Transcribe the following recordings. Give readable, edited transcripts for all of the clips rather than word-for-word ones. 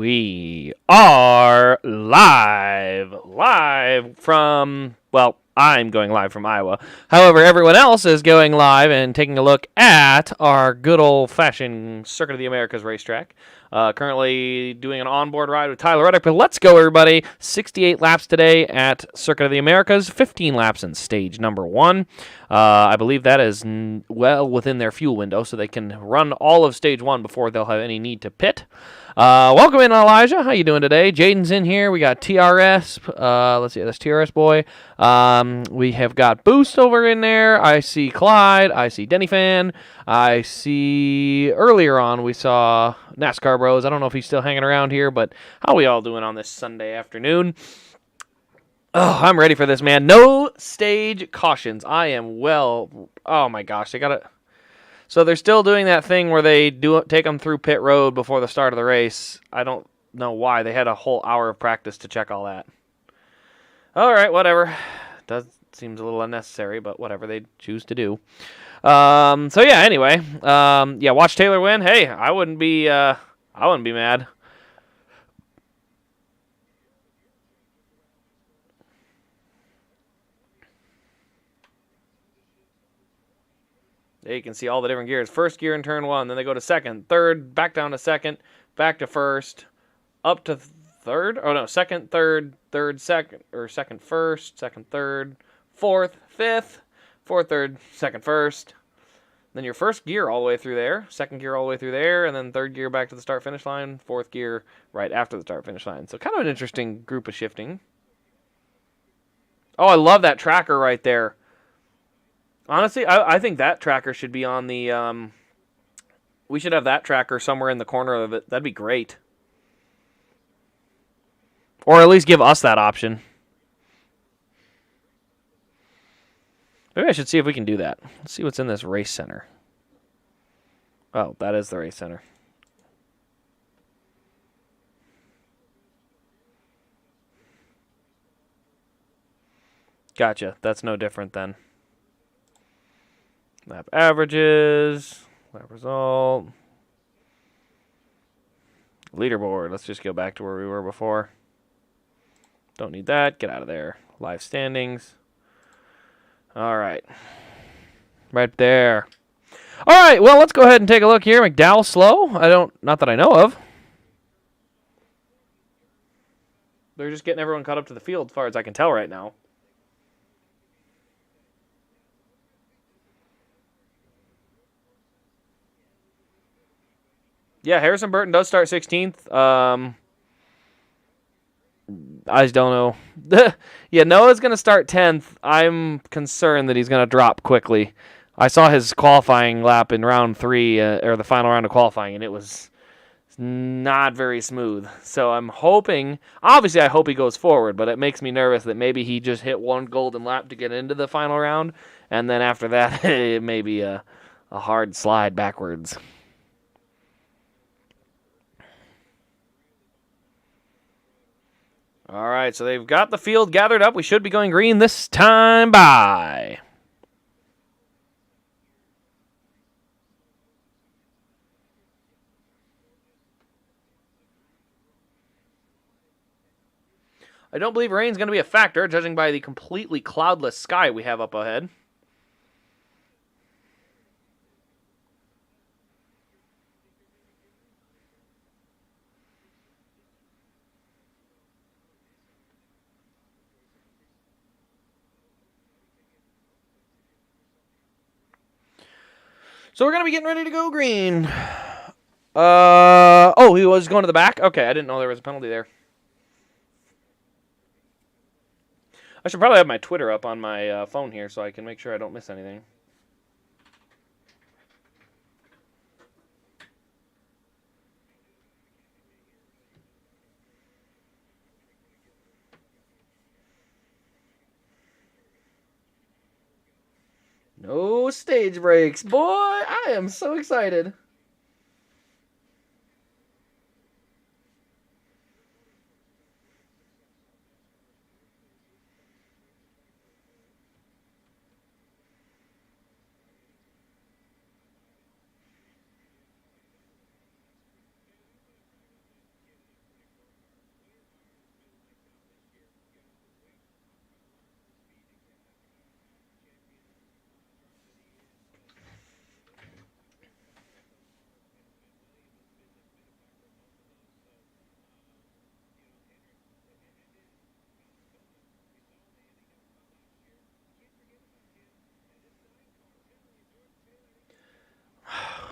We are live from, well, I'm going live from Iowa. However, everyone else is going live and taking a look at our good old-fashioned Circuit of the Americas racetrack. Currently doing an onboard ride with Tyler Reddick, but let's go, everybody. 68 laps today at Circuit of the Americas, 15 laps in stage number 1. I believe that is well within their fuel window, so they can run all of stage 1 before they'll have any need to pit. Welcome in, Elijah. How you doing today? Jaden's in here. We got TRS. Let's see, that's TRS boy. We have got Boost over in there. I see Clyde. I see Denny Fan. I see earlier on we saw NASCAR Bros. I don't know if he's still hanging around here, but how are we all doing on this Sunday afternoon? Oh, I'm ready for this, man. No stage cautions. I am well. Oh my gosh, they got it. So they're still doing that thing where they take them through pit road before the start of the race. I don't know why. They had a whole hour of practice to check all that. All right, whatever. Seems a little unnecessary, but whatever they choose to do. So yeah. Anyway, yeah. Watch Taylor win. Hey, I wouldn't be mad. There you can see all the different gears. First gear in turn 1, then they go to second, third, back down to second, back to first, up to third. Oh no, second, third, second, or second, first, second, third, fourth, fifth, fourth, third, second, first. Then your first gear all the way through there, second gear all the way through there, and then third gear back to the start-finish line, fourth gear right after the start-finish line. So kind of an interesting group of shifting. Oh, I love that tracker right there. Honestly, I think that tracker should be on the... we should have that tracker somewhere in the corner of it. That'd be great. Or at least give us that option. Maybe I should see if we can do that. Let's see what's in this race center. Oh, that is the race center. Gotcha. That's no different then. Lap averages, lap result, leaderboard. Let's just go back to where we were before. Don't need that. Get out of there. Live standings. All right. Right there. All right. Well, let's go ahead and take a look here. McDowell slow. Not that I know of. They're just getting everyone caught up to the field as far as I can tell right now. Yeah, Harrison Burton does start 16th. I just don't know. Yeah, Noah's going to start 10th. I'm concerned that he's going to drop quickly. I saw his qualifying lap in round 3, or the final round of qualifying, and it was not very smooth. So I'm hoping, obviously I hope he goes forward, but it makes me nervous that maybe he just hit one golden lap to get into the final round, and then after that it may be a hard slide backwards. All right, so they've got the field gathered up. We should be going green this time by. I don't believe rain's going to be a factor, judging by the completely cloudless sky we have up ahead. So we're going to be getting ready to go green. Oh, he was going to the back? Okay, I didn't know there was a penalty there. I should probably have my Twitter up on my phone here so I can make sure I don't miss anything. No stage breaks. Boy, I am so excited.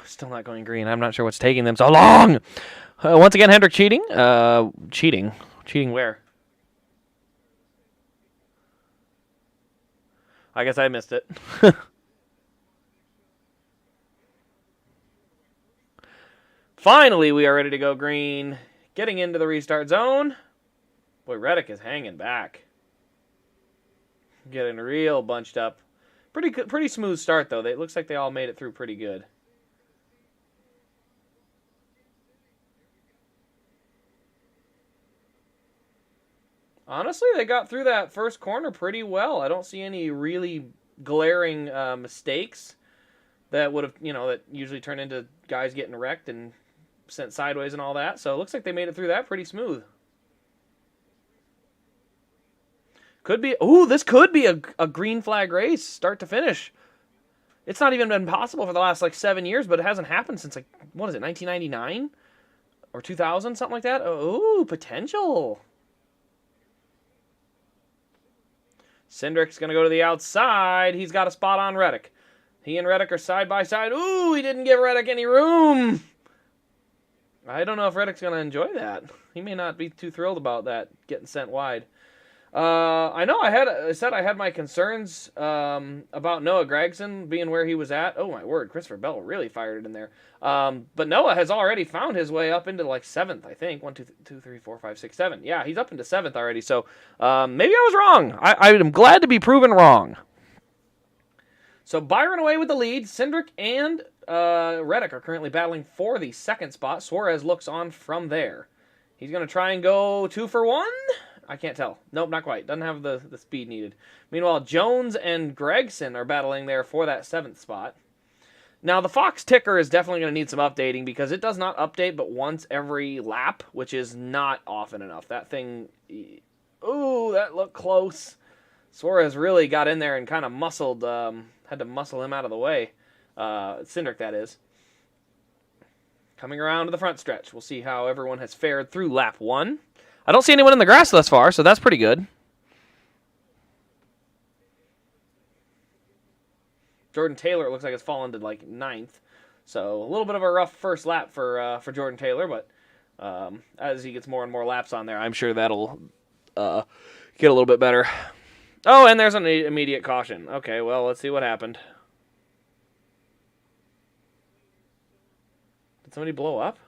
Still not going green. I'm not sure what's taking them so long. Once again, Hendrick cheating. Cheating. Cheating where? I guess I missed it. Finally, we are ready to go green. Getting into the restart zone. Boy, Reddick is hanging back. Getting real bunched up. Pretty smooth start, though. It looks like they all made it through pretty good. Honestly, they got through that first corner pretty well. I don't see any really glaring mistakes that would have, that usually turn into guys getting wrecked and sent sideways and all that. So it looks like they made it through that pretty smooth. This could be a green flag race, start to finish. It's not even been possible for the last, 7 years, but it hasn't happened since, 1999? Or 2000, something like that? Oh, potential. Cindric's going to go to the outside. He's got a spot on Reddick. He and Reddick are side by side. Ooh, he didn't give Reddick any room. I don't know if Reddick's going to enjoy that. He may not be too thrilled about that, getting sent wide. I know I said I had my concerns about Noah Gragson being where he was at. Oh, my word. Christopher Bell really fired it in there. But Noah has already found his way up into 7th, I think. 1, 2, 3, 4, 5, 6, 7. Yeah, he's up into 7th already. So maybe I was wrong. I'm glad to be proven wrong. So Byron away with the lead. Cindric and Reddick are currently battling for the second spot. Suarez looks on from there. He's going to try and go 2 for 1. I can't tell. Nope, not quite. Doesn't have the speed needed. Meanwhile, Jones and Gregson are battling there for that 7th spot. Now, the Fox ticker is definitely going to need some updating because it does not update but once every lap, which is not often enough. That thing... Ooh, that looked close. Suarez really got in there and kind of muscled... had to muscle him out of the way. Cindric, that is. Coming around to the front stretch. We'll see how everyone has fared through lap 1. I don't see anyone in the grass thus far, so that's pretty good. Jordan Taylor, it looks like, has fallen to 9th. So a little bit of a rough first lap for Jordan Taylor, but as he gets more and more laps on there, I'm sure that'll get a little bit better. Oh, and there's an immediate caution. Okay, well, let's see what happened. Did somebody blow up?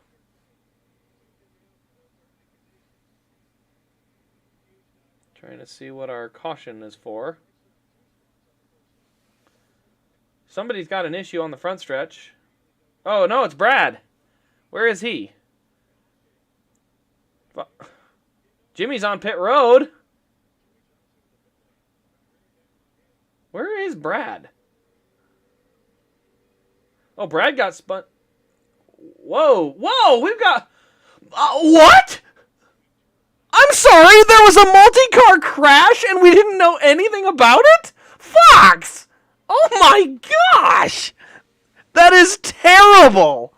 Trying to see what our caution is for. Somebody's got an issue on the front stretch. Oh, no, it's Brad. Where is he? Jimmy's on pit road. Where is Brad? Oh, Brad got spun. Whoa, we've got... what? I'm sorry, there was a multi-car crash and we didn't know anything about it? Fox! Oh my gosh! That is terrible!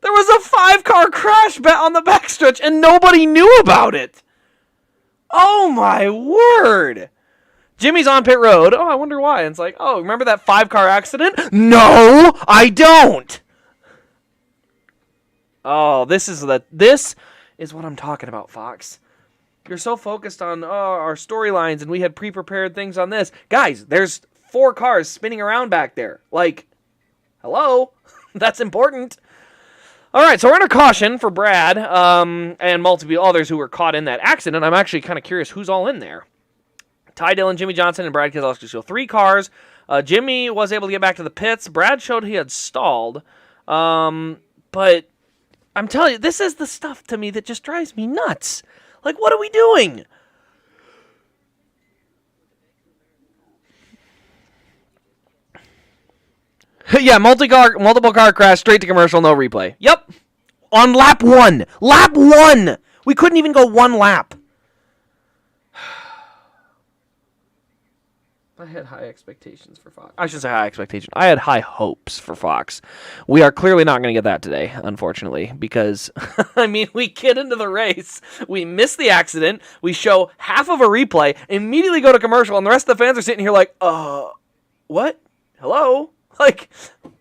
There was a 5-car crash on the backstretch and nobody knew about it! Oh my word! Jimmy's on pit road. Oh, I wonder why. And it's like, oh, remember that 5-car accident? No, I don't! Oh, this is what I'm talking about, Fox. You're so focused on our storylines, and we had pre-prepared things on this. Guys, there's 4 cars spinning around back there. Hello? That's important. All right, so we're in a caution for Brad and multiple others who were caught in that accident. I'm actually kind of curious who's all in there. Ty Dillon, Jimmy Johnson, and Brad Keselowski. So 3 cars. Jimmy was able to get back to the pits. Brad showed he had stalled. But... I'm telling you, this is the stuff to me that just drives me nuts. What are we doing? Yeah, multiple car crash, straight to commercial, no replay. Yep. On lap 1. Lap 1! We couldn't even go 1 lap. I had high expectations for Fox. I should say high expectations. I had high hopes for Fox. We are clearly not going to get that today, unfortunately, because, we get into the race, we miss the accident, we show half of a replay, immediately go to commercial, and the rest of the fans are sitting here like, what? Hello? Like,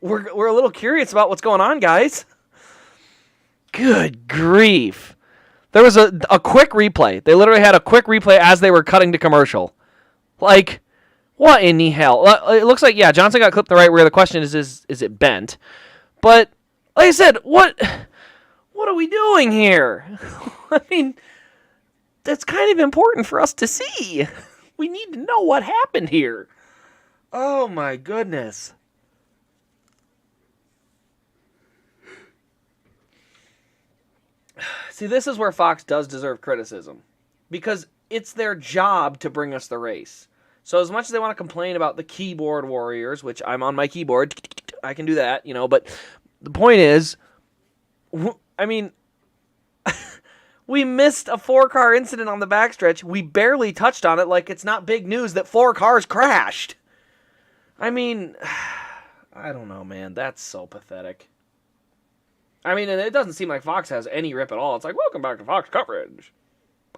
we're a little curious about what's going on, guys. Good grief. There was a quick replay. They literally had a quick replay as they were cutting to commercial. Like, what in the hell? It looks like, yeah, Johnson got clipped the right rear. The question is it bent? But, like I said, what are we doing here? I mean, that's kind of important for us to see. We need to know what happened here. Oh, my goodness. See, this is where Fox does deserve criticism. Because it's their job to bring us the race. So as much as they want to complain about the keyboard warriors, which I'm on my keyboard, I can do that, but the point is, I mean, we missed a 4-car incident on the backstretch. We barely touched on it like it's not big news that 4 cars crashed. I mean, I don't know, man. That's so pathetic. I mean, and it doesn't seem like Fox has any rip at all. It's like, welcome back to Fox coverage.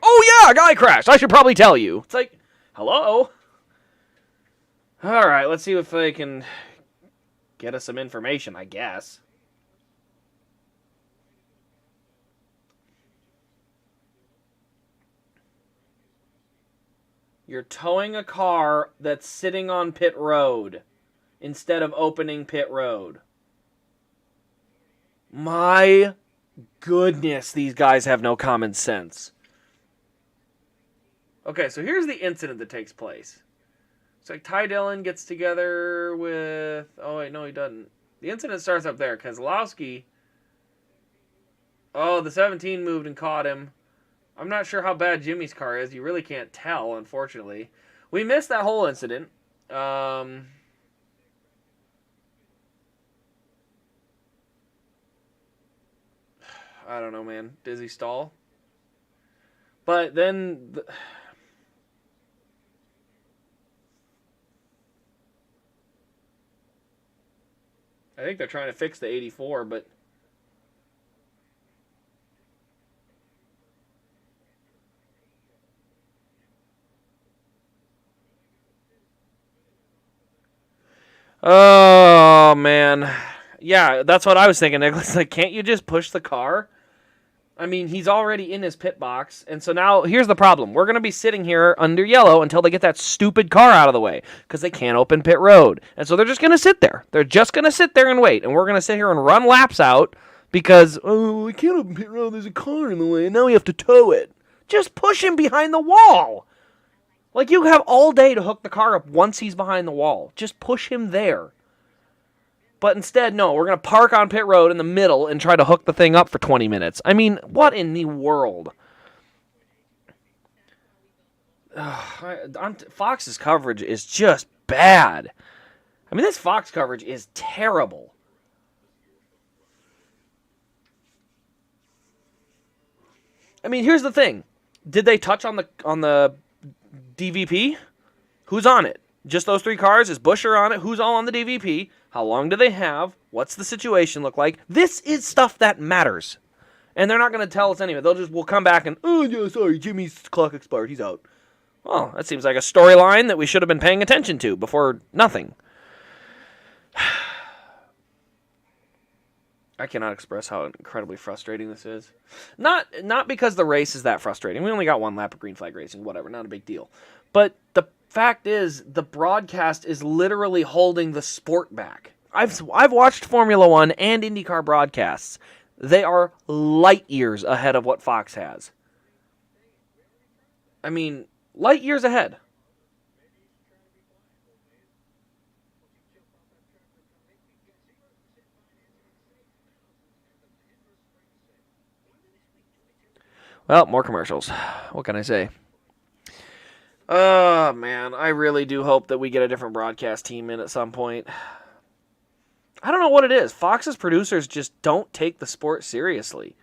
Oh, yeah, a guy crashed. I should probably tell you. It's like, hello? All right, let's see if they can get us some information, I guess. You're towing a car that's sitting on pit road instead of opening pit road. My goodness, these guys have no common sense. Okay, so here's the incident that takes place. It's like Ty Dillon gets together with... Oh, wait, no, he doesn't. The incident starts up there. Keselowski... Oh, the 17 moved and caught him. I'm not sure how bad Jimmy's car is. You really can't tell, unfortunately. We missed that whole incident. I don't know, man. Dizzy stall. But then... I think they're trying to fix the 84, but... Oh, man. Yeah, that's what I was thinking, Nicholas. Like, can't you just push the car? I mean, he's already in his pit box, and so now, here's the problem. We're going to be sitting here under yellow until they get that stupid car out of the way, because they can't open pit road. And so they're just going to sit there. They're just going to sit there and wait, and we're going to sit here and run laps out, because, oh, we can't open pit road, there's a car in the way, and now we have to tow it. Just push him behind the wall. Like, you have all day to hook the car up once he's behind the wall. Just push him there. But instead, no, we're going to park on pit road in the middle and try to hook the thing up for 20 minutes. I mean, what in the world? Fox's coverage is just bad. I mean, this Fox coverage is terrible. I mean, here's the thing. Did they touch on the DVP? Who's on it? Just those 3 cars? Is Buescher on it? Who's all on the DVP? How long do they have? What's the situation look like? This is stuff that matters. And they're not going to tell us anyway. We'll come back and, oh, yeah, sorry, Jimmy's clock expired. He's out. Well, that seems like a storyline that we should have been paying attention to before nothing. I cannot express how incredibly frustrating this is. Not because the race is that frustrating. We only got 1 lap of green flag racing, whatever, not a big deal. But the fact is, the broadcast is literally holding the sport back. I've watched Formula One and IndyCar broadcasts. They are light years ahead of what Fox has. I mean, light years ahead. Well, more commercials. What can I say? Oh, man, I really do hope that we get a different broadcast team in at some point. I don't know what it is. Fox's producers just don't take the sport seriously.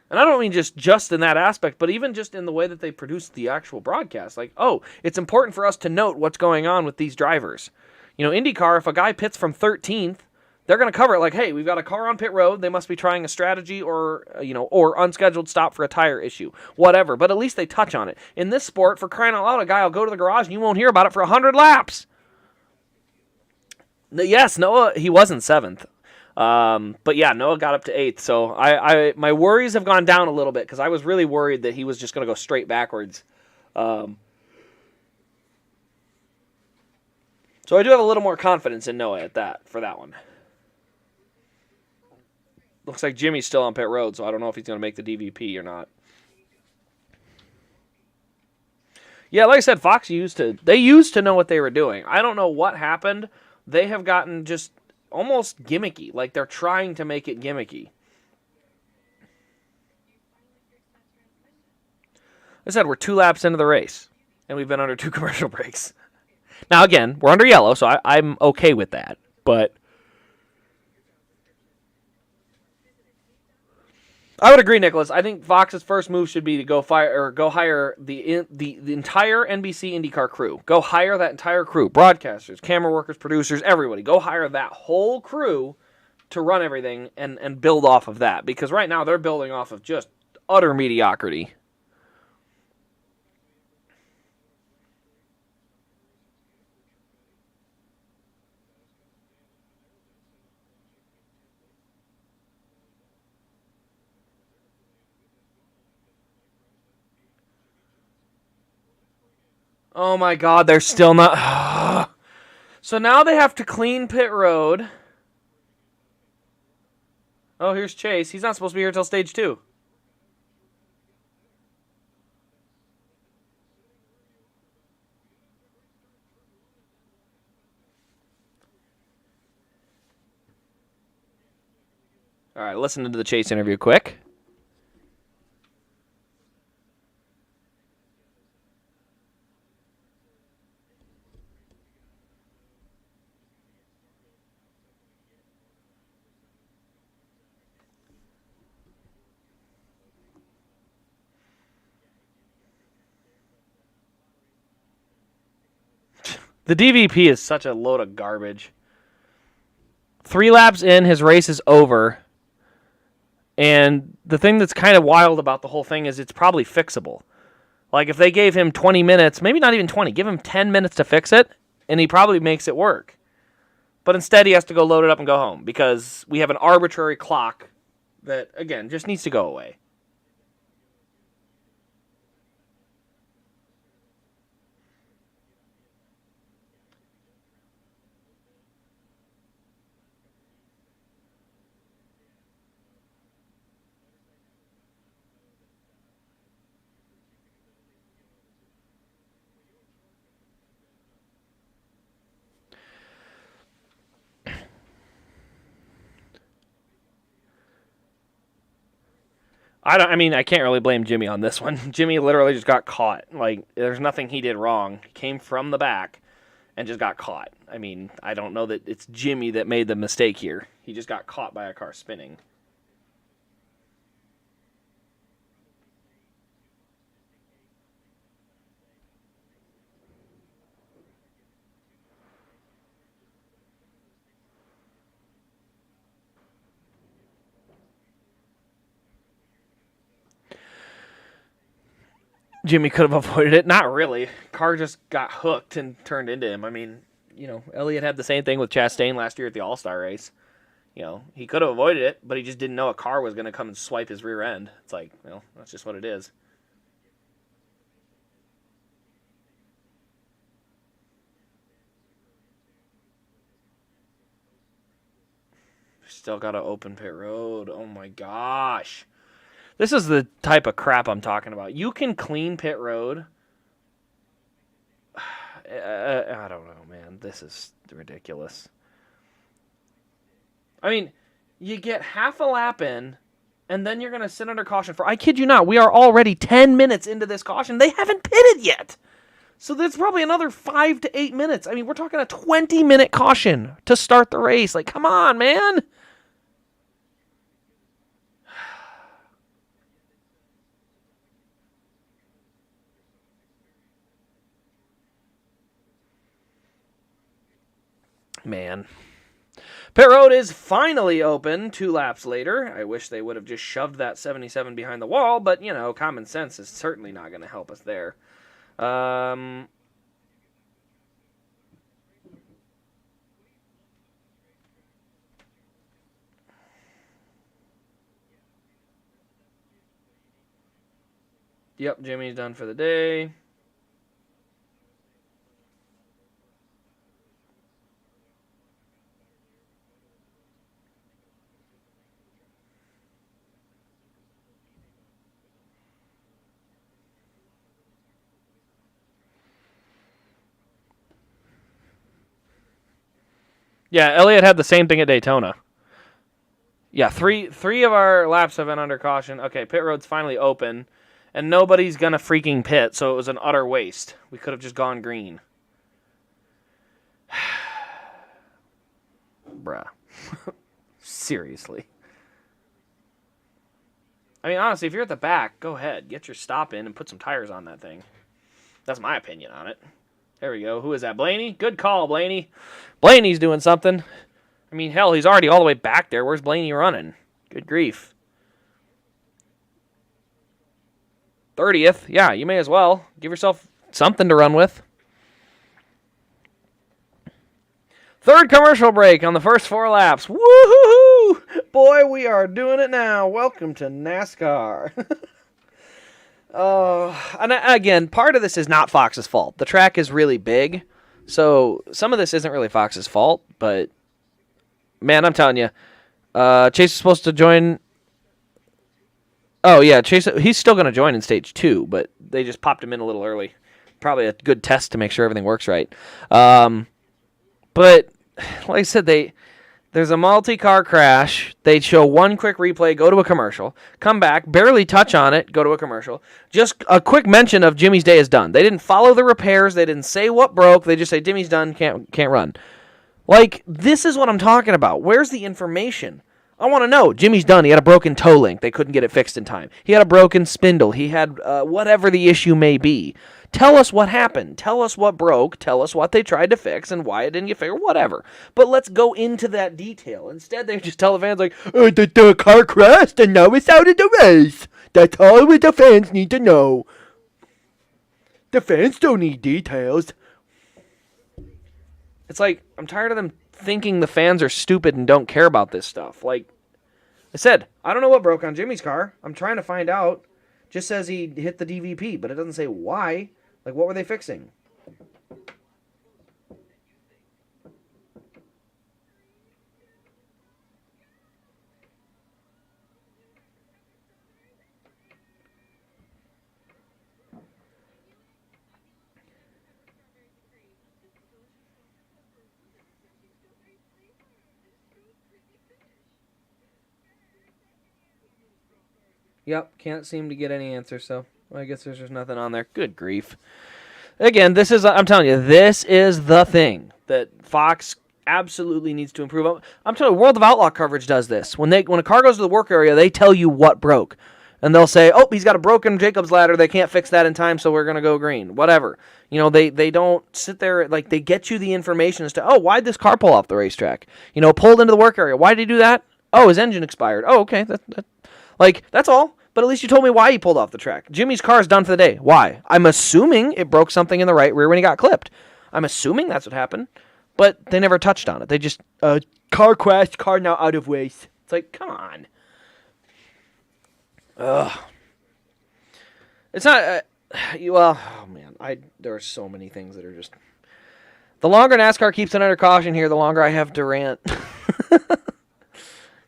And I don't mean just in that aspect, but even just in the way that they produce the actual broadcast. Like, oh, it's important for us to note what's going on with these drivers. You know, IndyCar, if a guy pits from 13th, they're going to cover it like, hey, we've got a car on pit road. They must be trying a strategy or unscheduled stop for a tire issue. Whatever. But at least they touch on it. In this sport, for crying out loud, a guy will go to the garage and you won't hear about it for 100 laps. Yes, Noah, he wasn't 7th. But yeah, Noah got up to 8th. So my worries have gone down a little bit because I was really worried that he was just going to go straight backwards. So I do have a little more confidence in Noah for that one. Looks like Jimmy's still on pit road, so I don't know if he's going to make the DVP or not. Yeah, like I said, Fox used to know what they were doing. I don't know what happened. They have gotten just almost gimmicky. Like they're trying to make it gimmicky. Like I said, we're 2 laps into the race, and we've been under 2 commercial breaks. Now, again, we're under yellow, so I'm okay with that. But I would agree, Nicholas. I think Fox's first move should be to go hire the entire NBC IndyCar crew. Go hire that entire crew, broadcasters, camera workers, producers, everybody. Go hire that whole crew to run everything and build off of that. Because right now they're building off of just utter mediocrity. Oh my God, they're still not. So now they have to clean pit road. Oh, here's Chase. He's not supposed to be here until stage 2. All right, listen to the Chase interview quick. The DVP is such a load of garbage. 3 laps in, his race is over. And the thing that's kind of wild about the whole thing is it's probably fixable. Like if they gave him 20 minutes, maybe not even 20, give him 10 minutes to fix it, and he probably makes it work. But instead he has to go load it up and go home because we have an arbitrary clock that, again, just needs to go away. I can't really blame Jimmy on this one. Jimmy literally just got caught. Like, there's nothing he did wrong. He came from the back and just got caught. I mean, I don't know that it's Jimmy that made the mistake here. He just got caught by a car spinning. Jimmy could have avoided it. Not really. Car just got hooked and turned into him. I mean, Elliott had the same thing with Chastain last year at the All-Star race. He could have avoided it, but he just didn't know a car was going to come and swipe his rear end. It's like, that's just what it is. Still got to open pit road. Oh my gosh. This is the type of crap I'm talking about. You can clean pit road. I don't know, man. This is ridiculous. I mean, you get half a lap in, and then you're going to sit under caution for, I kid you not, we are already 10 minutes into this caution. They haven't pitted yet. So there's probably another 5 to 8 minutes. I mean, we're talking a 20-minute caution to start the race. Like, come on, man. Man. Pit road is finally open 2 laps later. I wish they would have just shoved that 77 behind the wall, but, common sense is certainly not going to help us there. Yep, Jimmy's done for the day. Yeah, Elliott had the same thing at Daytona. Yeah, three of our laps have been under caution. Okay, pit road's finally open, and nobody's gonna freaking pit, so it was an utter waste. We could have just gone green. Bruh. Seriously. I mean, honestly, if you're at the back, go ahead. Get your stop in and put some tires on that thing. That's my opinion on it. There we go. Who is that? Blaney? Good call, Blaney. Blaney's doing something. I mean, hell, he's already all the way back there. Where's Blaney running? Good grief. 30th. Yeah, you may as well. Give yourself something to run with. Third commercial break on the first 4 laps. Woo-hoo-hoo! Boy, we are doing it now. Welcome to NASCAR. And again, part of this is not Fox's fault. The track is really big, so some of this isn't really Fox's fault, but man, I'm telling you, Chase is supposed to join. Oh, yeah, Chase, he's still going to join in stage 2, but they just popped him in a little early. Probably a good test to make sure everything works right. But, like I said, there's a multi-car crash. They show one quick replay, go to a commercial, come back, barely touch on it, go to a commercial. Just a quick mention of Jimmy's day is done. They didn't follow the repairs. They didn't say what broke. They just say, Jimmy's done, can't run. Like, this is what I'm talking about. Where's the information? I want to know. Jimmy's done. He had a broken toe link. They couldn't get it fixed in time. He had a broken spindle. He had whatever the issue may be. Tell us what happened. Tell us what broke. Tell us what they tried to fix and why it didn't get fixed. Whatever. But let's go into that detail. Instead, they just tell the fans, like, oh, the car crashed and now it's out of the race. That's all the fans need to know. The fans don't need details. It's like, I'm tired of them thinking the fans are stupid and don't care about this stuff. Like I said, I don't know what broke on Jimmy's car. I'm trying to find out. Just says he hit the DVP, but it doesn't say why. Like, what were they fixing? Yep, can't seem to get any answer, so I guess there's just nothing on there. Good grief. Again, this is, I'm telling you, this is the thing that Fox absolutely needs to improve. I'm telling you, World of Outlaw coverage does this. When a car goes to the work area, they tell you what broke. And they'll say, oh, he's got a broken Jacob's ladder. They can't fix that in time, so we're going to go green. Whatever. You know, they don't sit there, like, they get you the information as to, oh, why'd this car pull off the racetrack? You know, pulled into the work area. Why did he do that? Oh, his engine expired. Oh, okay. That's all. But at least you told me why he pulled off the track. Jimmy's car is done for the day. Why? I'm assuming it broke something in the right rear when he got clipped. I'm assuming that's what happened. But they never touched on it. They just, car crashed, car now out of race. It's like, come on. Ugh. It's not, well, oh man, there are so many things that are just, the longer NASCAR keeps it under caution here, the longer I have to rant.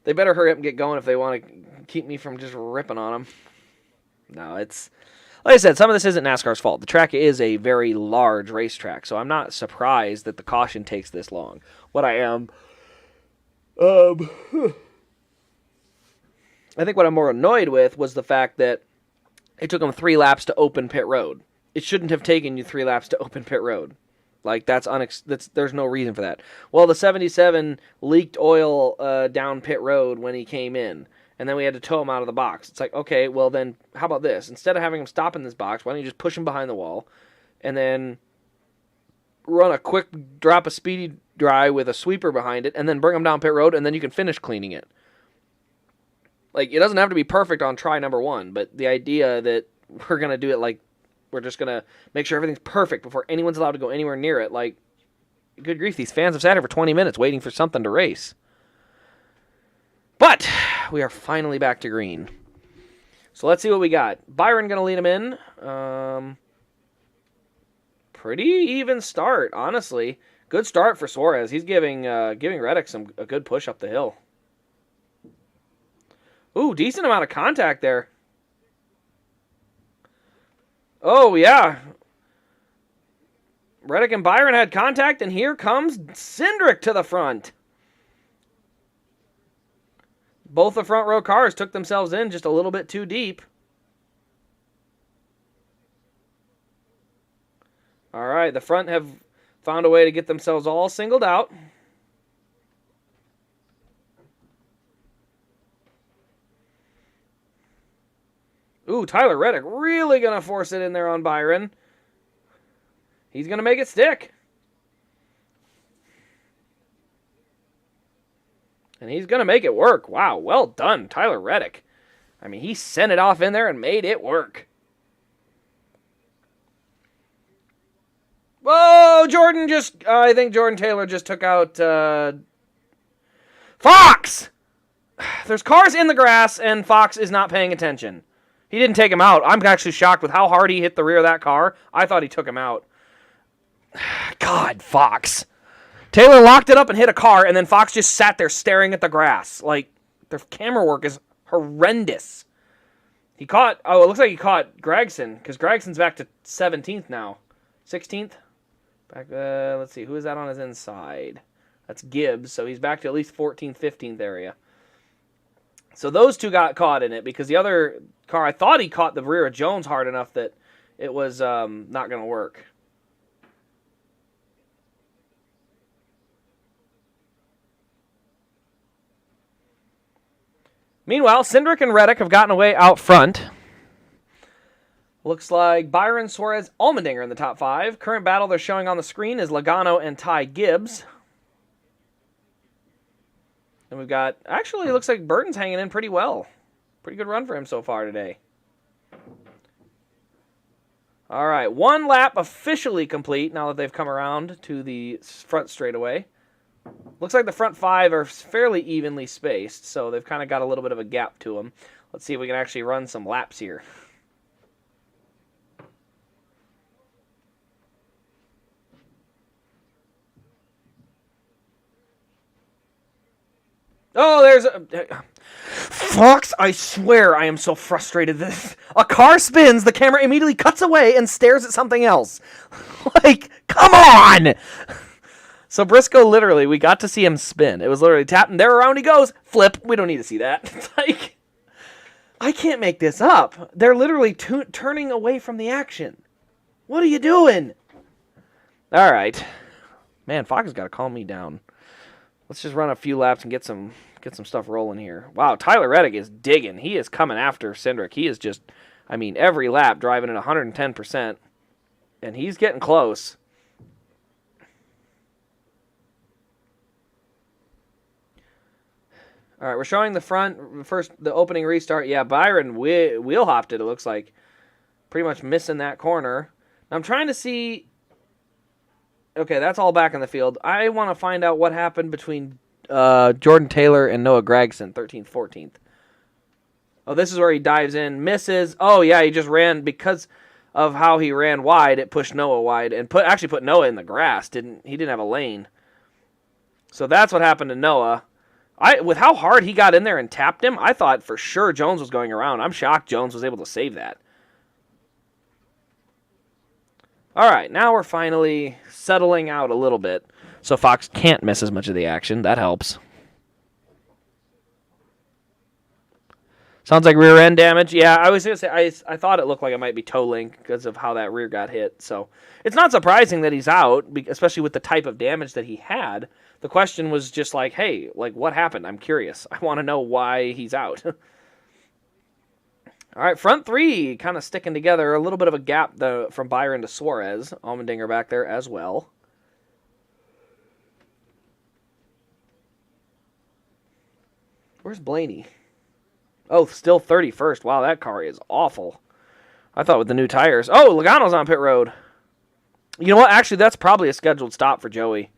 They better hurry up and get going if they want to keep me from just ripping on them. No, it's, like I said, some of this isn't NASCAR's fault. The track is a very large racetrack, so I'm not surprised that the caution takes this long. What I am, I think what I'm more annoyed with was the fact that it took them 3 laps to open pit road. It shouldn't have taken you 3 laps to open pit road. Like, that's there's no reason for that. Well, the 77 leaked oil down pit road when he came in, and then we had to tow him out of the box. It's like, okay, well then, how about this? Instead of having him stop in this box, why don't you just push him behind the wall, and then run a quick drop of speedy dry with a sweeper behind it, and then bring him down pit road, and then you can finish cleaning it. Like, it doesn't have to be perfect on try number 1, but the idea that we're going to do it like, we're just going to make sure everything's perfect before anyone's allowed to go anywhere near it. Like, good grief, these fans have sat here for 20 minutes waiting for something to race. But we are finally back to green. So let's see what we got. Byron going to lead him in. Pretty even start, honestly. Good start for Suarez. He's giving Reddick a good push up the hill. Ooh, decent amount of contact there. Oh, yeah. Reddick and Byron had contact, and here comes Cindric to the front. Both the front row cars took themselves in just a little bit too deep. All right, the front have found a way to get themselves all singled out. Ooh, Tyler Reddick really going to force it in there on Byron. He's going to make it stick. And he's going to make it work. Wow, well done, Tyler Reddick. I mean, he sent it off in there and made it work. Whoa, I think Jordan Taylor just took out Fox! There's cars in the grass, and Fox is not paying attention. He didn't take him out. I'm actually shocked with how hard he hit the rear of that car. I thought he took him out. God, Fox. Taylor locked it up and hit a car, and then Fox just sat there staring at the grass. Like, their camera work is horrendous. It looks like he caught Gregson, because Gregson's back to 17th now. 16th? Let's see, who is that on his inside? That's Gibbs, so he's back to at least 14th, 15th area. So those two got caught in it, because the other car, I thought he caught the rear of Jones hard enough that it was not going to work. Meanwhile, Cindric and Reddick have gotten away out front. Looks like Byron, Suarez, Allmendinger in the top 5. Current battle they're showing on the screen is Logano and Ty Gibbs. And we've got, actually, it looks like Burton's hanging in pretty well. Pretty good run for him so far today. All right, one lap officially complete now that they've come around to the front straightaway. Looks like the front 5 are fairly evenly spaced, so they've kind of got a little bit of a gap to them. Let's see if we can actually run some laps here. Oh, there's Fox, I swear I am so frustrated. A car spins, the camera immediately cuts away and stares at something else. Like, come on! So Briscoe, literally, we got to see him spin. It was literally tapping there, around he goes, flip. We don't need to see that. It's like, I can't make this up. They're literally turning away from the action. What are you doing? All right. Man, Fox has got to calm me down. Let's just run a few laps and get some stuff rolling here. Wow, Tyler Reddick is digging. He is coming after Cindric. He is just, I mean, every lap driving at 110%. And he's getting close. All right, we're showing the front, the opening restart. Yeah, Byron wheel hopped it looks like. Pretty much missing that corner. Now I'm trying to see. Okay, that's all back in the field. I want to find out what happened between Jordan Taylor and Noah Gragson, 13th, 14th. Oh, this is where he dives in, misses. Oh, yeah, he just ran because of how he ran wide. It pushed Noah wide and actually put Noah in the grass. He didn't have a lane. So that's what happened to Noah. With how hard he got in there and tapped him, I thought for sure Jones was going around. I'm shocked Jones was able to save that. All right, now we're finally settling out a little bit, so Fox can't miss as much of the action. That helps. Sounds like rear end damage. Yeah, I was going to say, I thought it looked like it might be toe link because of how that rear got hit. So it's not surprising that he's out, especially with the type of damage that he had. The question was just like, hey, like what happened? I'm curious. I want to know why he's out. All right, front 3 kind of sticking together. A little bit of a gap from Byron to Suarez. Allmendinger back there as well. Where's Blaney? Oh, still 31st. Wow, that car is awful. I thought with the new tires. Oh, Logano's on pit road. You know what? Actually, that's probably a scheduled stop for Joey.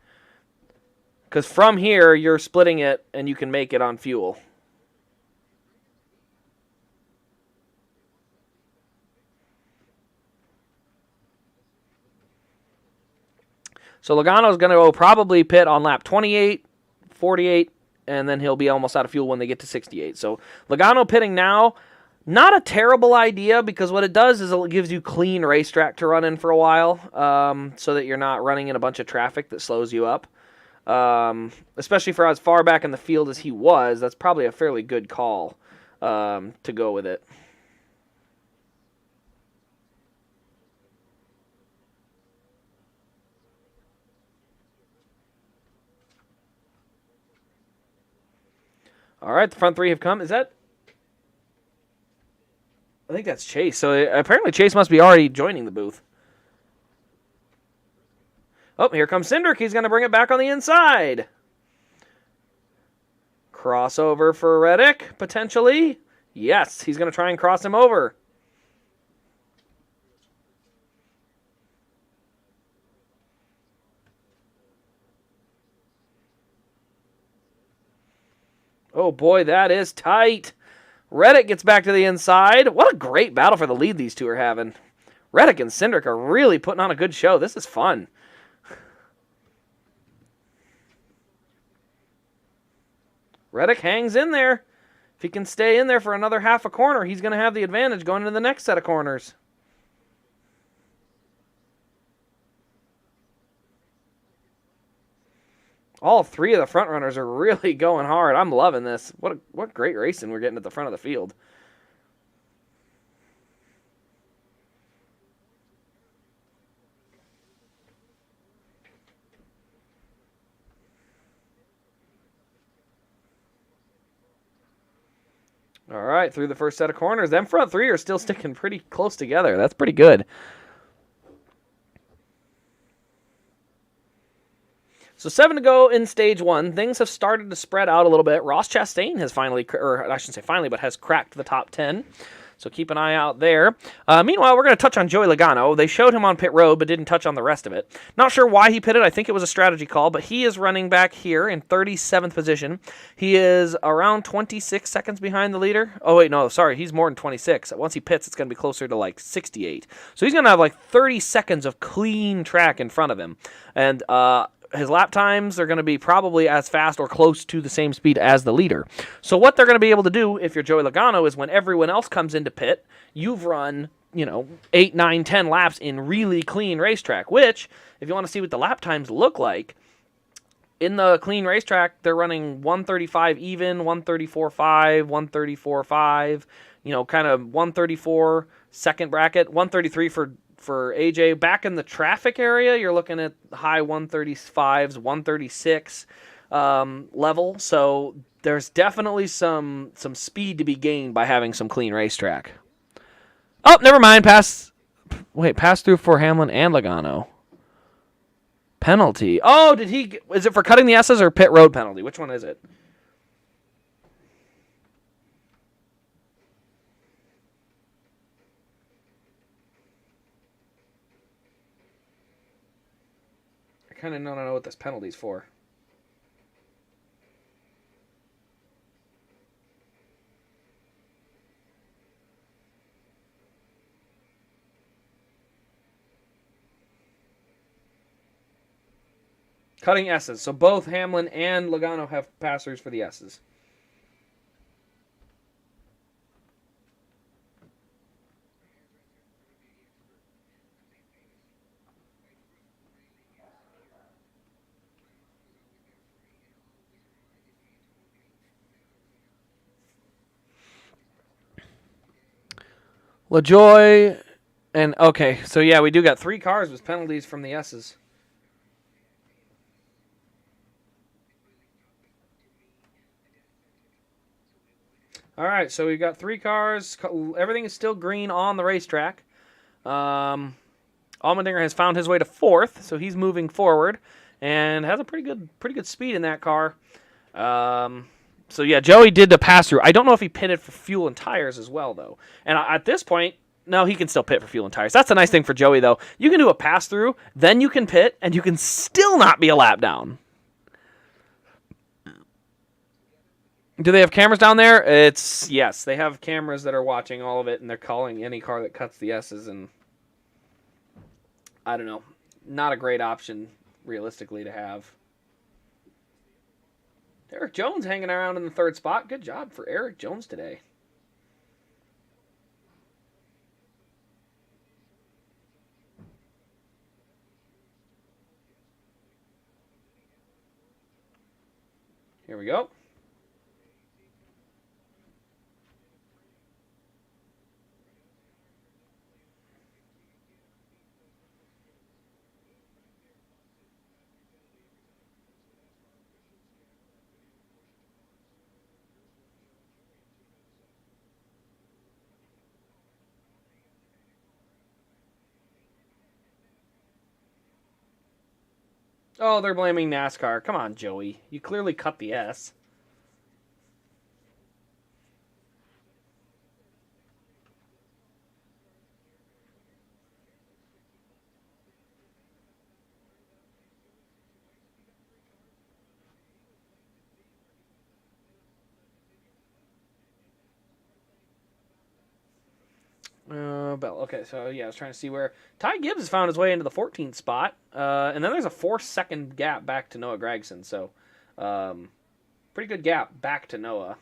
Because from here, you're splitting it, and you can make it on fuel. So Logano's going to go probably pit on lap 28, 48, and then he'll be almost out of fuel when they get to 68. So Logano pitting now, not a terrible idea, because what it does is it gives you clean racetrack to run in for a while, so that you're not running in a bunch of traffic that slows you up. Especially for as far back in the field as he was, that's probably a fairly good call to go with it. All right, the front three have come. Is that? I think that's Chase. So apparently Chase must be already joining the booth. Oh, here comes Cindric. He's going to bring it back on the inside. Crossover for Reddick, potentially. Yes, he's going to try and cross him over. Oh boy, that is tight. Reddick gets back to the inside. What a great battle for the lead these two are having. Reddick and Cindric are really putting on a good show. This is fun. Reddick hangs in there. If he can stay in there for another half a corner, he's going to have the advantage going into the next set of corners. All three of the front runners are really going hard. I'm loving this. What great racing we're getting at the front of the field. All right, through the first set of corners. Them front three are still sticking pretty close together. That's pretty good. So 7 to go in stage 1. Things have started to spread out a little bit. Ross Chastain has finally, or I shouldn't say finally, but has cracked the top 10. So keep an eye out there. Meanwhile, we're going to touch on Joey Logano. They showed him on pit road, but didn't touch on the rest of it. Not sure why he pitted. I think it was a strategy call, but he is running back here in 37th position. He is around 26 seconds behind the leader. Oh, wait, no, sorry. He's more than 26. Once he pits, it's going to be closer to like 68. So he's going to have like 30 seconds of clean track in front of him. And his lap times are going to be probably as fast or close to the same speed as the leader. So what they're going to be able to do, if you're Joey Logano, is when everyone else comes into pit, you've run, 8, 9, 10 laps in really clean racetrack, which, if you want to see what the lap times look like, in the clean racetrack, they're running 135 even, 134.5, 134.5, kind of 134 second bracket, 133 for AJ. Back in the traffic area, you're looking at high 135s, 136 level. So there's definitely some speed to be gained by having some clean racetrack. Oh, never mind. Pass through for Hamlin and Logano. Penalty. Oh, is it for cutting the S's or pit road penalty? Which one is it? I kind of don't know what this penalty's for. Cutting S's. So both Hamlin and Logano have passers for the S's. LaJoy and okay, so yeah, we do got 3 cars with penalties from the S's. All right, so we've got 3 cars. Everything is still green on the racetrack. Allmendinger has found his way to 4th, so he's moving forward and has a pretty good speed in that car. So yeah, Joey did the pass through. I don't know if he pitted for fuel and tires as well though. And at this point, no, he can still pit for fuel and tires. That's a nice thing for Joey though. You can do a pass through, then you can pit, and you can still not be a lap down. Do they have cameras down there? Yes, they have cameras that are watching all of it, and they're calling any car that cuts the S's, and I don't know. Not a great option. realistically, to have. Eric Jones hanging around in the 3rd spot. Good job for Eric Jones today. Here we go. Oh, they're blaming NASCAR. Come on, Joey. You clearly cut the S. Okay, so yeah, I was trying to see where Ty Gibbs has found his way into the 14th spot, and then there's a 4-second gap back to Noah Gragson, so pretty good gap back to Noah.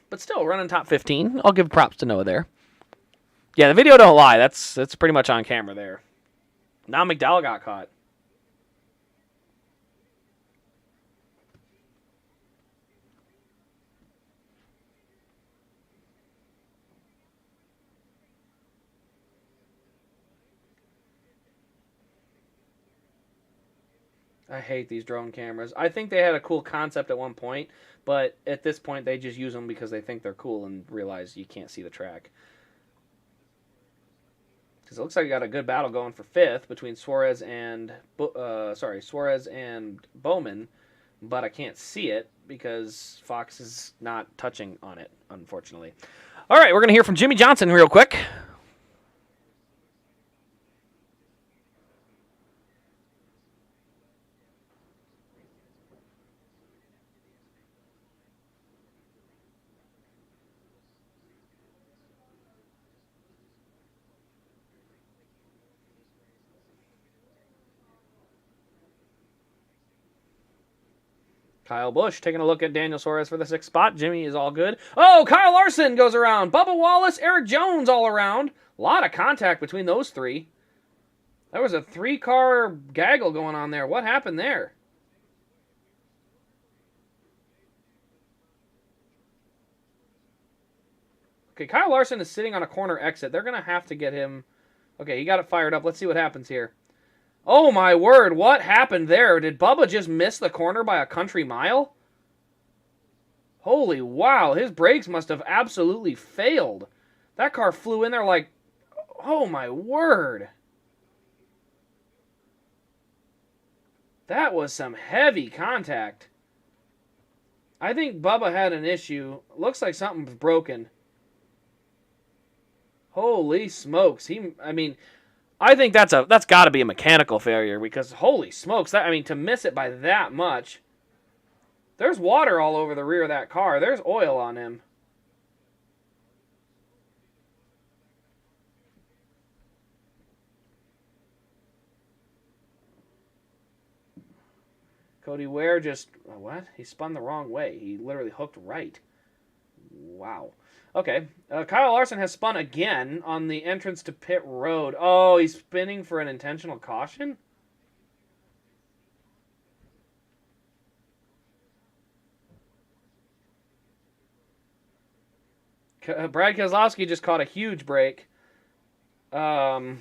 But still, running top 15, I'll give props to Noah there. Yeah, the video don't lie. That's pretty much on camera there. Now McDowell got caught. I hate these drone cameras. I think they had a cool concept at one point, but at this point they just use them because they think they're cool and realize you can't see the track. Because it looks like you got a good battle going for 5th between Suarez and Bowman, but I can't see it because Fox is not touching on it, unfortunately. All right, we're going to hear from Jimmy Johnson real quick. Kyle Busch taking a look at Daniel Suarez for the 6th spot. Jimmy is all good. Oh, Kyle Larson goes around. Bubba Wallace, Eric Jones all around. A lot of contact between those 3. There was a 3-car gaggle going on there. What happened there? Okay, Kyle Larson is sitting on a corner exit. They're going to have to get him. Okay, he got it fired up. Let's see what happens here. Oh, my word. What happened there? Did Bubba just miss the corner by a country mile? Holy wow. His brakes must have absolutely failed. That car flew in there like... Oh, my word. That was some heavy contact. I think Bubba had an issue. Looks like something was broken. Holy smokes. I think that's got to be a mechanical failure because holy smokes, to miss it by that much. There's water all over the rear of that car. There's oil on him. Cody Ware just what? He spun the wrong way. He literally hooked right. Wow. Okay, Kyle Larson has spun again on the entrance to pit road. Oh, he's spinning for an intentional caution? Brad Keselowski just caught a huge break. I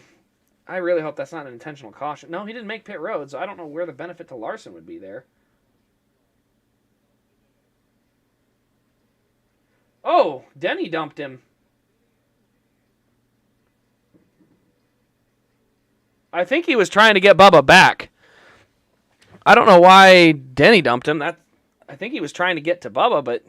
really hope that's not an intentional caution. No, he didn't make pit road, so I don't know where the benefit to Larson would be there. Oh, Denny dumped him. I think he was trying to get Bubba back. I don't know why Denny dumped him. I think he was trying to get to Bubba, but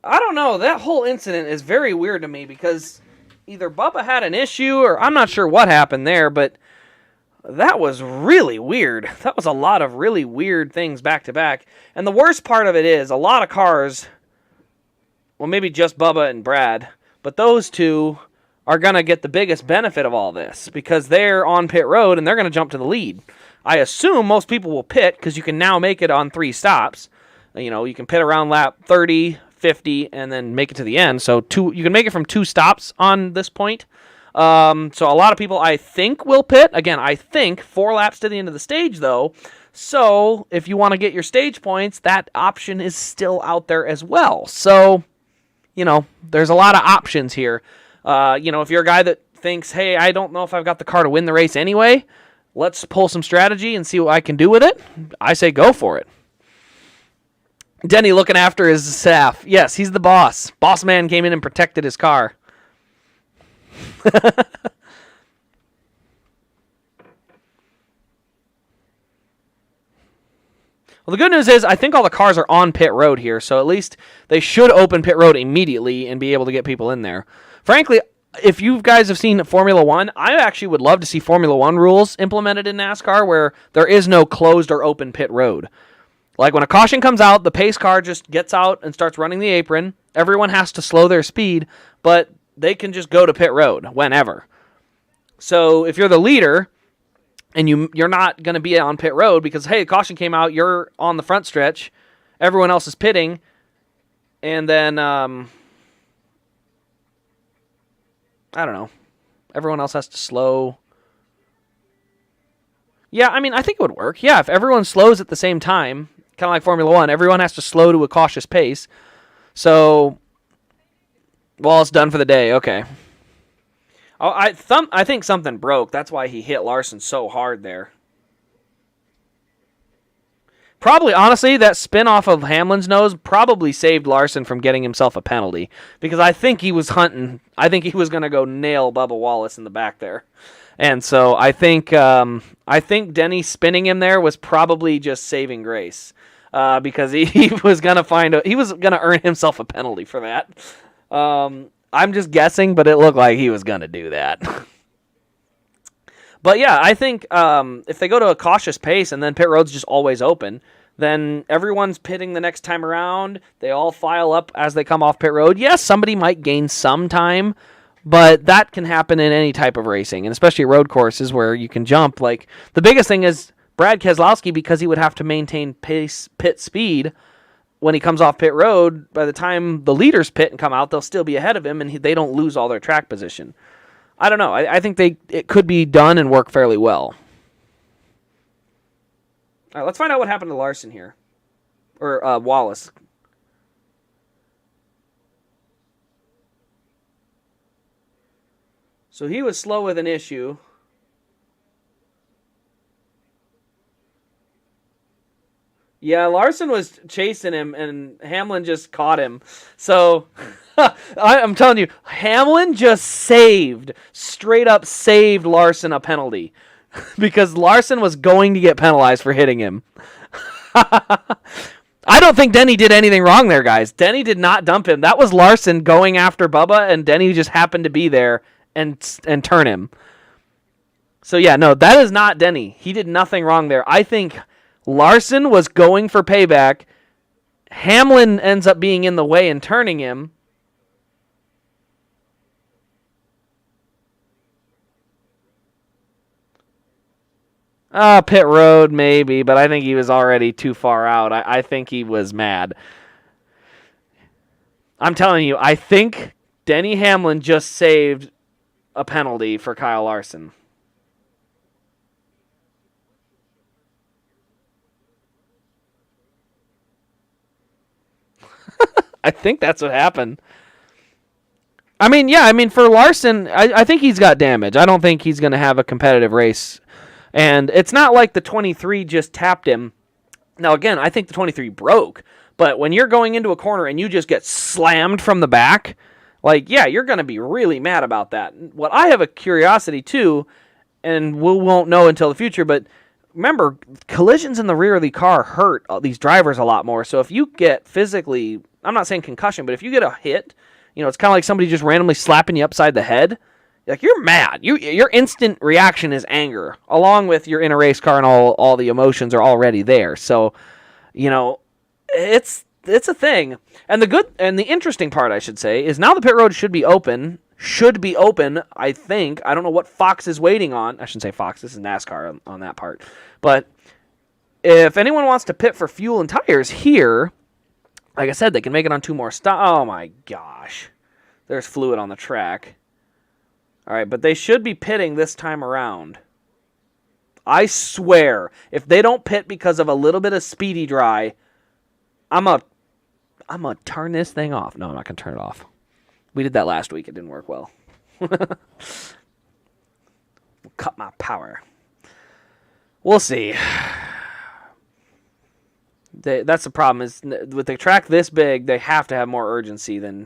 I don't know. That whole incident is very weird to me because either Bubba had an issue or I'm not sure what happened there, but that was really weird. That was a lot of really weird things back to back. And the worst part of it is a lot of cars... Well, maybe just Bubba and Brad, but those two are going to get the biggest benefit of all this because they're on pit road and they're going to jump to the lead. I assume most people will pit because you can now make it on 3 stops. You can pit around lap 30, 50, and then make it to the end. So you can make it from 2 stops on this point. So a lot of people, I think, will pit. Again, I think 4 laps to the end of the stage, though. So if you want to get your stage points, that option is still out there as well. So, there's a lot of options here. If you're a guy that thinks, hey, I don't know if I've got the car to win the race anyway, let's pull some strategy and see what I can do with it, I say go for it. Denny looking after his staff. Yes, he's the boss. Boss man came in and protected his car. Well, the good news is I think all the cars are on pit road here, so at least they should open pit road immediately and be able to get people in there. Frankly, if you guys have seen Formula 1, I actually would love to see Formula 1 rules implemented in NASCAR where there is no closed or open pit road. Like when a caution comes out, the pace car just gets out and starts running the apron. Everyone has to slow their speed, but they can just go to pit road whenever. So if you're the leader and you're not going to be on pit road because, hey, caution came out, you're on the front stretch, everyone else is pitting, and then, I don't know, everyone else has to slow. Yeah, I think it would work. Yeah, if everyone slows at the same time, kind of like Formula 1, everyone has to slow to a cautious pace. So, it's done for the day. Okay. Oh, I think something broke. That's why he hit Larson so hard there. Probably, honestly, that spin off of Hamlin's nose probably saved Larson from getting himself a penalty. Because I think he was hunting. I think he was going to go nail Bubba Wallace in the back there. And so I think Denny spinning him there was probably just saving grace. Because he was going to earn himself a penalty for that. I'm just guessing, but it looked like he was going to do that. But yeah, I think if they go to a cautious pace and then pit road's just always open, then everyone's pitting the next time around. They all file up as they come off pit road. Yes, somebody might gain some time, but that can happen in any type of racing, and especially road courses where you can jump. Like the biggest thing is Brad Keselowski, because he would have to maintain pit speed when he comes off pit road. By the time the leaders pit and come out, they'll still be ahead of him, and they don't lose all their track position. I don't know. I think it could be done and work fairly well. All right, let's find out what happened to Larson here. Or Wallace. So he was slow with an issue. Yeah, Larson was chasing him, and Hamlin just caught him. So, I'm telling you, Hamlin just straight up saved Larson a penalty. Because Larson was going to get penalized for hitting him. I don't think Denny did anything wrong there, guys. Denny did not dump him. That was Larson going after Bubba, and Denny just happened to be there and turn him. So, yeah, no, that is not Denny. He did nothing wrong there. I think Larson was going for payback. Hamlin ends up being in the way and turning him. Pit road, maybe, but I think he was already too far out. I think he was mad. I'm telling you, I think Denny Hamlin just saved a penalty for Kyle Larson. I think that's what happened. For Larson, I think he's got damage. I don't think he's going to have a competitive race. And it's not like the 23 just tapped him. Now, again, I think the 23 broke. But when you're going into a corner and you just get slammed from the back, you're going to be really mad about that. What I have a curiosity, too, and we won't know until the future, but remember, collisions in the rear of the car hurt these drivers a lot more. So if you get physically, I'm not saying concussion, but if you get a hit, it's kind of like somebody just randomly slapping you upside the head. You're mad. Your instant reaction is anger, along with you're in a race car and all the emotions are already there. So, it's a thing. And the interesting part, I should say, is now the pit road should be open should be open, I think. I don't know what Fox is waiting on. I shouldn't say Fox. This is NASCAR on that part. But if anyone wants to pit for fuel and tires here, like I said, they can make it on 2 more stops. Oh, my gosh. There's fluid on the track. All right, but they should be pitting this time around. I swear, if they don't pit because of a little bit of speedy dry, I'm gonna turn this thing off. No, I'm not going to turn it off. We did that last week. It didn't work well. Cut my power. We'll see. That's the problem. Is with the track this big, they have to have more urgency than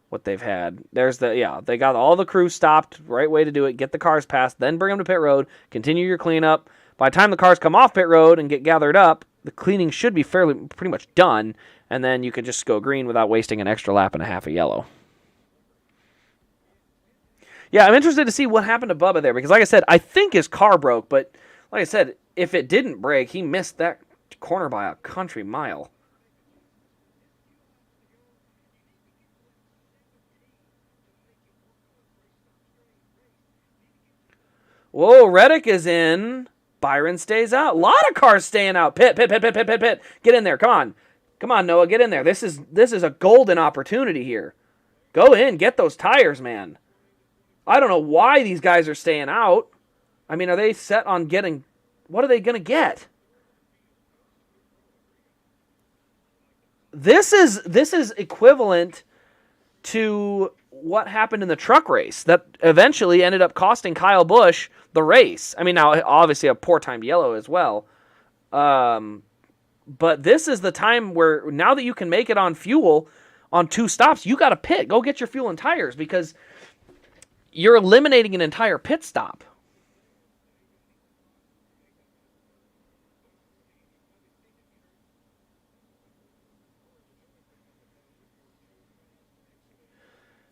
what they've had. They got all the crew stopped. Right way to do it. Get the cars past, then bring them to pit road. Continue your cleanup. By the time the cars come off pit road and get gathered up, the cleaning should be pretty much done, and then you can just go green without wasting an extra lap and a half of yellow. Yeah, I'm interested to see what happened to Bubba there, because like I said, I think his car broke, but like I said, if it didn't break, he missed that corner by a country mile. Whoa, Reddick is in. Byron stays out. A lot of cars staying out. Pit. Get in there. Come on. Come on, Noah. Get in there. This is a golden opportunity here. Go in. Get those tires, man. I don't know why these guys are staying out. I mean, are they set on getting... What are they going to get? This is equivalent to what happened in the truck race that eventually ended up costing Kyle Busch the race. I mean, now, obviously, a poor timed yellow as well. But this is the time where now that you can make it on fuel on 2 stops, you got to pit. Go get your fuel and tires because you're eliminating an entire pit stop.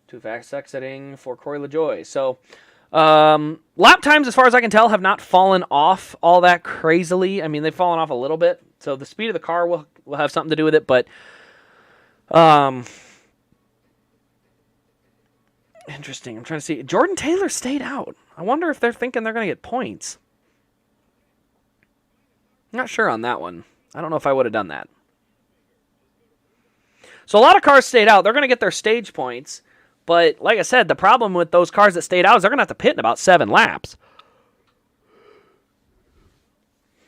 Too fast exiting for Corey LaJoie. So, lap times, as far as I can tell, have not fallen off all that crazily. I mean, they've fallen off a little bit. So the speed of the car will have something to do with it. But, interesting. I'm trying to see. Jordan Taylor stayed out. I wonder if they're thinking they're going to get points. Not sure on that one. I don't know if I would have done that. So a lot of cars stayed out. They're going to get their stage points. But like I said, the problem with those cars that stayed out is they're going to have to pit in about 7 laps.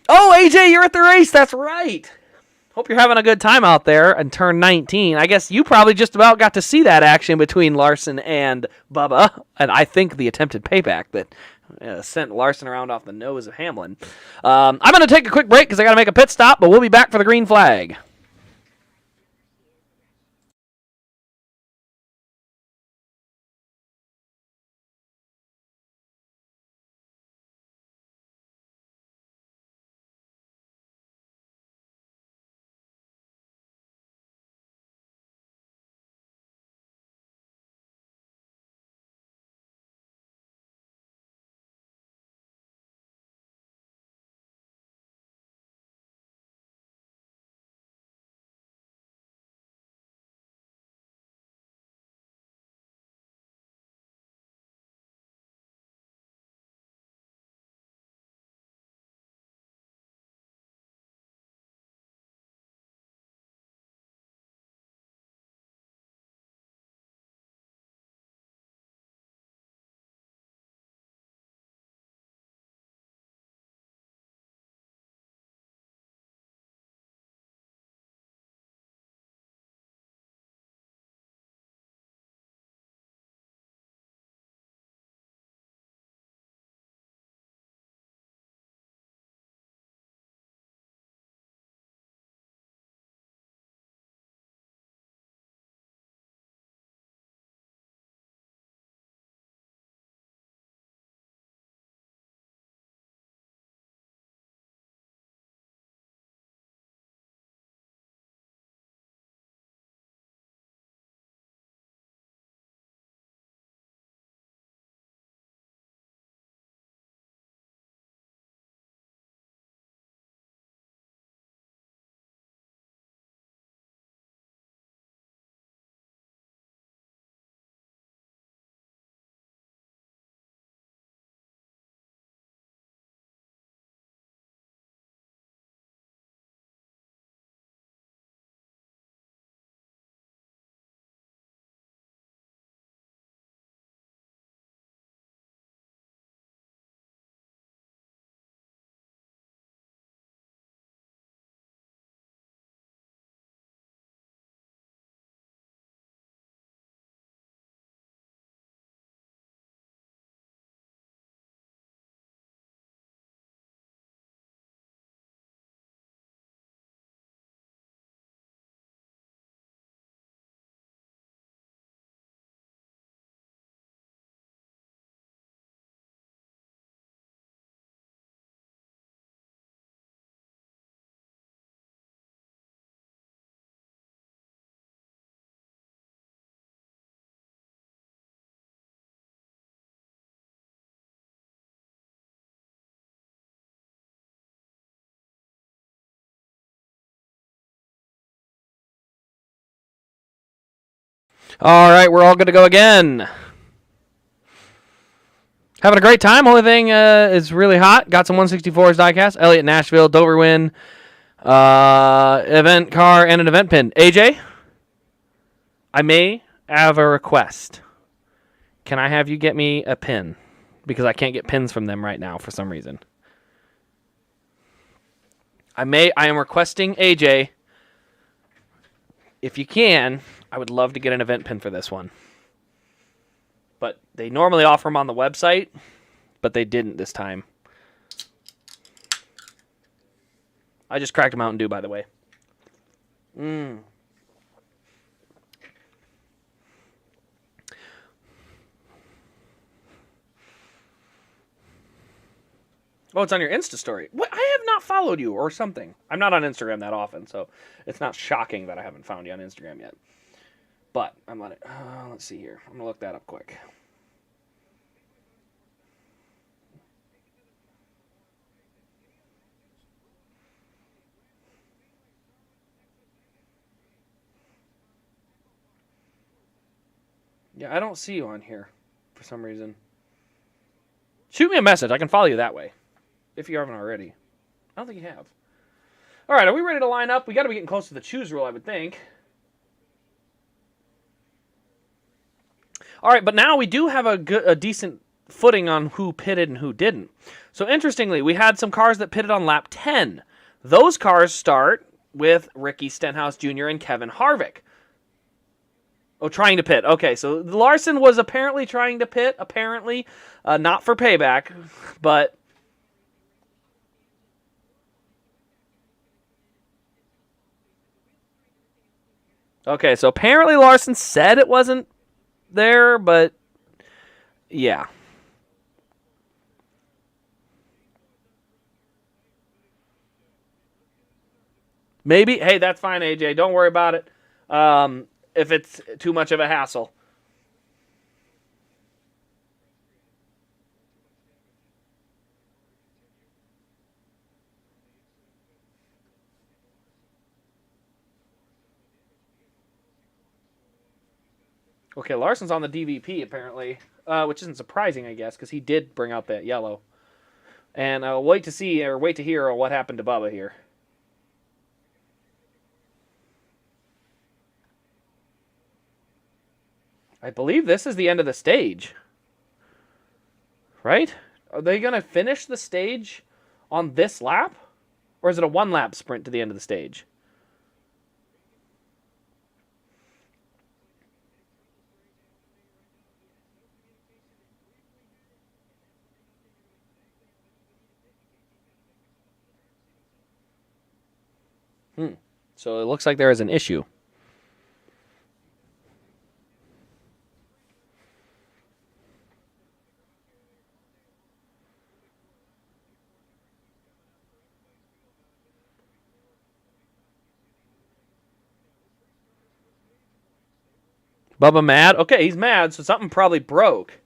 Oh, AJ, you're at the race. That's right. Hope you're having a good time out there and turn 19. I guess you probably just about got to see that action between Larson and Bubba. And I think the attempted payback that sent Larson around off the nose of Hamlin. I'm going to take a quick break because I got to make a pit stop, but we'll be back for the green flag. All right, we're all good to go again. Having a great time. Only thing is really hot. Got some 164s diecast. Elliott, Nashville, Dover win, event car, and an event pin. AJ, I may have a request. Can I have you get me a pin? Because I can't get pins from them right now for some reason. I am requesting AJ. If you can, I would love to get an event pin for this one. But they normally offer them on the website, but they didn't this time. I just cracked a Mountain Dew, by the way. Oh, it's on your Insta story. What? I have not followed you or something. I'm not on Instagram that often, so it's not shocking that I haven't found you on Instagram yet. But I'm on it. Let's see here. I'm going to look that up quick. Yeah, I don't see you on here for some reason. Shoot me a message. I can follow you that way. If you haven't already. I don't think you have. All right, are we ready to line up? We got to be getting close to the choose rule, I would think. All right, but now we do have a decent footing on who pitted and who didn't. So interestingly, we had some cars that pitted on lap 10. Those cars start with Ricky Stenhouse Jr. and Kevin Harvick. Oh, trying to pit. Okay, so Larson was apparently trying to pit, apparently. Not for payback, but... Okay, so apparently Larson said it wasn't there, but... Yeah. Maybe. Hey, that's fine, AJ. Don't worry about it. If it's too much of a hassle. Okay, Larson's on the DVP, apparently, which isn't surprising, I guess, because he did bring out that yellow. And I'll wait to hear what happened to Bubba here. I believe this is the end of the stage. Right? Are they going to finish the stage on this lap? Or is it a one-lap sprint to the end of the stage? So it looks like there is an issue. Bubba mad? Okay, he's mad, so something probably broke.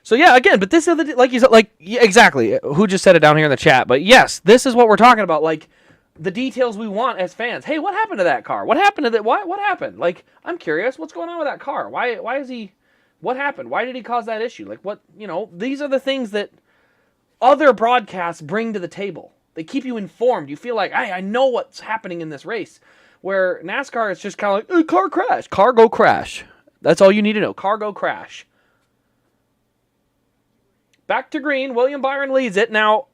So yeah, again, but this is like you said, yeah, exactly. Who just said it down here in the chat? But yes, this is what we're talking about. Like the details we want as fans. Hey, what happened to that car? What happened to that? What happened? Like I'm curious. What's going on with that car? Why is he? What happened? Why did he cause that issue? Like what? These are the things that other broadcasts bring to the table. They keep you informed. You feel like I know what's happening in this race. Where NASCAR is just kind of like car crash, car go crash. That's all you need to know. Car go crash. Back to green. William Byron leads it. Now,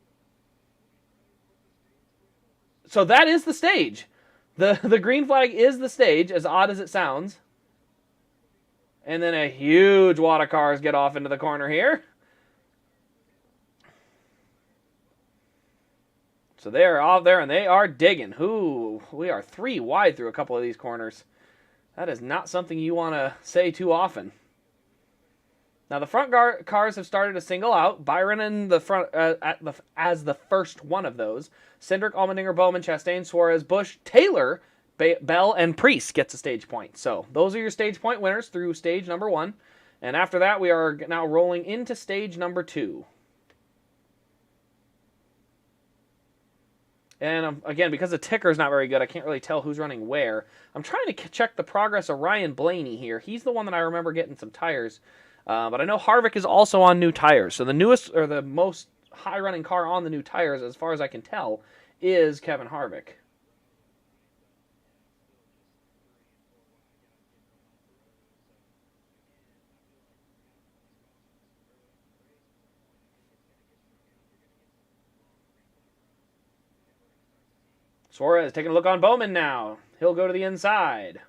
so that is the stage. The green flag is the stage, as odd as it sounds. And then a huge wad of cars get off into the corner here. So they are out there and they are digging. We are 3 wide through a couple of these corners. That is not something you want to say too often. Now the front cars have started to single out. Byron in the front as the first one of those. Cindric, Allmendinger, Bowman, Chastain, Suarez, Busch, Taylor, Bell, and Priest gets a stage point. So those are your stage point winners through stage number 1. And after that, we are now rolling into stage number 2. And again, because the ticker is not very good, I can't really tell who's running where. I'm trying to check the progress of Ryan Blaney here. He's the one that I remember getting some tires. But I know Harvick is also on new tires. So the newest, or the most high-running car on the new tires, as far as I can tell, is Kevin Harvick. Suarez taking a look on Bowman now. He'll go to the inside.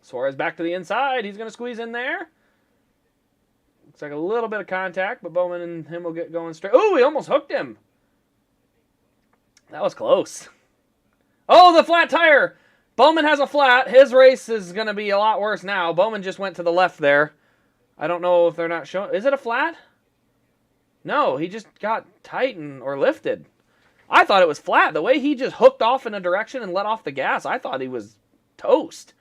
Suarez back to the inside. He's going to squeeze in there. Looks like a little bit of contact, but Bowman and him will get going straight. Oh, he almost hooked him. That was close. Oh, the flat tire. Bowman has a flat. His race is going to be a lot worse now. Bowman just went to the left there. I don't know if they're not showing. Is it a flat? No, he just got tightened or lifted. I thought it was flat. The way he just hooked off in a direction and let off the gas, I thought he was toast.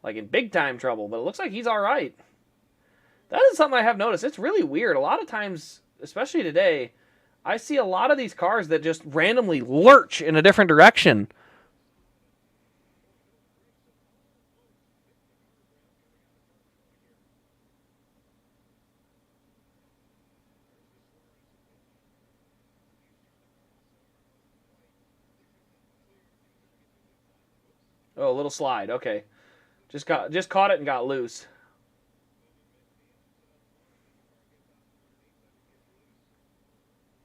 Like in big time trouble, but it looks like he's all right. That is something I have noticed. It's really weird. A lot of times, especially today, I see a lot of these cars that just randomly lurch in a different direction. Oh, a little slide. Okay. Just caught it and got loose.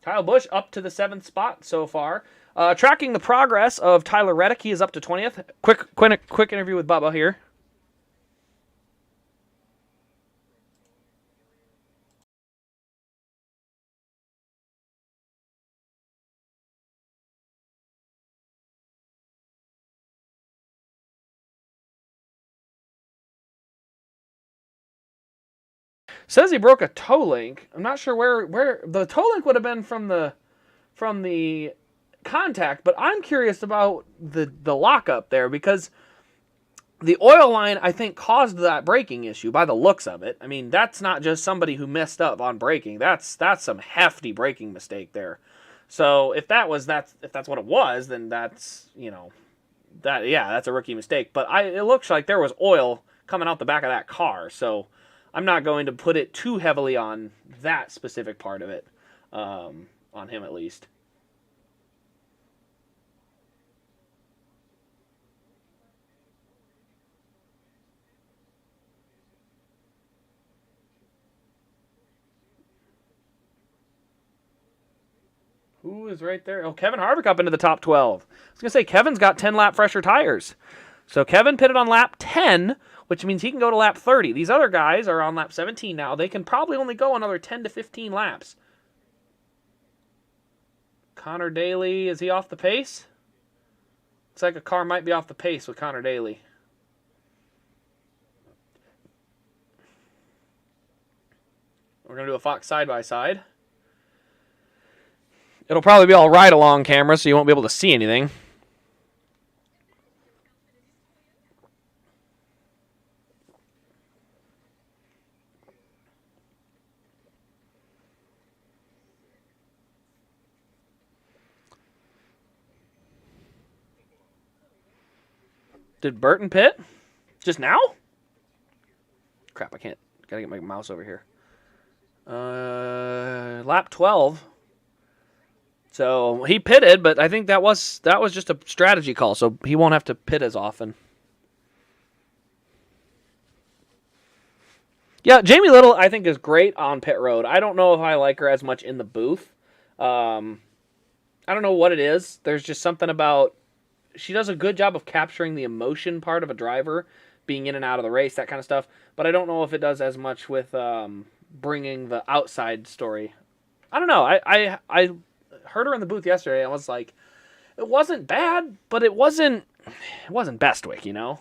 Kyle Busch up to the 7th spot so far. Tracking the progress of Tyler Reddick. He is up to 20th. Quick interview with Bubba here. Says he broke a toe link. I'm not sure where the toe link would have been from the contact, but I'm curious about the lockup there because the oil line I think caused that braking issue by the looks of it. I mean, that's not just somebody who messed up on braking. That's some hefty braking mistake there. So if that's what it was, then that's that's a rookie mistake. But it looks like there was oil coming out the back of that car. So I'm not going to put it too heavily on that specific part of it, on him at least. Who is right there? Oh, Kevin Harvick up into the top 12. I was going to say, Kevin's got 10 lap fresher tires. So Kevin pitted on lap 10, which means he can go to lap 30. These other guys are on lap 17 now. They can probably only go another 10 to 15 laps. Connor Daly, is he off the pace? Looks like a car might be off the pace with Connor Daly. We're going to do a Fox side-by-side. It'll probably be all ride-along camera, so you won't be able to see anything. Did Burton pit? Just now? Crap, I can't. Gotta get my mouse over here. Lap 12. So he pitted, but I think that was just a strategy call, so he won't have to pit as often. Yeah, Jamie Little, I think, is great on pit road. I don't know if I like her as much in the booth. I don't know what it is. There's just something about... She does a good job of capturing the emotion part of a driver, being in and out of the race, that kind of stuff. But I don't know if it does as much with bringing the outside story. I don't know. I heard her in the booth yesterday, and I was like, it wasn't bad, but it wasn't Bestwick, you know?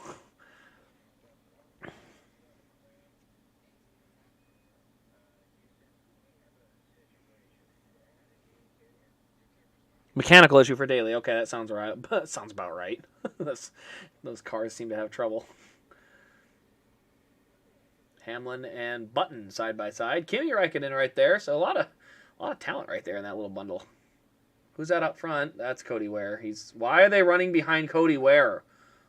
Mechanical issue for Daly. Okay, that sounds right. That sounds about right. Those cars seem to have trouble. Hamlin and Button side by side. Kimi Räikkönen right there. So a lot of talent right there in that little bundle. Who's that up front? That's Cody Ware. Why are they running behind Cody Ware?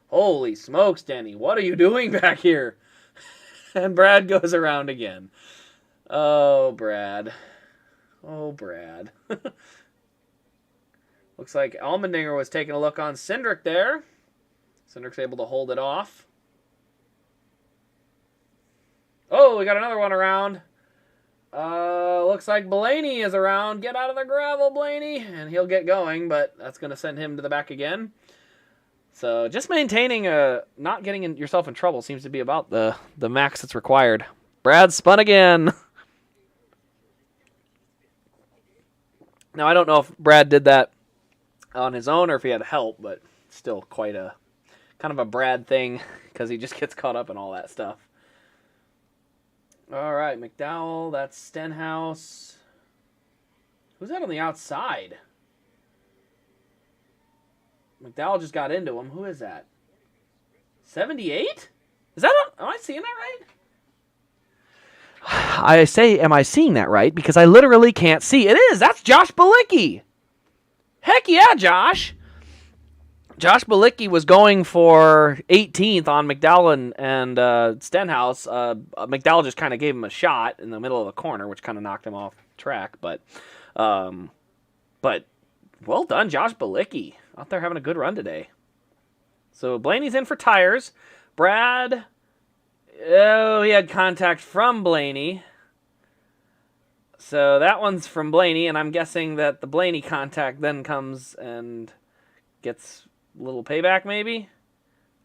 Holy smokes, Denny. What are you doing back here? And Brad goes around again. Oh, Brad. Oh, Brad. Looks like Allmendinger was taking a look on Cindric there. Cindric's able to hold it off. Oh, we got another one around. Looks like Blaney is around. Get out of the gravel, Blaney. And he'll get going, but that's going to send him to the back again. So just maintaining not getting yourself in trouble seems to be about the max that's required. Brad spun again. Now, I don't know if Brad did that on his own or if he had help, but still quite a kind of a Brad thing because he just gets caught up in all that stuff. All right, McDowell, that's Stenhouse. Who's that on the outside? McDowell just got into him. Who is that? 78? Is that am I seeing that right? I say, am I seeing that right? Because I literally can't see. It is. That's Josh Bilicki. Heck yeah, Josh. Josh Bilicki was going for 18th on McDowell and Stenhouse. McDowell just kind of gave him a shot in the middle of the corner, which kind of knocked him off track. But well done, Josh Bilicki. Out there having a good run today. So Blaney's in for tires. Brad, he had contact from Blaney. So that one's from Blaney, and I'm guessing that the Blaney contact then comes and gets a little payback maybe.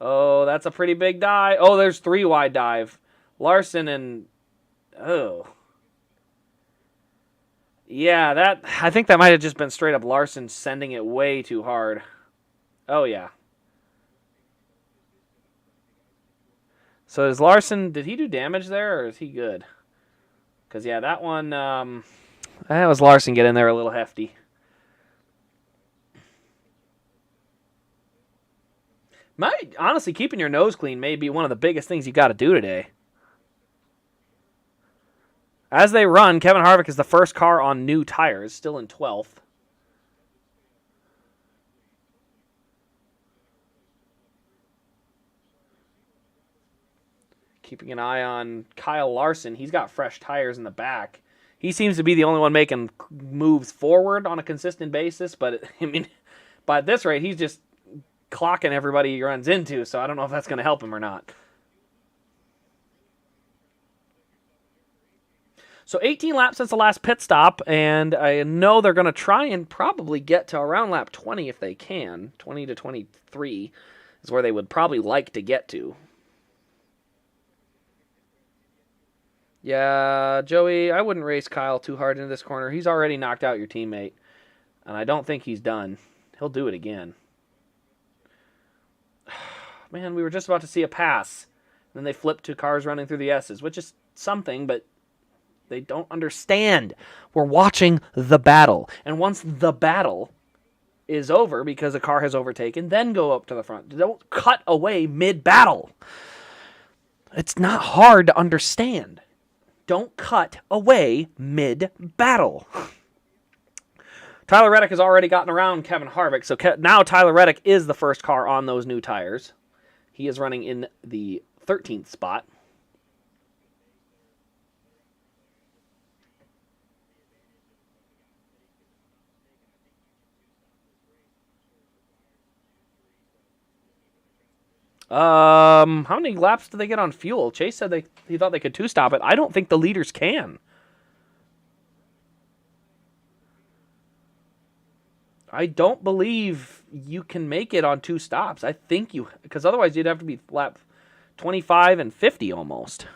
Oh, that's a pretty big dive. Oh, there's 3 wide dive. Larson and... Oh. Yeah, I think that might have just been straight up Larson sending it way too hard. Oh, yeah. So is Larson, did he do damage there, or is he good? Because, yeah, that one, that was Larson get in there a little hefty. Honestly, keeping your nose clean may be one of the biggest things you got to do today. As they run, Kevin Harvick is the first car on new tires, still in 12th. Keeping an eye on Kyle Larson. He's got fresh tires in the back. He seems to be the only one making moves forward on a consistent basis, but, by this rate, he's just clocking everybody he runs into, so I don't know if that's going to help him or not. So 18 laps since the last pit stop, and I know they're going to try and probably get to around lap 20 if they can. 20 to 23 is where they would probably like to get to. Yeah, Joey, I wouldn't race Kyle too hard into this corner. He's already knocked out your teammate, and I don't think he's done. He'll do it again. Man, we were just about to see a pass. Then they flipped to cars running through the S's, which is something, but they don't understand. We're watching the battle. And once the battle is over because a car has overtaken, then go up to the front. Don't cut away mid-battle. It's not hard to understand. Don't cut away mid-battle. Tyler Reddick has already gotten around Kevin Harvick, so now Tyler Reddick is the first car on those new tires. He is running in the 13th spot. How many laps did they get on fuel? Chase said he thought they could two-stop it. I don't think the leaders can. I don't believe you can make it on 2 stops. I think because otherwise you'd have to be lap 25 and 50 almost.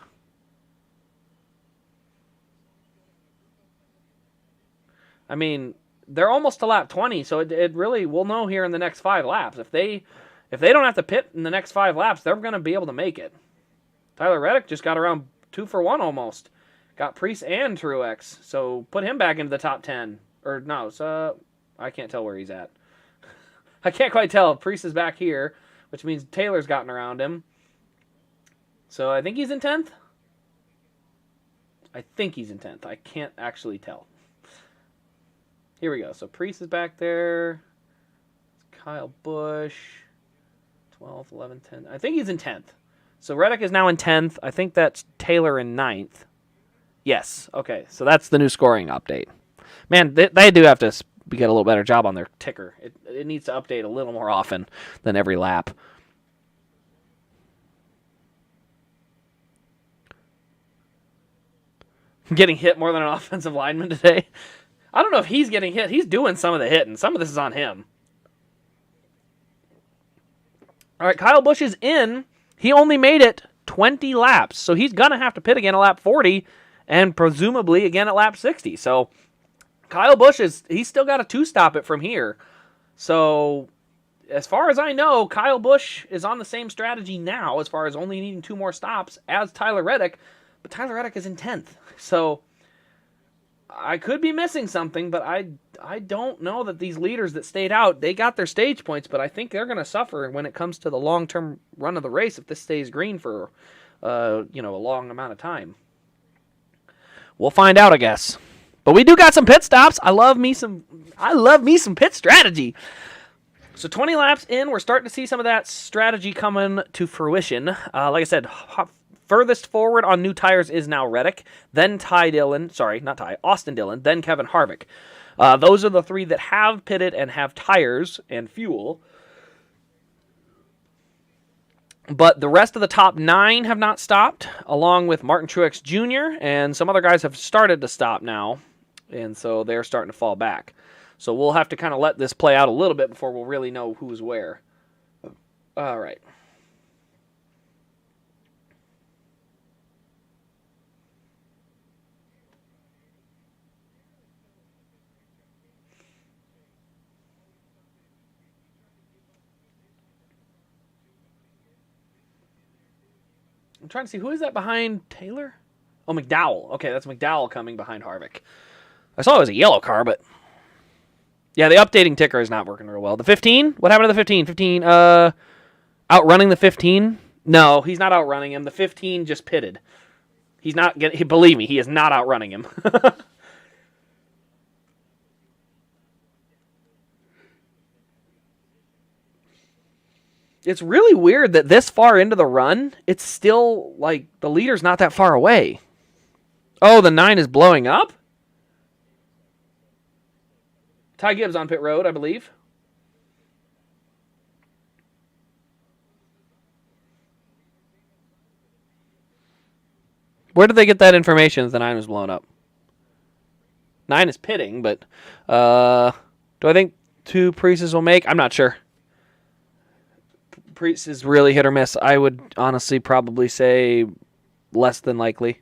I mean, they're almost to lap 20, so it really, we'll know here in the next 5 laps. If they don't have to pit in the next 5 laps, they're going to be able to make it. Tyler Reddick just got around 2 for 1 almost. Got Preece and Truex, so put him back into the top 10. Or no, so I can't tell where he's at. I can't quite tell. Priest is back here, which means Taylor's gotten around him. So I think he's in 10th. I think he's in 10th. I can't actually tell. Here we go. So Priest is back there. Kyle Busch. 12th, 11th, 10th. I think he's in 10th. So Reddick is now in 10th. I think that's Taylor in 9th. Yes. Okay. So that's the new scoring update. Man, they do have to get a little better job on their ticker. It needs to update a little more often than every lap. Getting hit more than an offensive lineman today. I don't know if he's getting hit. He's doing some of the hitting. Some of this is on him. All right, Kyle Busch is in. He only made it 20 laps, so he's going to have to pit again at lap 40 and presumably again at lap 60. So Kyle Busch he's still got a 2-stop it from here. So as far as I know, Kyle Busch is on the same strategy now as far as only needing 2 more stops as Tyler Reddick, but Tyler Reddick is in 10th. So I could be missing something, but I don't know that these leaders that stayed out, they got their stage points, but I think they're going to suffer when it comes to the long-term run of the race if this stays green for a long amount of time. We'll find out, I guess. But we do got some pit stops. I love me some pit strategy. So 20 laps in, we're starting to see some of that strategy coming to fruition. Like I said, furthest forward on new tires is now Reddick, then Austin Dillon, then Kevin Harvick. Those are the 3 that have pitted and have tires and fuel. But the rest of the top 9 have not stopped, along with Martin Truex Jr., and some other guys have started to stop now, and so they're starting to fall back. So we'll have to kind of let this play out a little bit before we'll really know who's where. All right. I'm trying to see, who is that behind Taylor? Oh, McDowell. Okay, that's McDowell coming behind Harvick. I saw it was a yellow car, but yeah, the updating ticker is not working real well. The 15? What happened to the 15? 15, outrunning the 15? No, he's not outrunning him. The 15 just pitted. He's not getting, believe me, he is not outrunning him. It's really weird that this far into the run, it's still, like, the leader's not that far away. Oh, the 9 is blowing up? Ty Gibbs on pit road, I believe. Where did they get that information that the 9 was blown up? 9 is pitting, but do I think 2 Priuses will make? I'm not sure. Priest is really hit or miss. I would honestly probably say less than likely.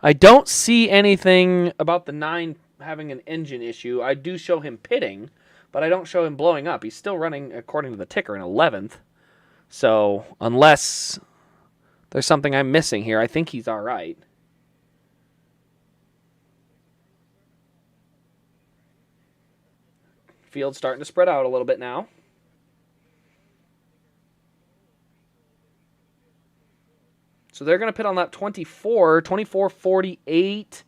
I don't see anything about the 9 having an engine issue. I do show him pitting, but I don't show him blowing up. He's still running, according to the ticker, in 11th. So unless there's something I'm missing here, I think he's all right. Field's starting to spread out a little bit now. So they're going to pit on lap 24, 24:48.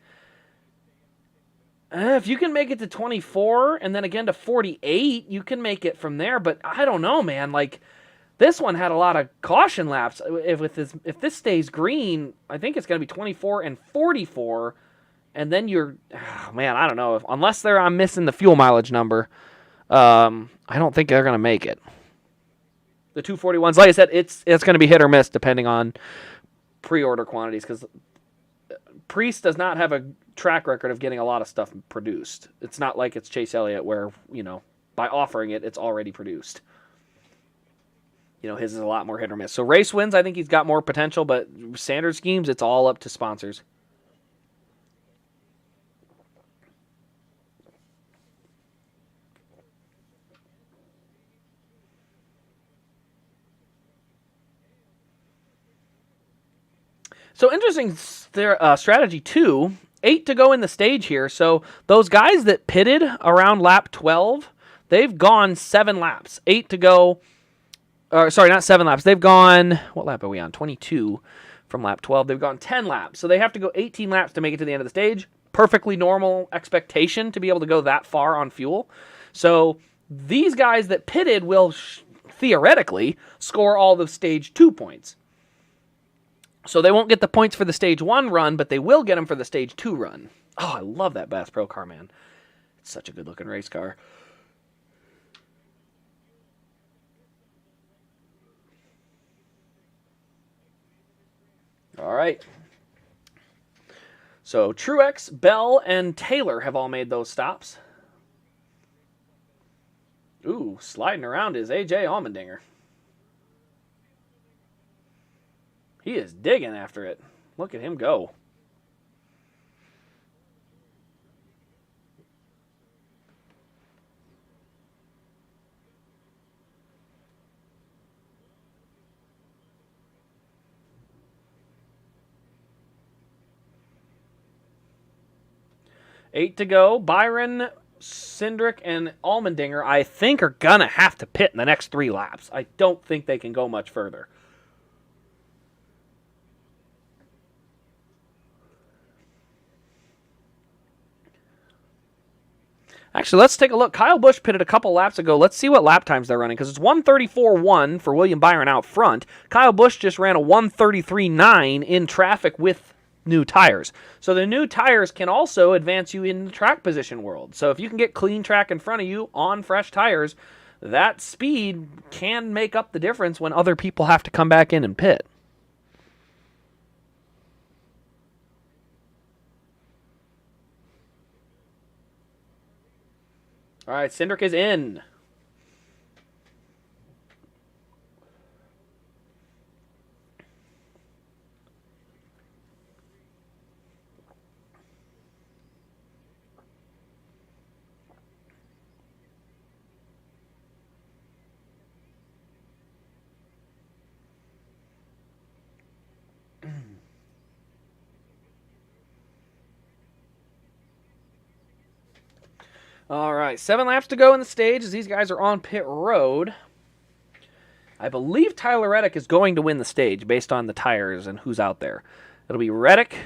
If you can make it to 24 and then again to 48, you can make it from there. But I don't know, man. Like, this one had a lot of caution laps. If this stays green, I think it's going to be 24 and 44. And then I don't know. Unless I'm missing the fuel mileage number, I don't think they're going to make it. The 241s, like I said, it's going to be hit or miss depending on pre-order quantities, because Priest does not have a track record of getting a lot of stuff produced. It's not like it's Chase Elliott where, by offering it, it's already produced. His is a lot more hit or miss. So race wins, I think he's got more potential, but standard schemes, it's all up to sponsors. So interesting, their strategy 2 8 to go in the stage here. So those guys that pitted around lap 12, they've gone 7 laps. 8 to go. Sorry, not 7 laps. They've gone, what lap are we on? 22 from lap 12. They've gone 10 laps. So they have to go 18 laps to make it to the end of the stage. Perfectly normal expectation to be able to go that far on fuel. So these guys that pitted will theoretically score all the stage 2 points. So they won't get the points for the stage 1 run, but they will get them for the stage 2 run. Oh, I love that Bass Pro car, man. It's such a good looking race car. All right. So Truex, Bell, and Taylor have all made those stops. Ooh, sliding around is A.J. Allmendinger. He is digging after it. Look at him go. Eight to go. Byron, Cindric, and Allmendinger, I think, are going to have to pit in the next 3 laps. I don't think they can go much further. Actually, let's take a look. Kyle Busch pitted a couple laps ago. Let's see what lap times they're running, because it's 1:34.1 for William Byron out front. Kyle Busch just ran a 1:33.9 in traffic with new tires. So the new tires can also advance you in the track position world. So if you can get clean track in front of you on fresh tires, that speed can make up the difference when other people have to come back in and pit. All right, Cindric is in. All right, 7 laps to go in the stage as these guys are on pit road. I believe Tyler Reddick is going to win the stage based on the tires and who's out there. It'll be Reddick,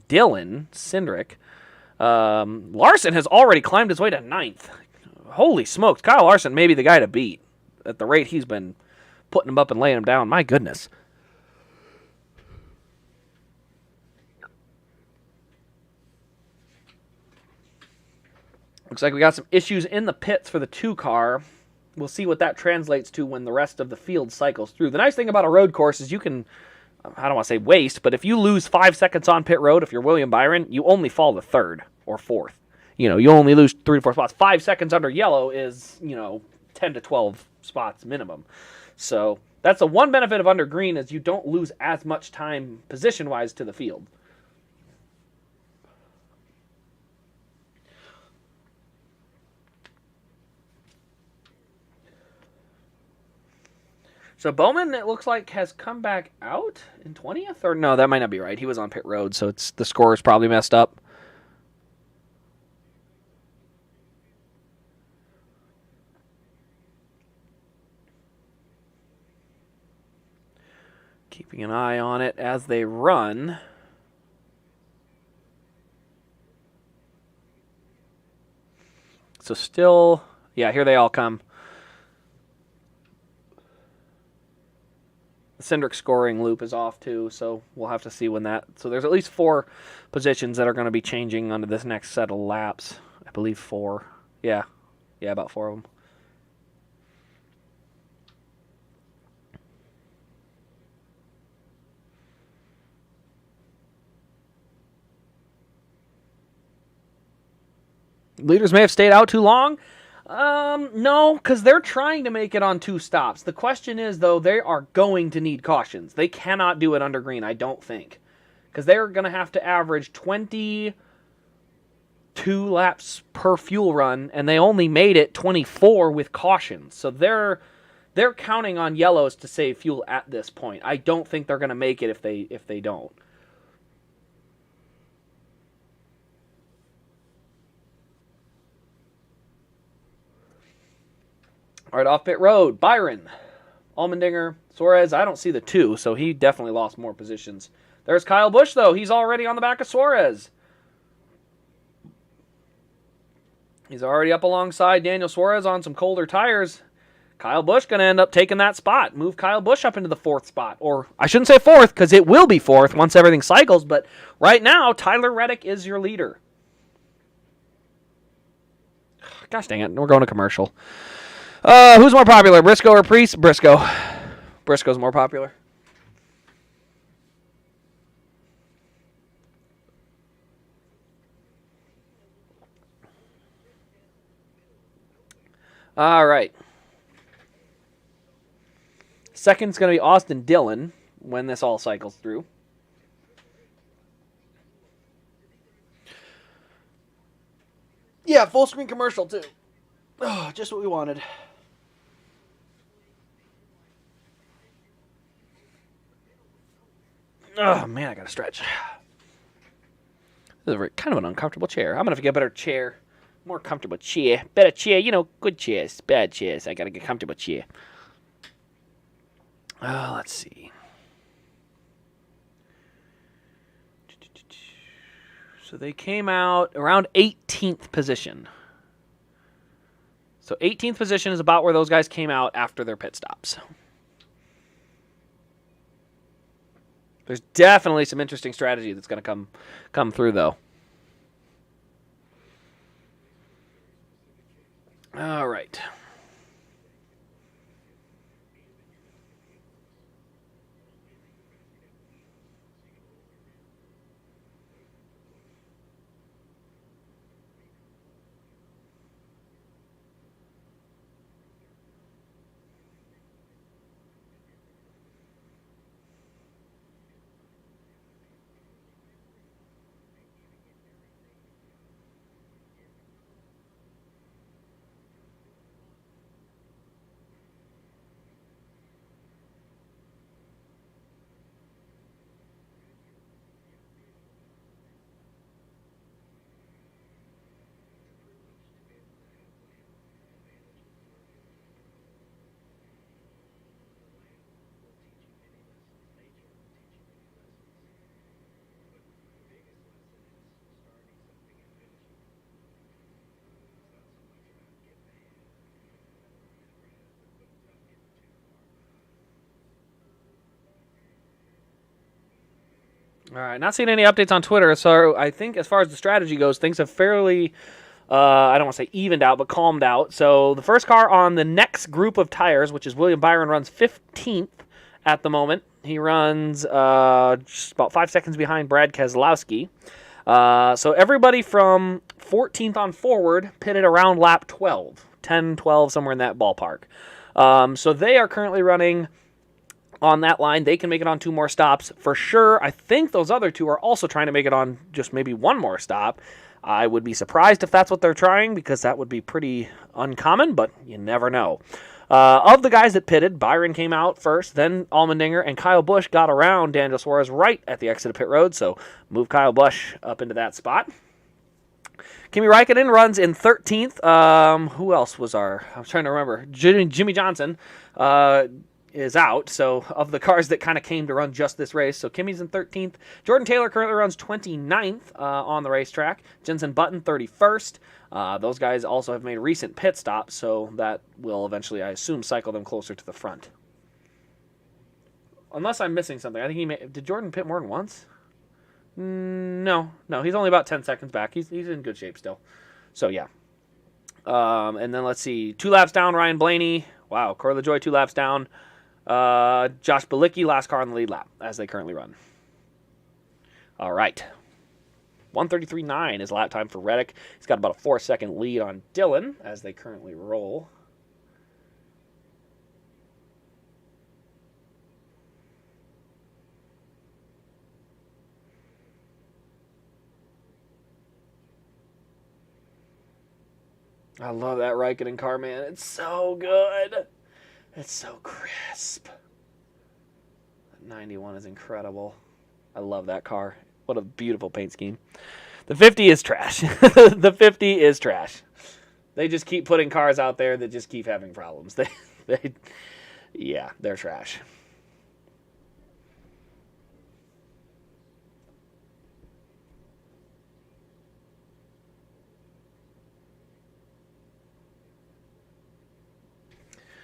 Dillon, Cindric. Larson has already climbed his way to 9th. Holy smokes, Kyle Larson may be the guy to beat at the rate he's been putting him up and laying him down. My goodness. Looks like we got some issues in the pits for the 2 car. We'll see what that translates to when the rest of the field cycles through. The nice thing about a road course is you can, I don't want to say waste, but if you lose 5 seconds on pit road, if you're William Byron, you only fall to 3rd or 4th. You only lose 3 to 4 spots. 5 seconds under yellow is, 10 to 12 spots minimum. So that's the one benefit of under green is you don't lose as much time position-wise to the field. So Bowman, it looks like, has come back out in 20th? Or no, that might not be right. He was on pit road, so the score is probably messed up. Keeping an eye on it as they run. So still, yeah, here they all come. The Cindric scoring loop is off too, so we'll have to see when that... So there's at least 4 positions that are going to be changing onto this next set of laps. I believe 4. Yeah, about 4 of them. Leaders may have stayed out too long. No, because they're trying to make it on 2 stops. The question is, though, they are going to need cautions. They cannot do it under green, I don't think. Because they're going to have to average 22 laps per fuel run, and they only made it 24 with cautions. So they're counting on yellows to save fuel at this point. I don't think they're going to make it if they don't. All right, off pit road, Byron, Allmendinger, Suarez. I don't see the 2, so he definitely lost more positions. There's Kyle Busch, though. He's already on the back of Suarez. He's already up alongside Daniel Suarez on some colder tires. Kyle Busch going to end up taking that spot. Move Kyle Busch up into the 4th spot. Or I shouldn't say 4th because it will be 4th once everything cycles. But right now, Tyler Reddick is your leader. Gosh dang it. We're going to commercial. Who's more popular, Briscoe or Priest? Briscoe. Briscoe's more popular. All right. Second's going to be Austin Dillon when this all cycles through. Yeah, full screen commercial too. Oh, just what we wanted. Oh, man, I got to stretch. This is kind of an uncomfortable chair. I'm going to have to get a better chair. More comfortable chair. Better chair. You know, good chairs. Bad chairs. I got to get a comfortable chair. Let's see. So they came out around 18th position. So 18th position is about where those guys came out after their pit stops. There's definitely some interesting strategy that's going to come through, though. All right. All right, not seeing any updates on Twitter, so I think as far as the strategy goes, things have fairly, I don't want to say evened out, but calmed out. So the first car on the next group of tires, which is William Byron, runs 15th at the moment. He runs just about 5 seconds behind Brad Keselowski. So everybody from 14th on forward pitted around lap 12, 10, 12, somewhere in that ballpark. So they are currently running on that line. They can make it on 2 more stops for sure. I think those other 2 are also trying to make it on just maybe 1 more stop. I would be surprised if that's what they're trying, because that would be pretty uncommon, but you never know. Of the guys that pitted, Byron came out first, then Allmendinger, and Kyle Busch got around Daniel Suarez right at the exit of pit road, so move Kyle Busch up into that spot. Kimi Räikkönen runs in 13th. Who else was I was trying to remember. Jimmy Johnson is out, so of the cars that kind of came to run just this race. So Kimi's in 13th. Jordan Taylor currently runs 29th on the racetrack. Jenson Button 31st. Those guys also have made recent pit stops, so that will eventually, I assume, cycle them closer to the front. Unless I'm missing something. I think did Jordan pit more than once? No, he's only about 10 seconds back. He's in good shape still. So yeah. And then let's see. 2 laps down, Ryan Blaney. Wow, Corey LaJoy 2 laps down. Josh Bilicki, last car on the lead lap, as they currently run. All right. 1:33.9 is lap time for Reddick. He's got about a 4-second lead on Dillon, as they currently roll. I love that Raikkonen car, man. It's so good. It's so crisp. That 91 is incredible. I love that car. What a beautiful paint scheme. The 50 is trash. The 50 is trash. They just keep putting cars out there that just keep having problems. Yeah, they're trash.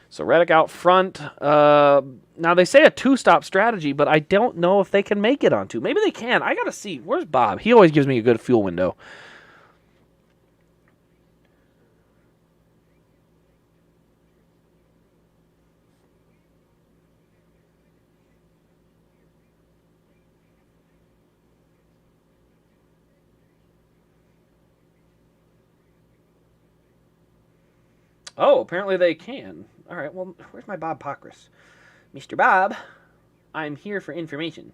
So Reddick out front. Now they say a two-stop strategy, but I don't know if they can make it on two. Maybe they can. I gotta see. Where's Bob? He always gives me a good fuel window. Oh, apparently they can. All right, well, where's my Bob Pockrass? Mr. Bob, I'm here for information.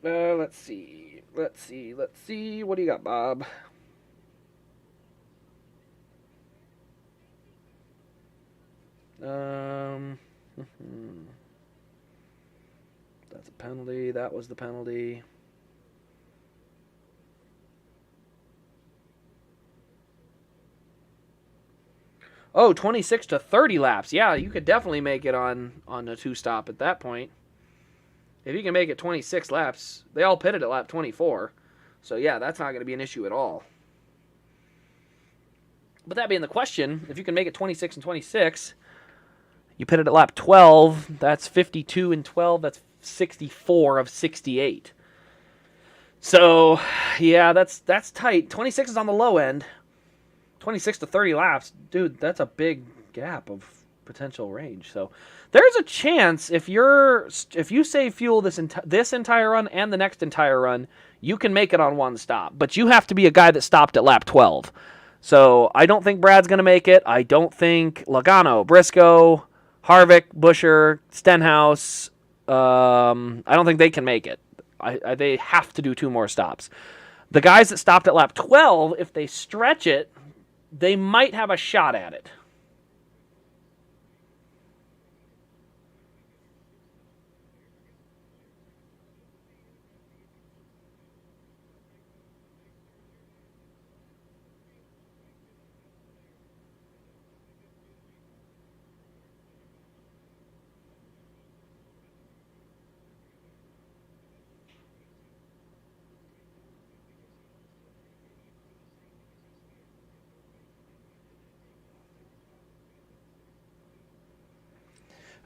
Let's see. What do you got, Bob? That's a penalty. That was the penalty. Oh, 26 to 30 laps. Yeah, you could definitely make it on a two-stop at that point. If you can make it 26 laps, they all pitted at lap 24. So, yeah, that's not going to be an issue at all. But that being the question, if you can make it 26 and 26, you pitted at lap 12, that's 52 and 12, that's 64 of 68. So, yeah, that's tight. 26 is on the low end. 26 to 30 laps, dude, that's a big gap of potential range. So there's a chance if you save fuel this entire run and the next entire run, you can make it on one stop. But you have to be a guy that stopped at lap 12. So I don't think Brad's going to make it. I don't think Logano, Briscoe, Harvick, Buescher, Stenhouse, I don't think they can make it. They have to do 2 more stops. The guys that stopped at lap 12, if they stretch it, they might have a shot at it.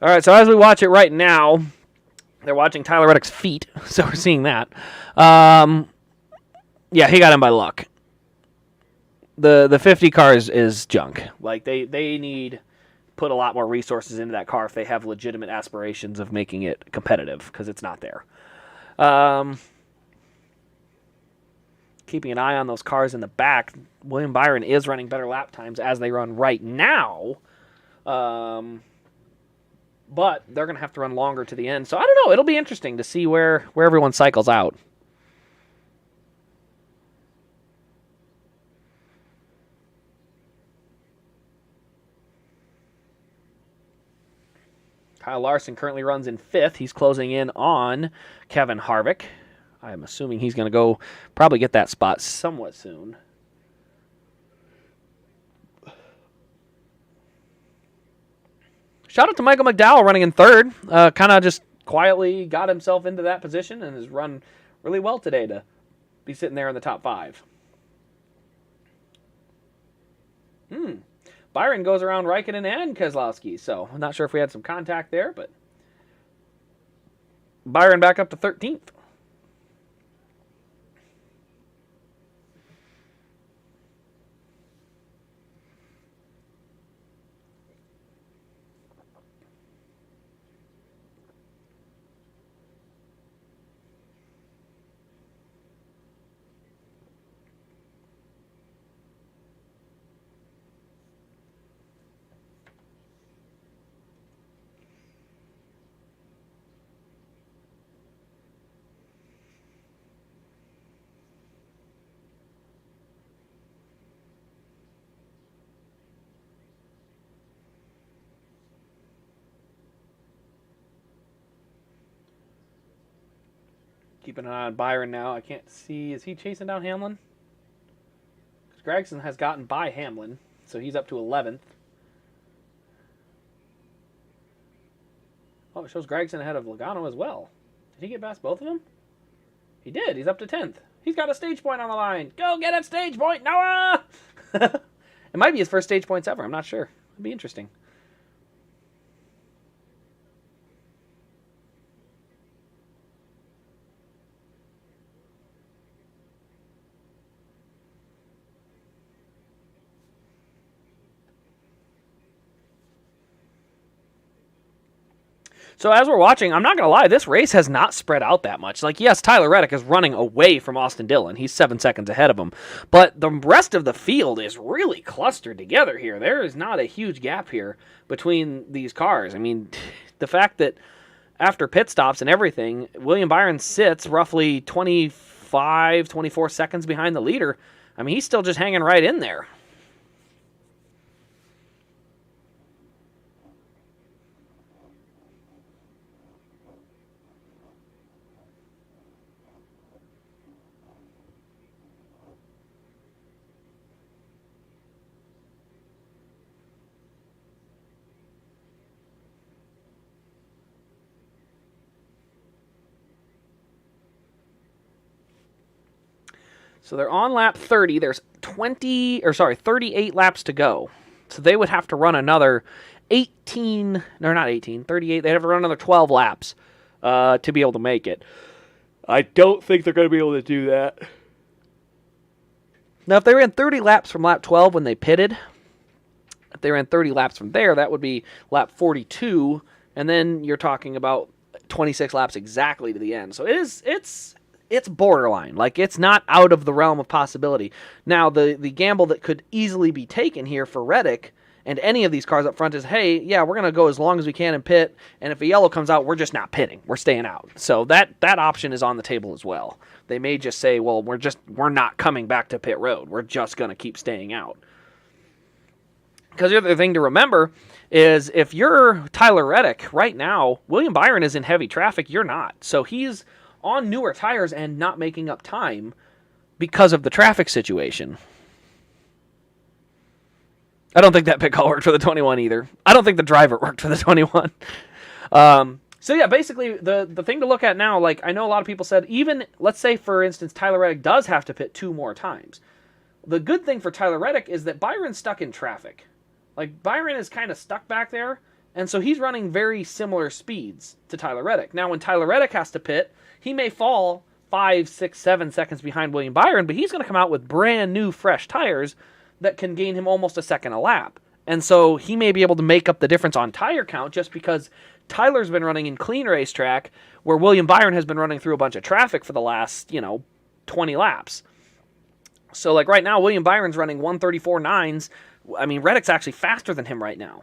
All right, so as we watch it right now, they're watching Tyler Reddick's feet, so we're seeing that. Yeah, he got him by luck. The 50 car is junk. Like, they need put a lot more resources into that car if they have legitimate aspirations of making it competitive, because it's not there. Keeping an eye on those cars in the back, William Byron is running better lap times as they run right now. But they're going to have to run longer to the end. So I don't know. It'll be interesting to see where everyone cycles out. Kyle Larson currently runs in 5th. He's closing in on Kevin Harvick. I'm assuming he's going to go probably get that spot somewhat soon. Shout out to Michael McDowell running in 3rd. Kind of just quietly got himself into that position and has run really well today to be sitting there in the top 5. Byron goes around Raikkonen and Keselowski, so I'm not sure if we had some contact there, but Byron back up to 13th. Keeping an eye on Byron now. I can't see. Is he chasing down Hamlin? Gragson has gotten by Hamlin, so he's up to 11th. Oh, it shows Gragson ahead of Logano as well. Did he get past both of them? He did. He's up to 10th. He's got a stage point on the line. Go get that stage point, Noah! It might be his first stage points ever. I'm not sure. It'd be interesting. So as we're watching, I'm not going to lie, this race has not spread out that much. Like, yes, Tyler Reddick is running away from Austin Dillon. He's 7 seconds ahead of him. But the rest of the field is really clustered together here. There is not a huge gap here between these cars. I mean, the fact that after pit stops and everything, William Byron sits roughly 25, 24 seconds behind the leader. I mean, he's still just hanging right in there. So they're on lap 30. There's 38 laps to go. So they would have to run another 38. They'd have to run another 12 laps to be able to make it. I don't think they're going to be able to do that. Now, if they ran 30 laps from lap 12 when they pitted, if they ran 30 laps from there, that would be lap 42, and then you're talking about 26 laps exactly to the end. So it's borderline. Like, it's not out of the realm of possibility. Now, the gamble that could easily be taken here for Reddick and any of these cars up front is, hey, yeah, we're going to go as long as we can in pit, and if a yellow comes out, we're just not pitting. We're staying out. So that option is on the table as well. They may just say, well, we're not coming back to pit road. We're just going to keep staying out. Because the other thing to remember is if you're Tyler Reddick right now, William Byron is in heavy traffic. You're not. So he's on newer tires and not making up time because of the traffic situation. I don't think that pit call worked for the 21 either. I don't think the driver worked for the 21. So yeah, basically the thing to look at now, like I know a lot of people said, even let's say for instance Tyler Reddick does have to pit 2 more times. The good thing for Tyler Reddick is that Byron's stuck in traffic. Like Byron is kind of stuck back there, and so he's running very similar speeds to Tyler Reddick. Now when Tyler Reddick has to pit, he may fall 5, 6, 7 seconds behind William Byron, but he's going to come out with brand new fresh tires that can gain him almost a second a lap. And so he may be able to make up the difference on tire count just because Tyler's been running in clean racetrack where William Byron has been running through a bunch of traffic for the last, 20 laps. So like right now, William Byron's running 134.9s. I mean, Reddick's actually faster than him right now.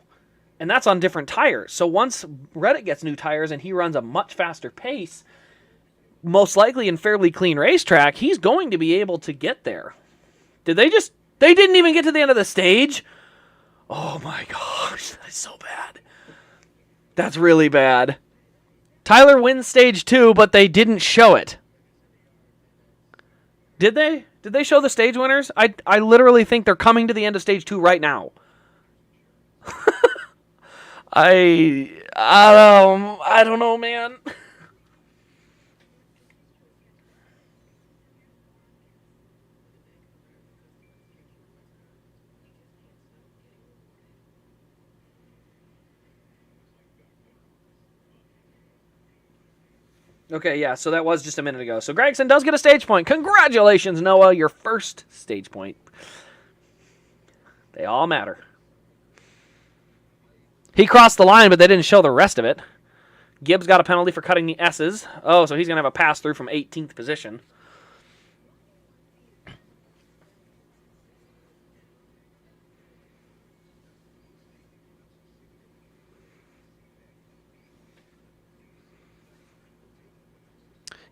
And that's on different tires. So once Reddick gets new tires and he runs a much faster pace, most likely in fairly clean racetrack, he's going to be able to get there. They didn't even get to the end of the stage? Oh my gosh, that's so bad. That's really bad. Tyler wins stage 2, but they didn't show it. Did they? Did they show the stage winners? I literally think they're coming to the end of stage 2 right now. I don't know, man. Okay, yeah, so that was just a minute ago. So Gragson does get a stage point. Congratulations, Noah, your first stage point. They all matter. He crossed the line, but they didn't show the rest of it. Gibbs got a penalty for cutting the S's. Oh, so he's going to have a pass-through from 18th position.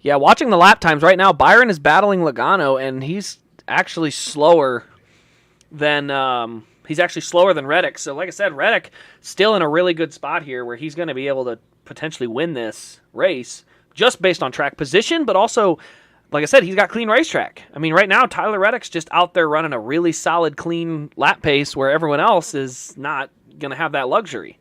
Yeah, watching the lap times right now, Byron is battling Logano, and he's actually slower than Reddick. So, like I said, Reddick still in a really good spot here, where he's going to be able to potentially win this race just based on track position, but also like I said, he's got clean racetrack. I mean, right now, Tyler Reddick's just out there running a really solid, clean lap pace where everyone else is not going to have that luxury.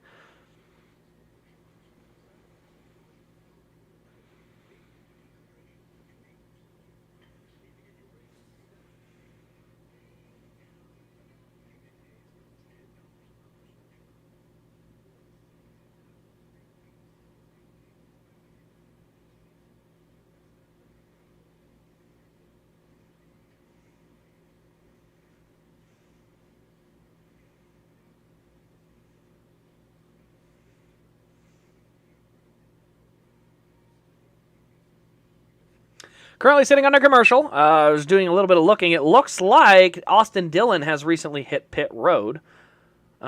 Currently sitting under commercial. I was doing a little bit of looking. It looks like Austin Dillon has recently hit pit road. A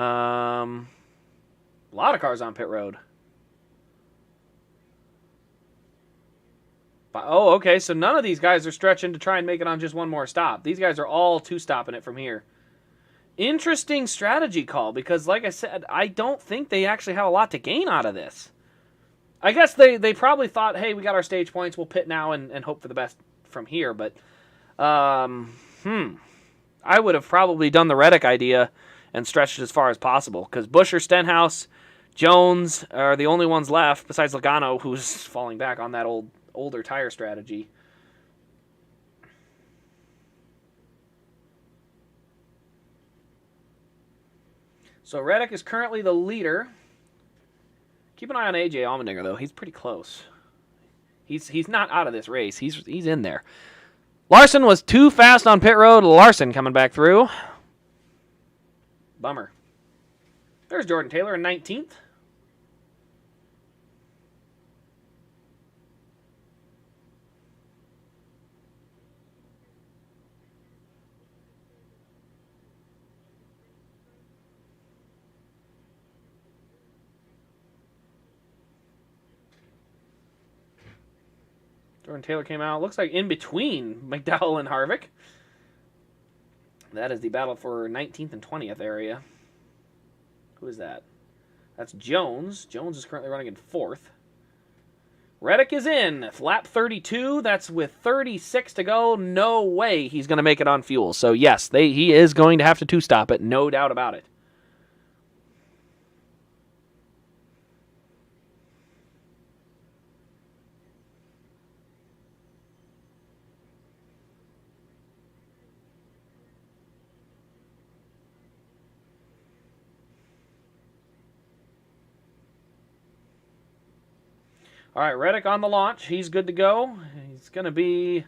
lot of cars on pit road. Oh, okay, so none of these guys are stretching to try and make it on just one more stop. These guys are all two-stopping it from here. Interesting strategy call, because like I said, I don't think they actually have a lot to gain out of this. I guess they probably thought, hey, we got our stage points, we'll pit now and hope for the best from here. But, I would have probably done the Reddick idea and stretched it as far as possible. Because Buescher, Stenhouse, Jones are the only ones left, besides Logano, who's falling back on that older tire strategy. So Reddick is currently the leader. Keep an eye on AJ Allmendinger, though. He's pretty close. He's not out of this race. He's in there. Larson was too fast on pit road. Larson coming back through. Bummer. There's Jordan Taylor in 19th. Jordan Taylor came out. Looks like in between McDowell and Harvick. That is the battle for 19th and 20th area. Who is that? That's Jones. Jones is currently running in 4th. Reddick is in. Lap 32. That's with 36 to go. No way he's going to make it on fuel. So, yes, he is going to have to two-stop it. No doubt about it. All right, Reddick on the launch. He's good to go. He's going to be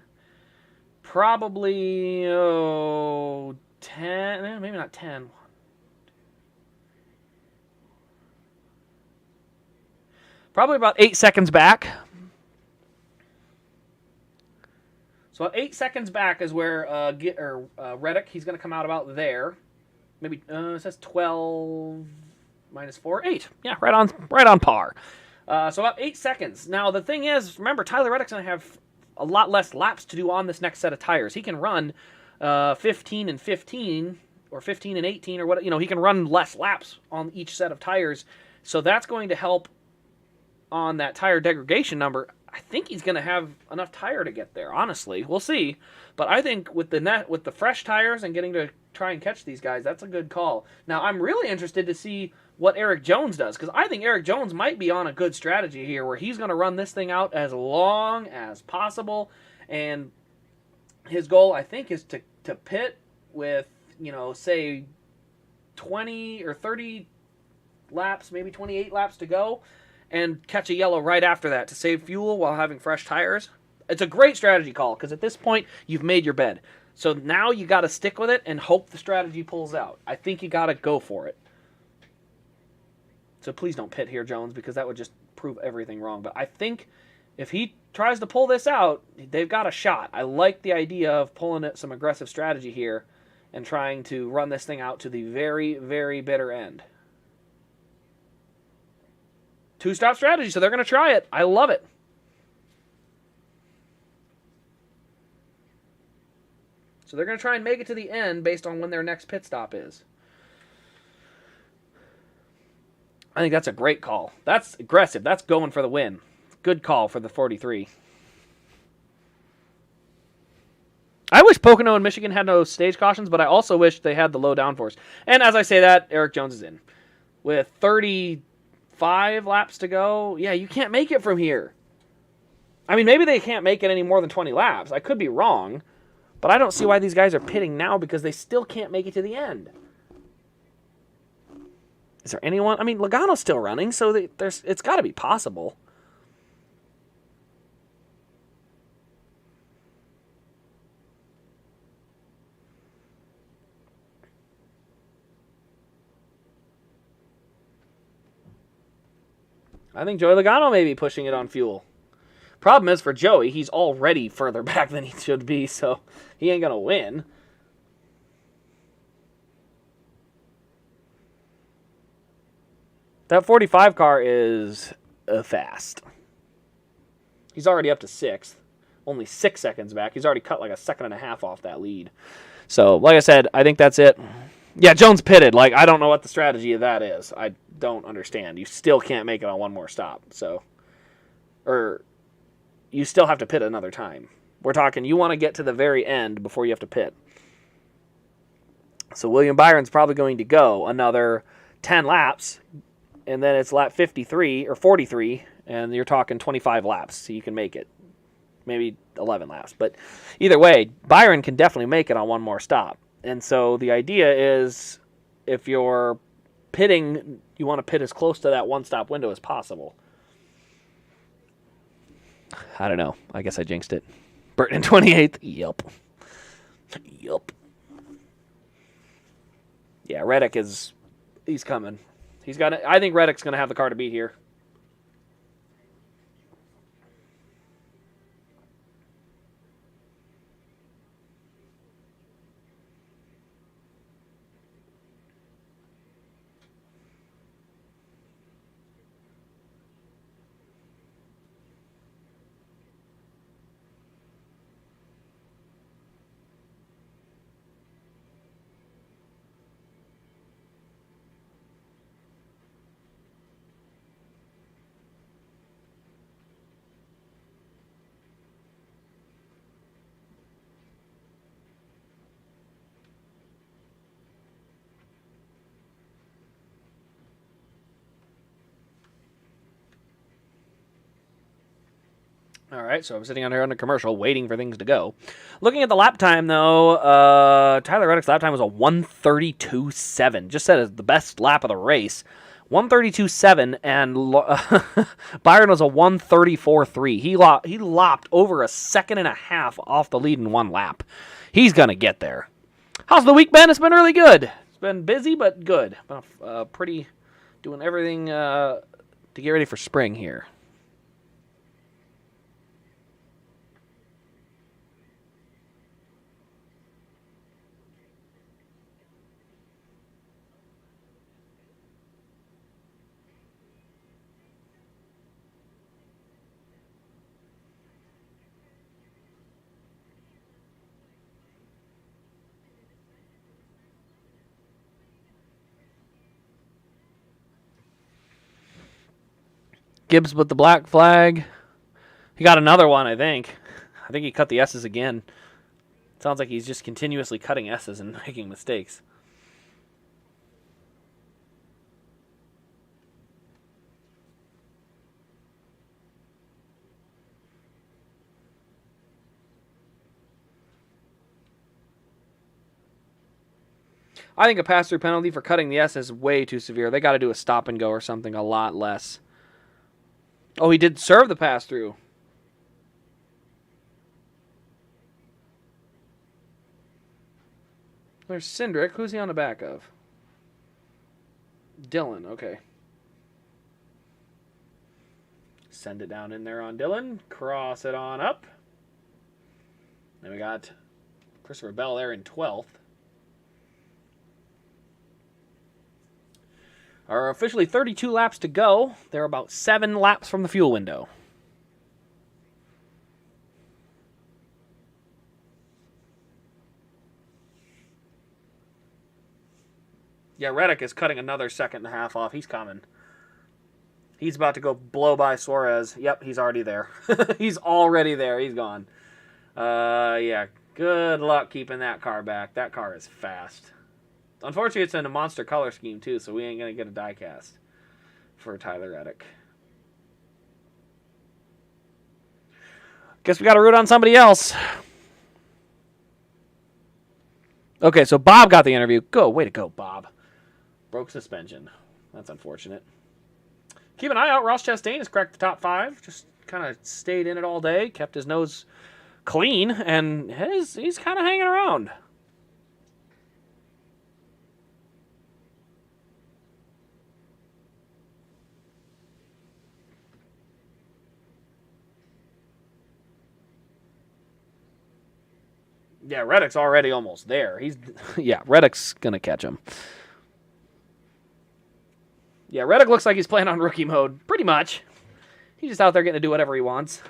probably 10, maybe not 10. Probably about 8 seconds back. So about 8 seconds back is where Reddick, he's going to come out about there. Maybe it says 12 minus 4, 8. Yeah, right on par. So about 8 seconds. Now, the thing is, remember, Tyler Reddick's going to have a lot less laps to do on this next set of tires. He can run 15 and 15 or 15 and 18 or what, he can run less laps on each set of tires. So that's going to help on that tire degradation number. I think he's going to have enough tire to get there, honestly. We'll see. But I think with the fresh tires and getting to try and catch these guys, that's a good call. Now, I'm really interested to see what Eric Jones does, because I think Eric Jones might be on a good strategy here where he's going to run this thing out as long as possible, and his goal, I think, is to pit with, say 20 or 30 laps, maybe 28 laps to go, and catch a yellow right after that to save fuel while having fresh tires. It's a great strategy call, because at this point, you've made your bed. So now you got to stick with it and hope the strategy pulls out. I think you got to go for it. So please don't pit here, Jones, because that would just prove everything wrong. But I think if he tries to pull this out, they've got a shot. I like the idea of pulling some aggressive strategy here and trying to run this thing out to the very, very bitter end. Two-stop strategy, so they're going to try it. I love it. So they're going to try and make it to the end based on when their next pit stop is. I think that's a great call. That's aggressive. That's going for the win. Good call for the 43. Pocono and Michigan had no stage cautions, but I also wish they had the low downforce. And as I say that, Eric Jones is in. With 35 laps to go, yeah, you can't make it from here. I mean, maybe they can't make it any more than 20 laps. I could be wrong, but I don't see why these guys are pitting now because they still can't make it to the end. Is there anyone? I mean, Logano's still running, so it's got to be possible. I think Joey Logano may be pushing it on fuel. Problem is, for Joey, he's already further back than he should be, so he ain't going to win. That 45 car is fast. He's already up to 6th. Only 6 seconds back. He's already cut like a second and a half off that lead. So, like I said, I think that's it. Yeah, Jones pitted. Like, I don't know what the strategy of that is. I don't understand. You still can't make it on one more stop. So, or you still have to pit another time. We're talking you want to get to the very end before you have to pit. So William Byron's probably going to go another 10 laps, and then it's lap 53 or 43, and you're talking 25 laps, so you can make it. Maybe 11 laps. But either way, Byron can definitely make it on one more stop. And so the idea is if you're pitting, you want to pit as close to that one-stop window as possible. I don't know. I guess I jinxed it. Burton in 28th. Yup. Yup. Yeah, Reddick he's coming. I think Reddick's going to have the car to beat here. All right, so I'm sitting on here on a commercial waiting for things to go. Looking at the lap time, though, Tyler Reddick's lap time was a 1:32.7. Just said it's the best lap of the race. 1:32.7, and Byron was a 1:34.3. He lopped over a second and a half off the lead in one lap. He's going to get there. How's the week been? It's been really good. It's been busy, but good. Been doing everything to get ready for spring here. Gibbs with the black flag. He got another one, I think. I think he cut the S's again. Sounds like he's just continuously cutting S's and making mistakes. I think a pass-through penalty for cutting the S is way too severe. They got to do a stop and go or something a lot less. Oh, he did serve the pass-through. There's Cindric. Who's he on the back of? Dylan, okay. Send it down in there on Dylan. Cross it on up. Then we got Christopher Bell there in 12th. Are officially 32 laps to go. They're about 7 laps from the fuel window. Yeah, Reddick is cutting another second and a half off. He's coming. He's about to go blow by Suarez. Yep, he's already there. He's already there. He's gone. Yeah, Good luck keeping that car back. That car is fast. Unfortunately, it's in a monster color scheme, too, so we ain't going to get a die cast for Tyler Reddick. Guess we got to root on somebody else. Okay, so Bob got the interview. Way to go, Bob. Broke suspension. That's unfortunate. Keep an eye out. Ross Chastain has cracked the top 5. Just kind of stayed in it all day. Kept his nose clean, and he's kind of hanging around. Yeah, Reddick's already almost there. Reddick's going to catch him. Yeah, Reddick looks like he's playing on rookie mode, pretty much. He's just out there getting to do whatever he wants.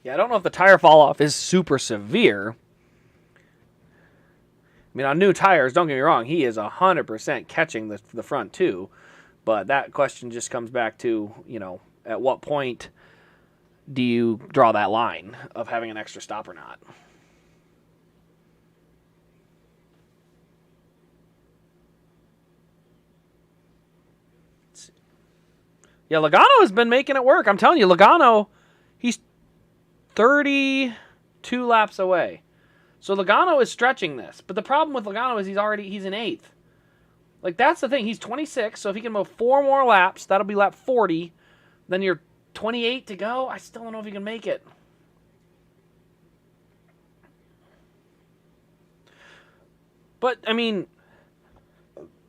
Yeah, I don't know if the tire fall off is super severe. I mean, on new tires, don't get me wrong, he is 100% catching the front too. But that question just comes back to, at what point do you draw that line of having an extra stop or not? Yeah, Logano has been making it work. I'm telling you, Logano, he's 32 laps away. So Logano is stretching this. But the problem with Logano is he's in 8th. Like, that's the thing. He's 26, so if he can move 4 more laps, that'll be lap 40. Then you're 28 to go. I still don't know if he can make it. But, I mean,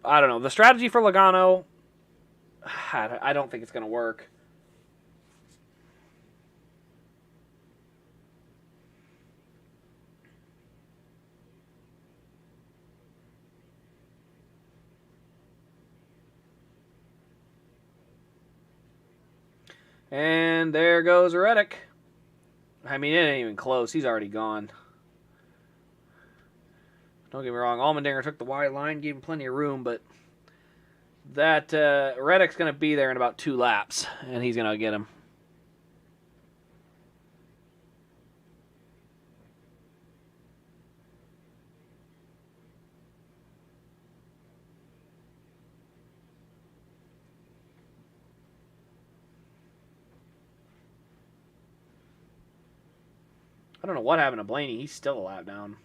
I don't know. The strategy for Logano, I don't think it's going to work. And there goes Reddick. I mean, it ain't even close. He's already gone. Don't get me wrong. Allmendinger took the wide line, gave him plenty of room, but that Reddick's going to be there in about 2 laps, and he's going to get him. I don't know what happened to Blaney. He's still a lap down.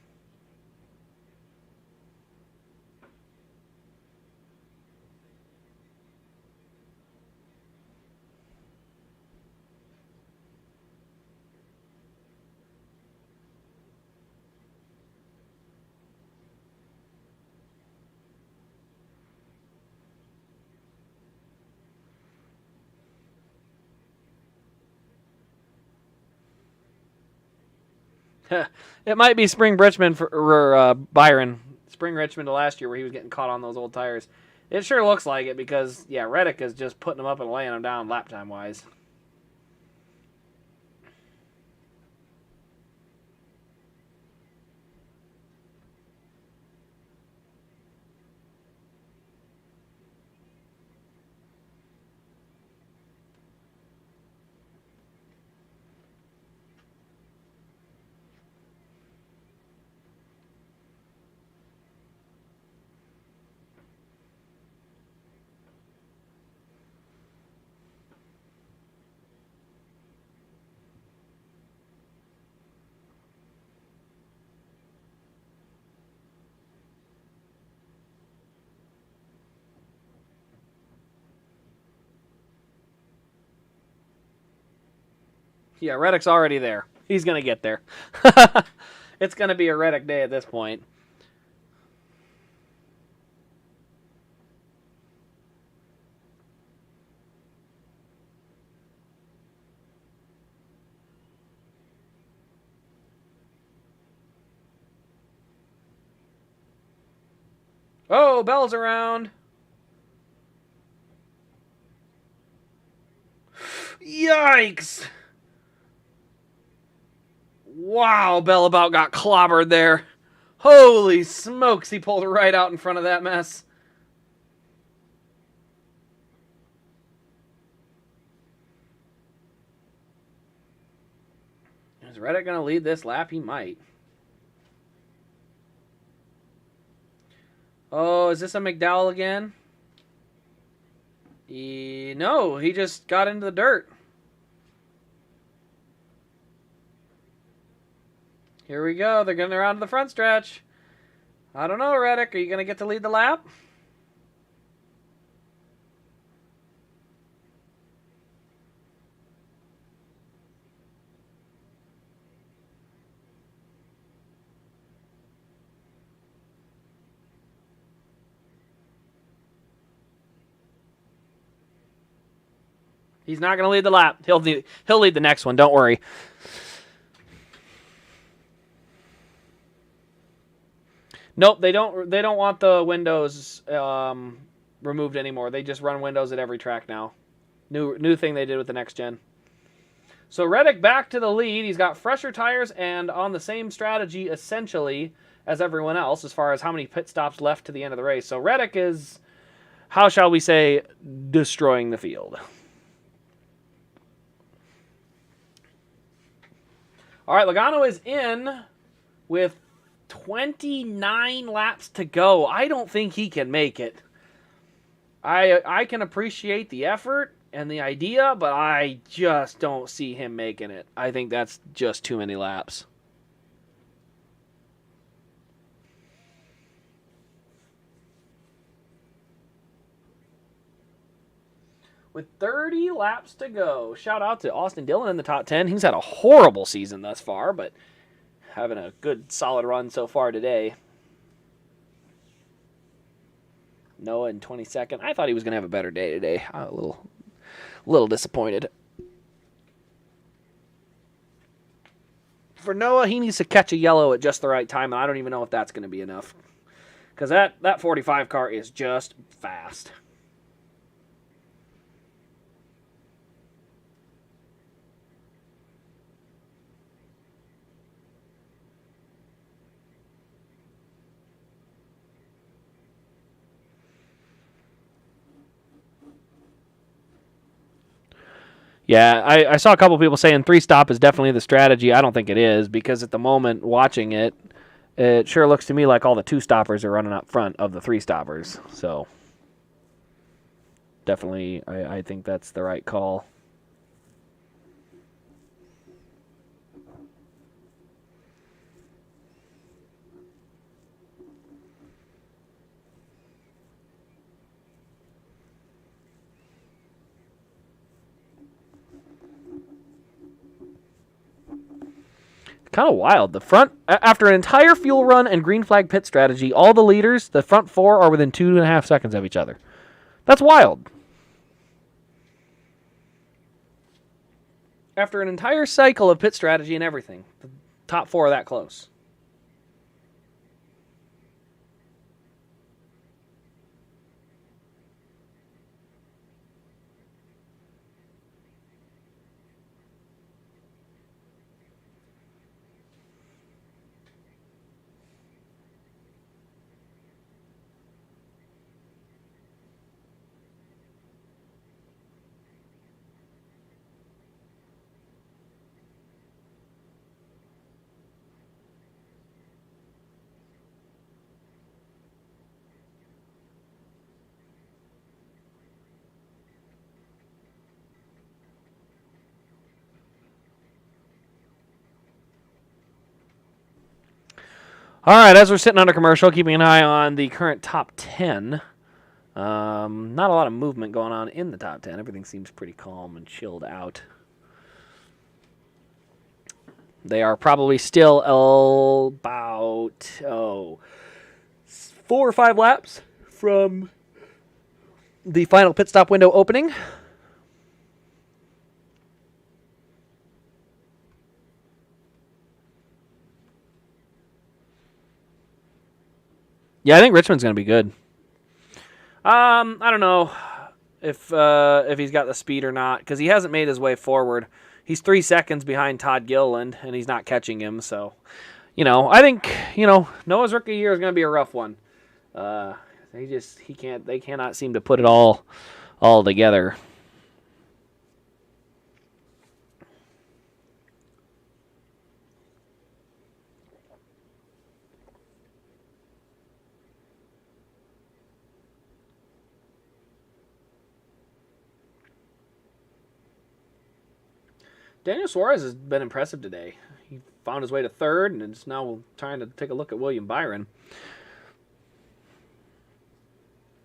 It might be Spring Richmond for Byron. Spring Richmond to last year where he was getting caught on those old tires. It sure looks like it because, yeah, Reddick is just putting him up and laying him down lap time-wise. Yeah, Reddick's already there. He's going to get there. It's going to be a Reddick day at this point. Oh, Bell's around. Yikes! Wow, Bell about got clobbered there. Holy smokes, he pulled right out in front of that mess. Is Reddick going to lead this lap? He might. Oh, is this a McDowell again? No, he just got into the dirt. Here we go. They're getting around to the front stretch. I don't know, Reddick. Are you going to get to lead the lap? He's not going to lead the lap. He'll lead the next one. Don't worry. Nope, they don't want the windows removed anymore. They just run windows at every track now. New thing they did with the next gen. So Reddick back to the lead. He's got fresher tires and on the same strategy essentially as everyone else as far as how many pit stops left to the end of the race. So Reddick is, how shall we say, destroying the field. All right, Logano is in with 29 laps to go. I don't think he can make it. I can appreciate the effort and the idea, but I just don't see him making it. I think that's just too many laps. With 30 laps to go, shout out to Austin Dillon in the top 10. He's had a horrible season thus far, but having a good, solid run so far today. Noah in 22nd. I thought he was going to have a better day today. I'm a little disappointed. For Noah, he needs to catch a yellow at just the right time, and I don't even know if that's going to be enough. Because that 45 car is just fast. Yeah, I saw a couple people saying 3-stop is definitely the strategy. I don't think it is, because at the moment, watching it, it sure looks to me like all the 2-stoppers are running up front of the 3-stoppers. So, definitely, I think that's the right call. Kind of wild. The front, after an entire fuel run and green flag pit strategy, all the leaders, the front 4 are within 2.5 seconds of each other. That's wild. After an entire cycle of pit strategy and everything, the top 4 are that close. All right, as we're sitting under commercial, keeping an eye on the current top 10. Not a lot of movement going on in the top 10. Everything seems pretty calm and chilled out. They are probably still about 4 or 5 laps from the final pit stop window opening. Yeah, I think Richmond's going to be good. I don't know if he's got the speed or not, because he hasn't made his way forward. He's 3 seconds behind Todd Gilliland, and he's not catching him. So, I think Noah's rookie year is going to be a rough one. They cannot seem to put it all together. Daniel Suarez has been impressive today. He found his way to third, and is now trying to take a look at William Byron.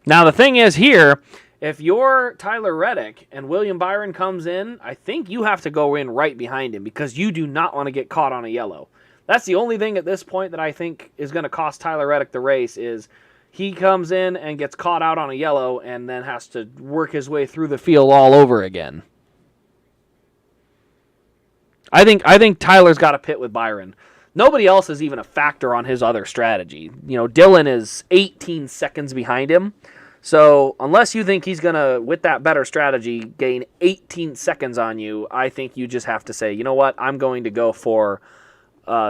Now, the thing is here, if you're Tyler Reddick and William Byron comes in, I think you have to go in right behind him because you do not want to get caught on a yellow. That's the only thing at this point that I think is going to cost Tyler Reddick the race is he comes in and gets caught out on a yellow and then has to work his way through the field all over again. I think Tyler's got to pit with Byron. Nobody else is even a factor on his other strategy. Dylan is 18 seconds behind him. So unless you think he's going to, with that better strategy, gain 18 seconds on you, I think you just have to say, you know what, I'm going to go for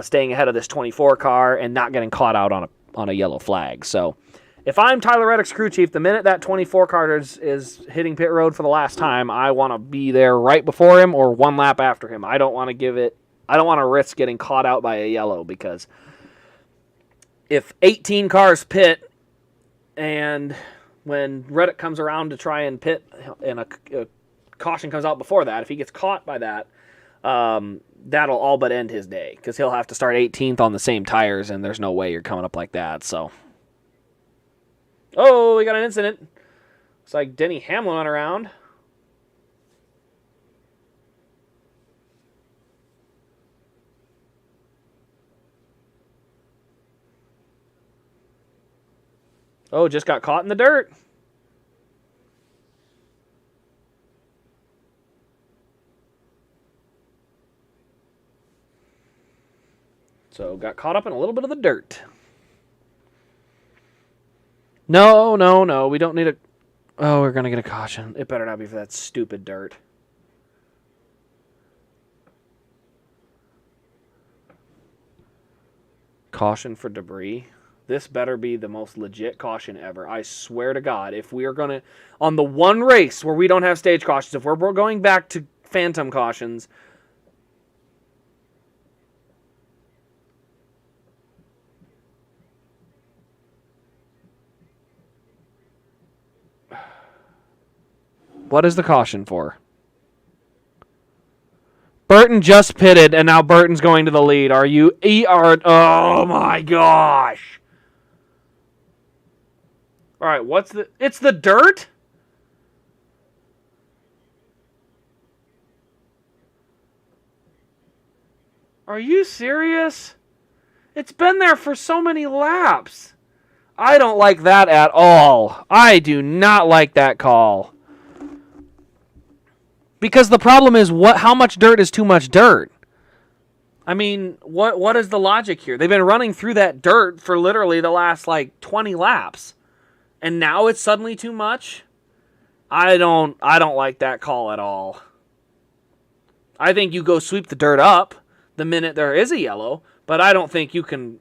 staying ahead of this 24 car and not getting caught out on a yellow flag. So if I'm Tyler Reddick's crew chief, the minute that 24 car is hitting pit road for the last time, I want to be there right before him or one lap after him. I don't want to risk getting caught out by a yellow, because if 18 cars pit and when Reddick comes around to try and pit and a caution comes out before that, if he gets caught by that, that'll all but end his day, because he'll have to start 18th on the same tires, and there's no way you're coming up like that. So, we got an incident. Looks like Denny Hamlin went around. Just got caught in the dirt. So got caught up in a little bit of the dirt. No. We don't need a... we're going to get a caution. It better not be for that stupid dirt. Caution for debris. This better be the most legit caution ever. I swear to God, if we are going to... On the one race where we don't have stage cautions, if we're going back to phantom cautions... What is the caution for? Burton just pitted, and now Burton's going to the lead. Are you... Oh, my gosh. All right, what's the... It's the dirt? Are you serious? It's been there for so many laps. I don't like that at all. I do not like that call. Because the problem is, how much dirt is too much dirt? I mean, what is the logic here? They've been running through that dirt for literally the last, 20 laps. And now it's suddenly too much? I don't like that call at all. I think you go sweep the dirt up the minute there is a yellow, but I don't think you can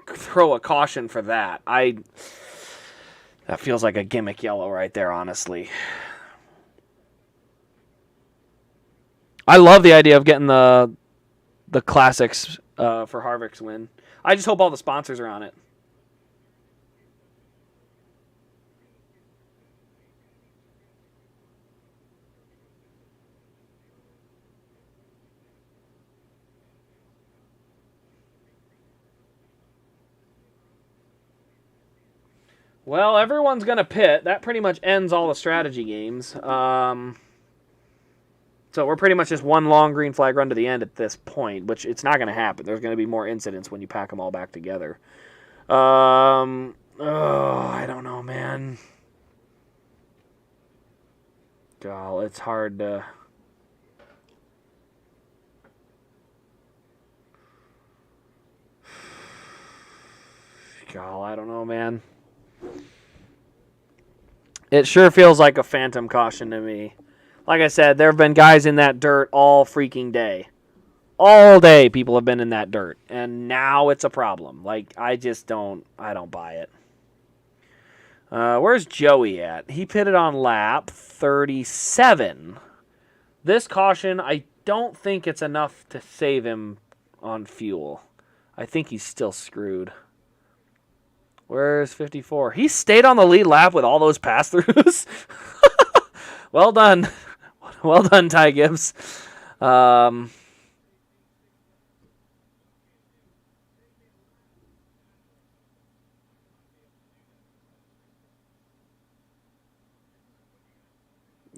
throw a caution for that. That feels like a gimmick yellow right there, honestly. I love the idea of getting the classics for Harvick's win. I just hope all the sponsors are on it. Well, everyone's going to pit. That pretty much ends all the strategy games. So we're pretty much just one long green flag run to the end at this point, which it's not going to happen. There's going to be more incidents when you pack them all back together. I don't know, man. God, it's hard to... God, I don't know, man. It sure feels like a phantom caution to me. Like I said, there have been guys in that dirt all freaking day. All day people have been in that dirt, and now it's a problem. Like, I don't buy it. Where's Joey at? He pitted on lap 37. This caution, I don't think it's enough to save him on fuel. I think he's still screwed. Where's 54? He stayed on the lead lap with all those pass-throughs. Well done. Well done, Ty Gibbs.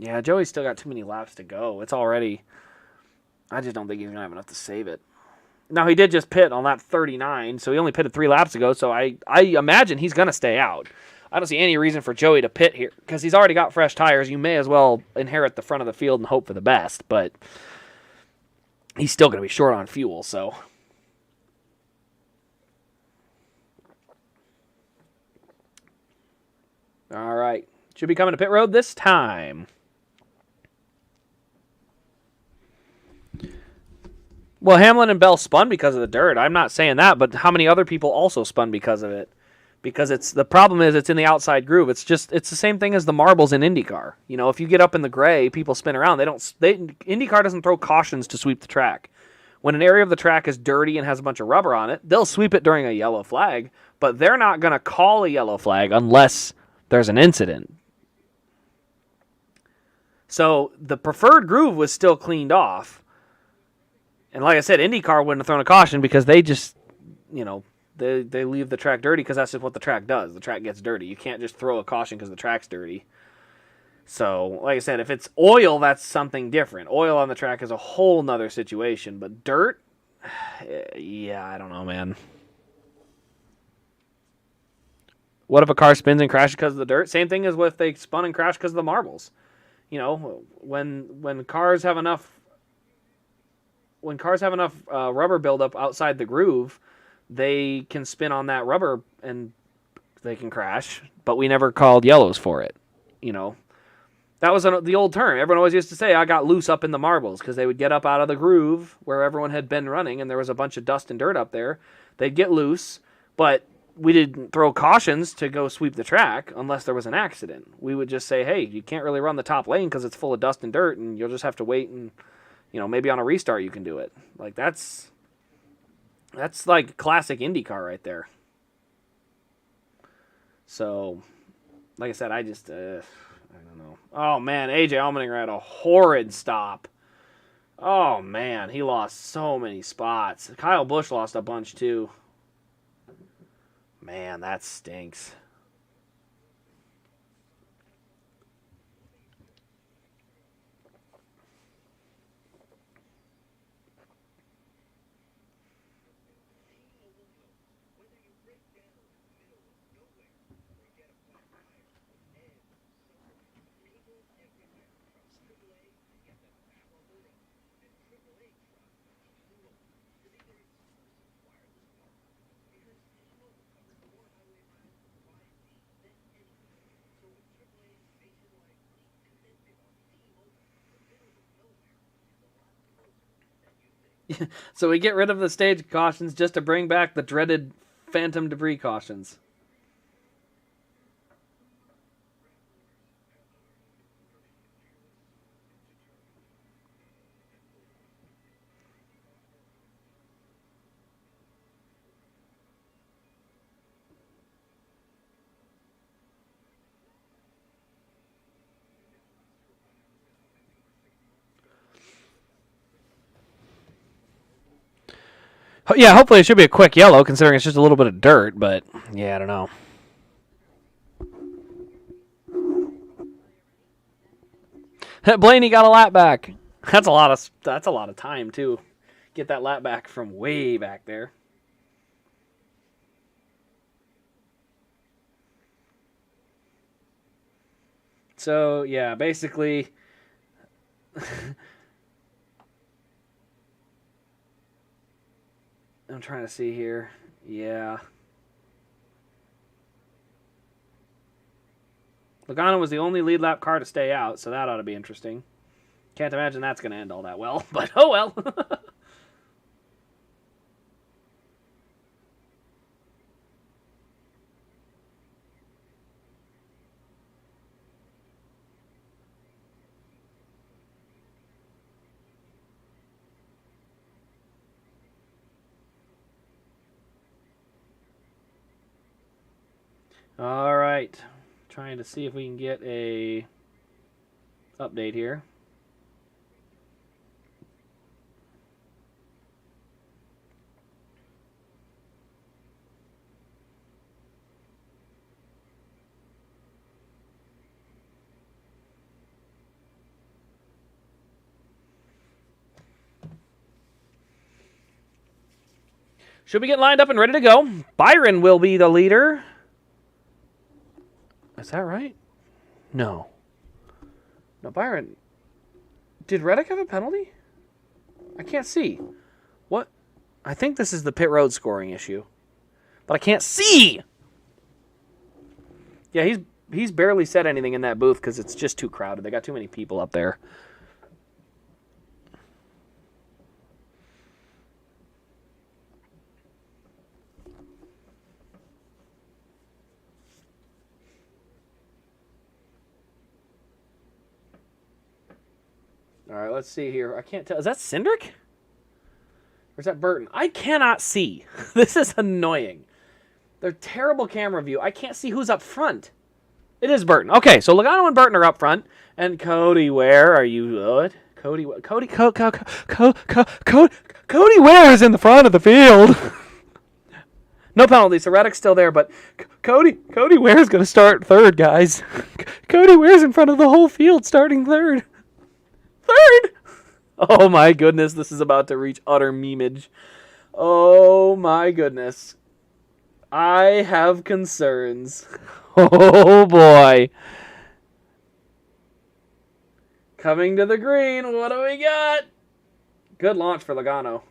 Yeah, Joey's still got too many laps to go. It's already... I just don't think he's going to have enough to save it. Now, he did just pit on lap 39, so he only pitted 3 laps ago, so I imagine he's going to stay out. I don't see any reason for Joey to pit here, because he's already got fresh tires. You may as well inherit the front of the field and hope for the best, but he's still going to be short on fuel, so... All right. Should be coming to pit road this time. Well, Hamlin and Bell spun because of the dirt. I'm not saying that, but how many other people also spun because of it? Because the problem is it's in the outside groove. It's the same thing as the marbles in IndyCar. You know, if you get up in the gray, people spin around. IndyCar doesn't throw cautions to sweep the track. When an area of the track is dirty and has a bunch of rubber on it, they'll sweep it during a yellow flag, but they're not going to call a yellow flag unless there's an incident. So the preferred groove was still cleaned off. And like I said, IndyCar wouldn't have thrown a caution because they just, they leave the track dirty because that's just what the track does. The track gets dirty. You can't just throw a caution because the track's dirty. So, like I said, if it's oil, that's something different. Oil on the track is a whole nother situation. But dirt, yeah, I don't know, man. What if a car spins and crashes because of the dirt? Same thing as if they spun and crashed because of the marbles. When cars have enough rubber buildup outside the groove, they can spin on that rubber and they can crash. But we never called yellows for it. That was the old term. Everyone always used to say, I got loose up in the marbles, because they would get up out of the groove where everyone had been running and there was a bunch of dust and dirt up there. They'd get loose, but we didn't throw cautions to go sweep the track unless there was an accident. We would just say, hey, you can't really run the top lane because it's full of dust and dirt, and you'll just have to wait, and maybe on a restart you can do it. Like, that's like classic IndyCar right there. So, like I said, I don't know. Oh, man, AJ Allmendinger had a horrid stop. Oh, man, he lost so many spots. Kyle Busch lost a bunch, too. Man, that stinks. So we get rid of the stage cautions just to bring back the dreaded phantom debris cautions. Yeah, hopefully it should be a quick yellow, considering it's just a little bit of dirt, but yeah, I don't know. Blaney got a lap back. That's a lot of time too. Get that lap back from way back there. So yeah, basically I'm trying to see here. Yeah. Logano was the only lead lap car to stay out, so that ought to be interesting. Can't imagine that's going to end all that well, but oh well. All right. Trying to see if we can get a update here. Should we get lined up and ready to go? Byron will be the leader. Is that right? No. No, Byron. Did Reddick have a penalty? I can't see. What? I think this is the pit road scoring issue. But I can't see! Yeah, he's barely said anything in that booth because it's just too crowded. They got too many people up there. All right, let's see here. I can't tell. Is that Cindric? Or is that Burton? I cannot see. This is annoying. They're terrible camera view. I can't see who's up front. It is Burton. Okay, so Logano and Burton are up front. And Cody, where are you? What? Cody Ware is in the front of the field. No penalty, so Reddick's still there, but Cody Ware's going to start third, guys. Cody Ware's in front of the whole field starting third. Third! Oh my goodness, this is about to reach utter memeage. Oh my goodness. I have concerns. Oh boy. Coming to the green, what do we got? Good launch for Logano.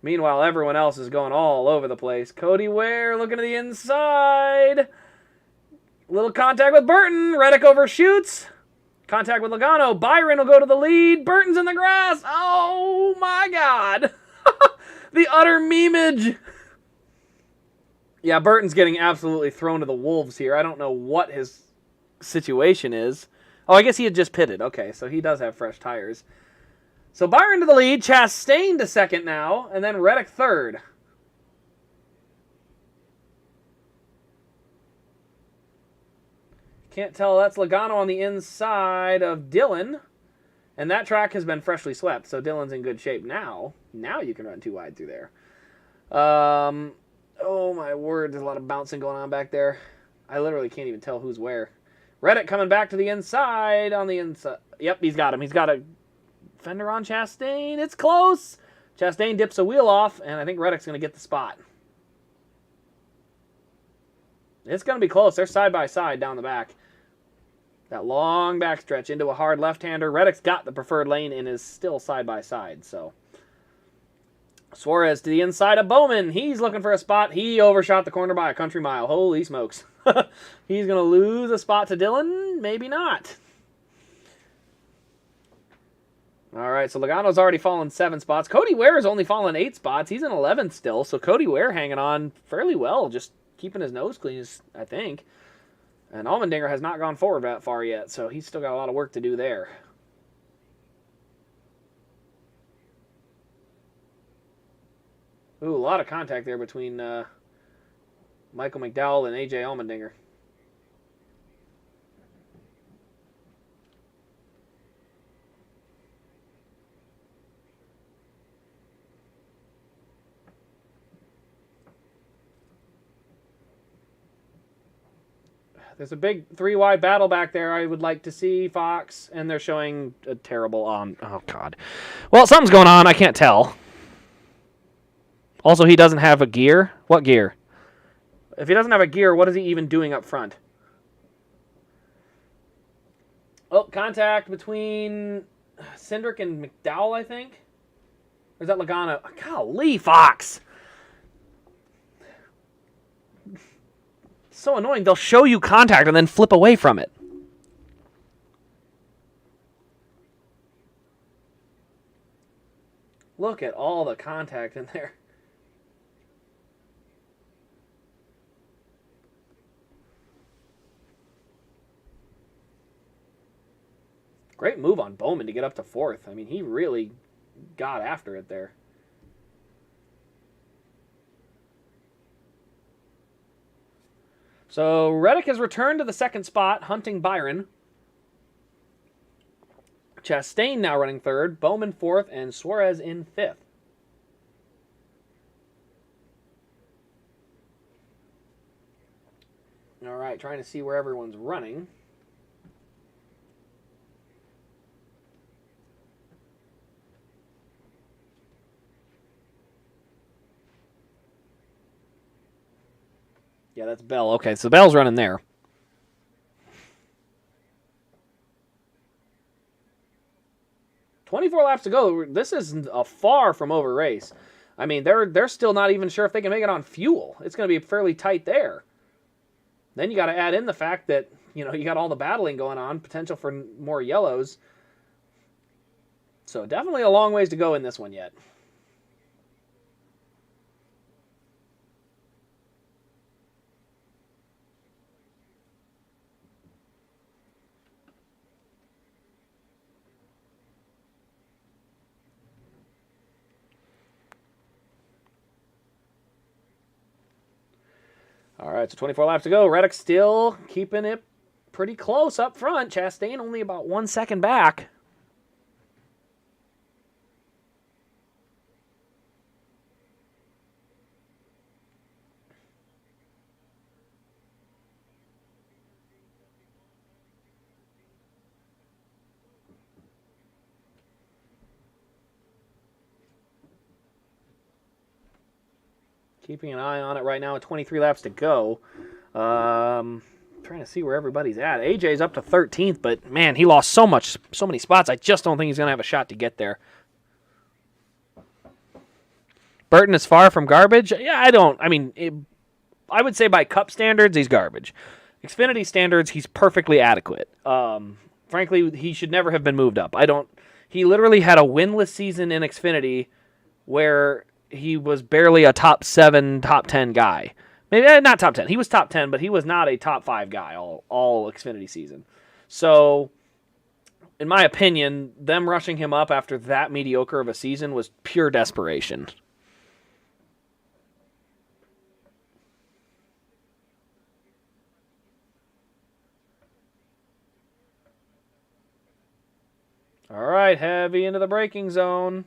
Meanwhile, everyone else is going all over the place. Cody Ware looking to the inside. Little contact with Burton. Reddick overshoots. Contact with Logano. Byron will go to the lead. Burton's in the grass. Oh, my God. The utter memeage. Yeah, Burton's getting absolutely thrown to the wolves here. I don't know what his situation is. Oh, I guess he had just pitted. Okay, so he does have fresh tires. So Byron to the lead. Chastain to second now. And then Reddick third. Can't tell, that's Logano on the inside of Dillon. And that track has been freshly swept, so Dillon's in good shape now. Now you can run too wide through there. Oh my word, there's a lot of bouncing going on back there. I literally can't even tell who's where. Reddick coming back to the inside on the inside. Yep, he's got him. He's got a fender on Chastain. It's close. Chastain dips a wheel off, and I think Reddick's going to get the spot. It's going to be close. They're side by side down the back. That long backstretch into a hard left-hander. Reddick's got the preferred lane and is still side by side. So Suarez to the inside of Bowman. He's looking for a spot. He overshot the corner by a country mile. Holy smokes. He's going to lose a spot to Dillon? Maybe not. All right, so Logano's already fallen 7 spots. Cody Ware has only fallen 8 spots. He's in 11th still, so Cody Ware hanging on fairly well, just keeping his nose clean, I think. And Allmendinger has not gone forward that far yet, so he's still got a lot of work to do there. Ooh, a lot of contact there between Michael McDowell and A.J. Allmendinger. There's a big 3-wide battle back there I would like to see, Fox, and they're showing a terrible oh, God. Well, something's going on. I can't tell. Also, he doesn't have a gear. What gear? If he doesn't have a gear, what is he even doing up front? Oh, contact between Cindric and McDowell, I think. Or is that Logano? Golly, Fox! so annoying. They'll show you contact and then flip away from it. Look at all the contact in there. Great move on Bowman to get up to fourth. I mean, he really got after it there. So Reddick has returned to the second spot, hunting Byron. Chastain now running third, Bowman fourth, and Suarez in fifth. All right, trying to see where everyone's running. Yeah, that's Bell. Okay, so Bell's running there. "24 laps to go. This isn't a far from over race. I mean, they're still not even sure if they can make it on fuel. It's going to be fairly tight there. Then you got to add in the fact that, you got all the battling going on, potential for more yellows. So definitely a long ways to go in this one yet. All right, so 24 laps to go. Reddick still keeping it pretty close up front. Chastain only about 1 second back. Keeping an eye on it right now with 23 laps to go. Trying to see where everybody's at. AJ's up to 13th, but man, he lost so many spots. I just don't think he's going to have a shot to get there. Burton is far from garbage. Yeah, I would say by Cup standards, he's garbage. Xfinity standards, he's perfectly adequate. Frankly, he should never have been moved up. He literally had a winless season in Xfinity where he was barely a top 7, top 10 guy. Maybe not top 10. He was top 10, but he was not a top 5 guy all Xfinity season. So, in my opinion, them rushing him up after that mediocre of a season was pure desperation. All right, heavy into the braking zone.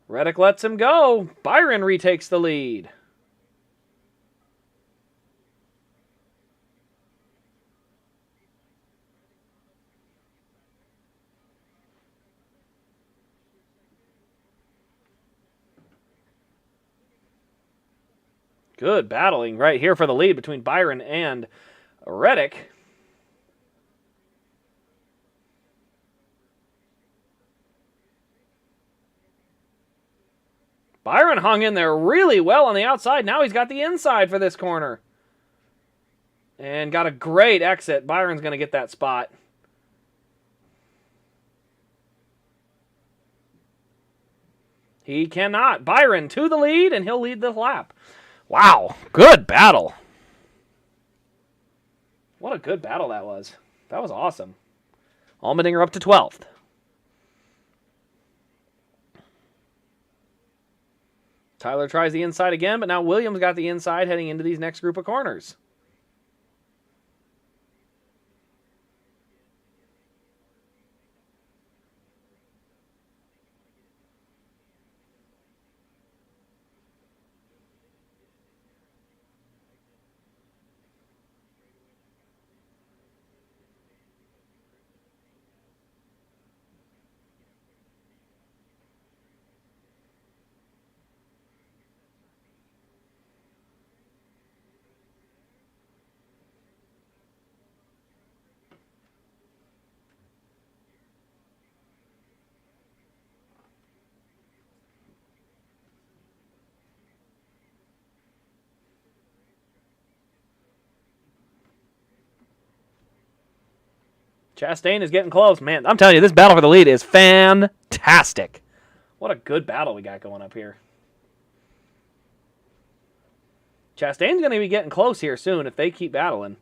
Reddick lets him go. Byron retakes the lead. Good battling right here for the lead between Byron and Reddick. Byron hung in there really well on the outside. Now he's got the inside for this corner. And got a great exit. Byron's going to get that spot. He cannot. Byron to the lead, and he'll lead the lap. Wow, good battle. What a good battle that was. That was awesome. Allmendinger up to 12th. Tyler tries the inside again, but now Williams got the inside heading into these next group of corners. Chastain is getting close. Man, I'm telling you, this battle for the lead is fantastic. What a good battle we got going up here. Chastain's going to be getting close here soon if they keep battling.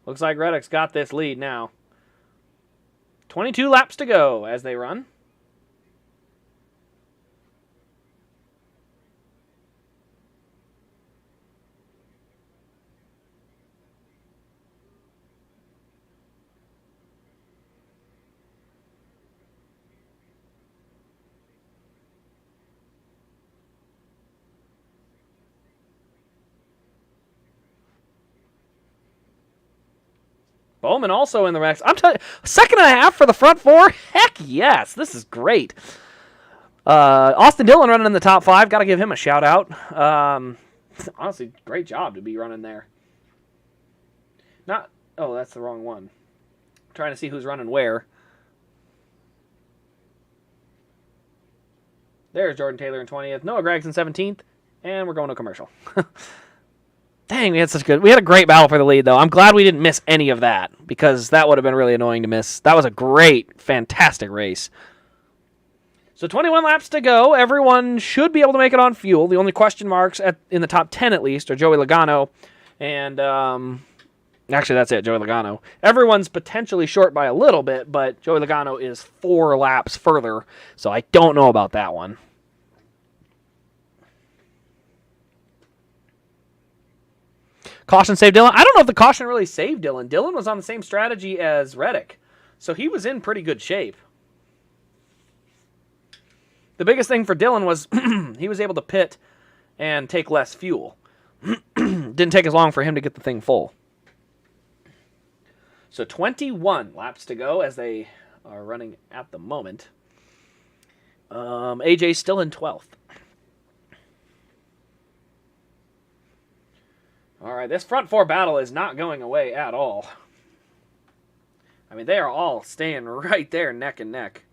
Looks like Reddick's got this lead now. 22 laps to go as they run. Bowman also in the wrecks. I'm telling you, second and a half for the front four? Heck yes, this is great. Austin Dillon running in the top 5. Got to give him a shout out. Honestly, great job to be running there. Oh, that's the wrong one. I'm trying to see who's running where. There's Jordan Taylor in 20th. Noah Gragson 17th. And we're going to commercial. Dang, we had a great battle for the lead, though. I'm glad we didn't miss any of that, because that would have been really annoying to miss. That was a great, fantastic race. So 21 laps to go. Everyone should be able to make it on fuel. The only question marks, in the top 10 at least, are Joey Logano. And, actually, that's it, Joey Logano. Everyone's potentially short by a little bit, but Joey Logano is 4 laps further, so I don't know about that one. Caution saved Dillon. I don't know if the caution really saved Dillon. Dillon was on the same strategy as Reddick, so he was in pretty good shape. The biggest thing for Dillon was he was able to pit and take less fuel. Didn't take as long for him to get the thing full. So 21 laps to go as they are running at the moment. AJ's still in 12th. All right, this front 4 battle is not going away at all. I mean, they are all staying right there neck and neck.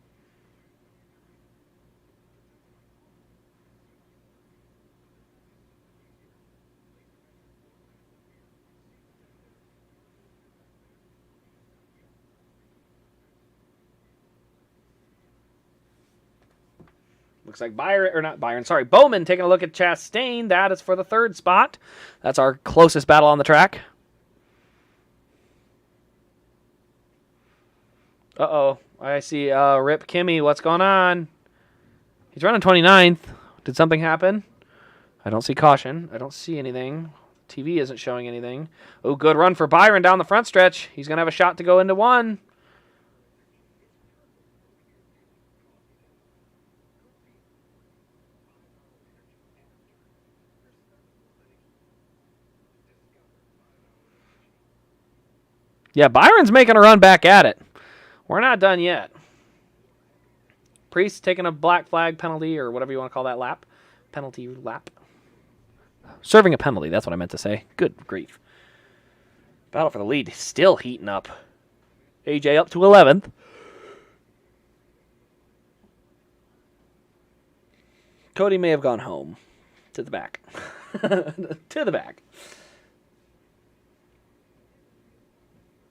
Looks like Bowman taking a look at Chastain. That is for the 3rd spot. That's our closest battle on the track. Uh-oh. I see Rip Kimmy. What's going on? He's running 29th. Did something happen? I don't see caution. I don't see anything. TV isn't showing anything. Oh, good run for Byron down the front stretch. He's going to have a shot to go into 1. Yeah, Byron's making a run back at it. We're not done yet. Priest taking a black flag penalty, or whatever you want to call that lap. Penalty lap. Serving a penalty, that's what I meant to say. Good grief. Battle for the lead still heating up. AJ up to 11th. Cody may have gone home. To the back. To the back.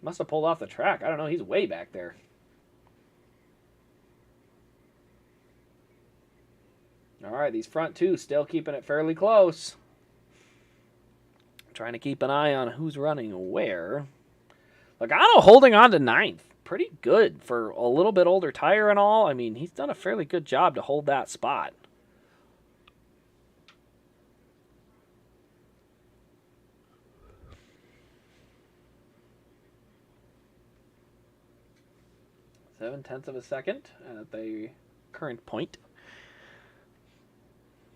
Must have pulled off the track. I don't know. He's way back there. All right, these front 2 still keeping it fairly close. Trying to keep an eye on who's running where. Logano holding on to 9th. Pretty good for a little bit older tire and all. I mean, he's done a fairly good job to hold that spot. Seven-tenths of a second at the current point.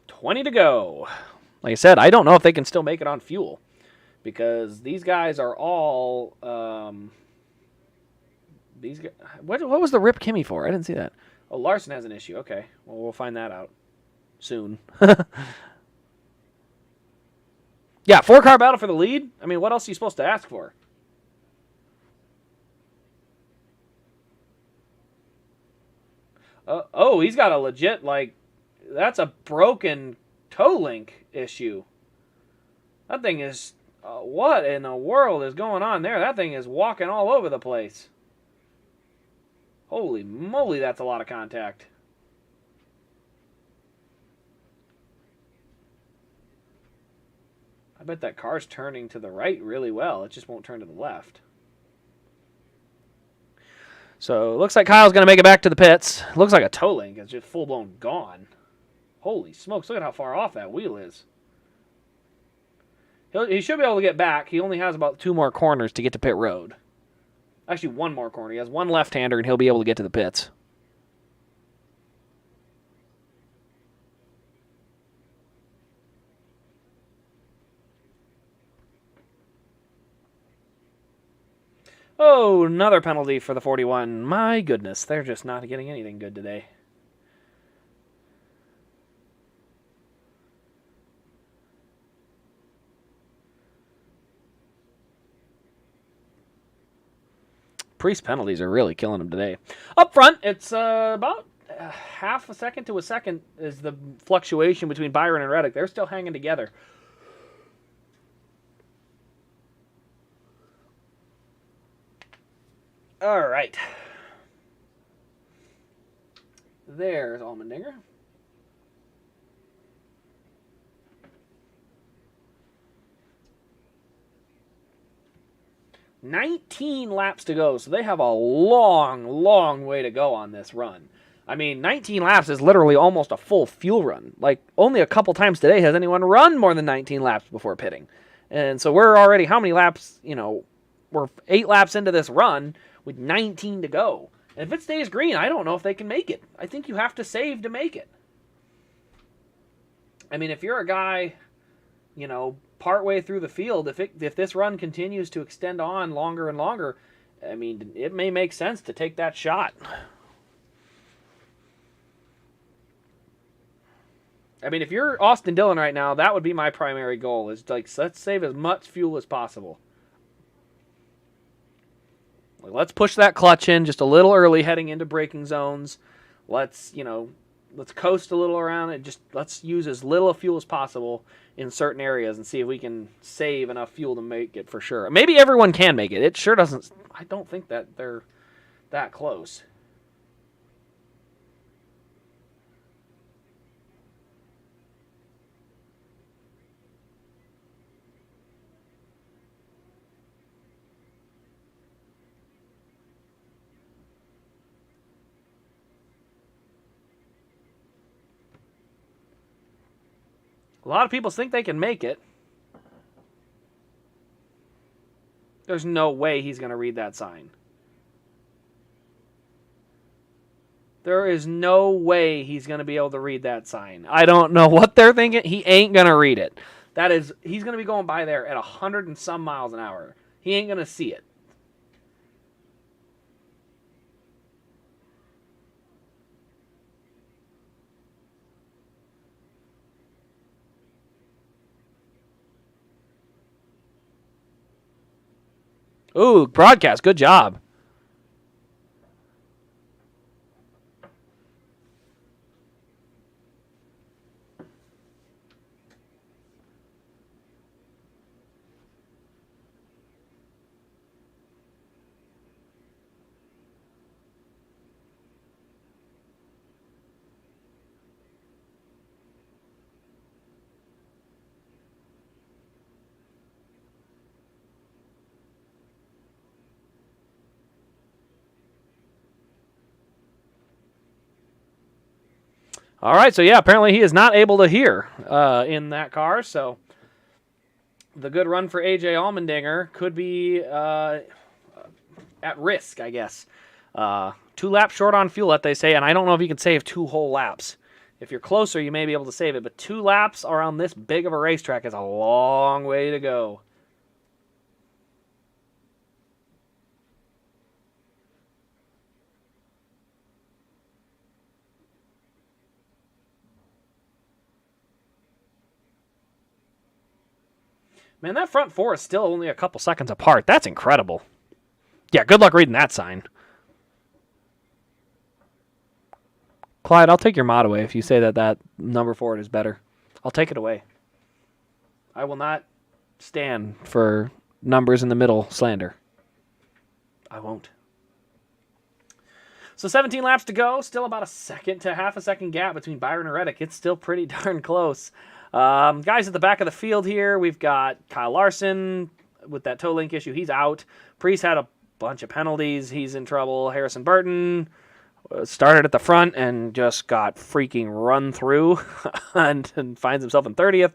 20 to go. Like I said, I don't know if they can still make it on fuel, because these guys are all. What was the Rip Kimmy for? I didn't see that. Oh, Larson has an issue. Okay. Well, we'll find that out soon. Yeah, 4-car battle for the lead? I mean, what else are you supposed to ask for? Oh, he's got a legit, like, that's a broken toe link issue. That thing is, what in the world is going on there? That thing is walking all over the place. Holy moly, that's a lot of contact. I bet that car's turning to the right really well. It just won't turn to the left. So it looks like Kyle's going to make it back to the pits. Looks like a toe link is just full-blown gone. Holy smokes, look at how far off that wheel is. He should be able to get back. He only has about 2 more corners to get to pit road. Actually, 1 more corner. He has 1 left-hander, and he'll be able to get to the pits. Oh, another penalty for the 41. My goodness, they're just not getting anything good today. Priest penalties are really killing them today. Up front, it's about half a second to a second is the fluctuation between Byron and Reddick. They're still hanging together. All right. There's Allmendinger. $19 laps to go, so they have a long, long way to go on this run. I mean, 19 laps is literally almost a full fuel run. Like, only a couple times today has anyone run more than 19 laps before pitting. And so we're already, how many laps, we're 8 laps into this run with 19 to go. And if it stays green, I don't know if they can make it. I think you have to save to make it. I mean, if you're a guy, partway through the field, if this run continues to extend on longer and longer, I mean, it may make sense to take that shot. I mean, if you're Austin Dillon right now, that would be my primary goal, is like, let's save as much fuel as possible. Like, let's push that clutch in just a little early heading into braking zones. Let's coast a little around it. Just let's use as little fuel as possible in certain areas and see if we can save enough fuel to make it for sure. Maybe everyone can make it. It sure doesn't. I don't think that they're that close. A lot of people think they can make it. There's no way he's going to read that sign. There is no way he's going to be able to read that sign. I don't know what they're thinking. He ain't going to read it. He's going to be going by there at 100 and some miles an hour. He ain't going to see it. Ooh, broadcast. Good job. All right, so yeah, apparently he is not able to hear in that car, so the good run for A.J. Allmendinger could be at risk, I guess. 2 laps short on fuel, that they say, and I don't know if you can save 2 whole laps. If you're closer, you may be able to save it, but 2 laps around this big of a racetrack is a long way to go. Man, that front four is still only a couple seconds apart. That's incredible. Yeah, good luck reading that sign. Clyde, I'll take your mod away if you say that number forward is better. I'll take it away. I will not stand for numbers in the middle slander. I won't. So 17 laps to go. Still about a second to half a second gap between Byron and Reddick. It's still pretty darn close. Guys at the back of the field here, we've got Kyle Larson with that toe link issue. He's out. Priest had a bunch of penalties. He's in trouble. Harrison Burton started at the front and just got freaking run through and finds himself in 30th.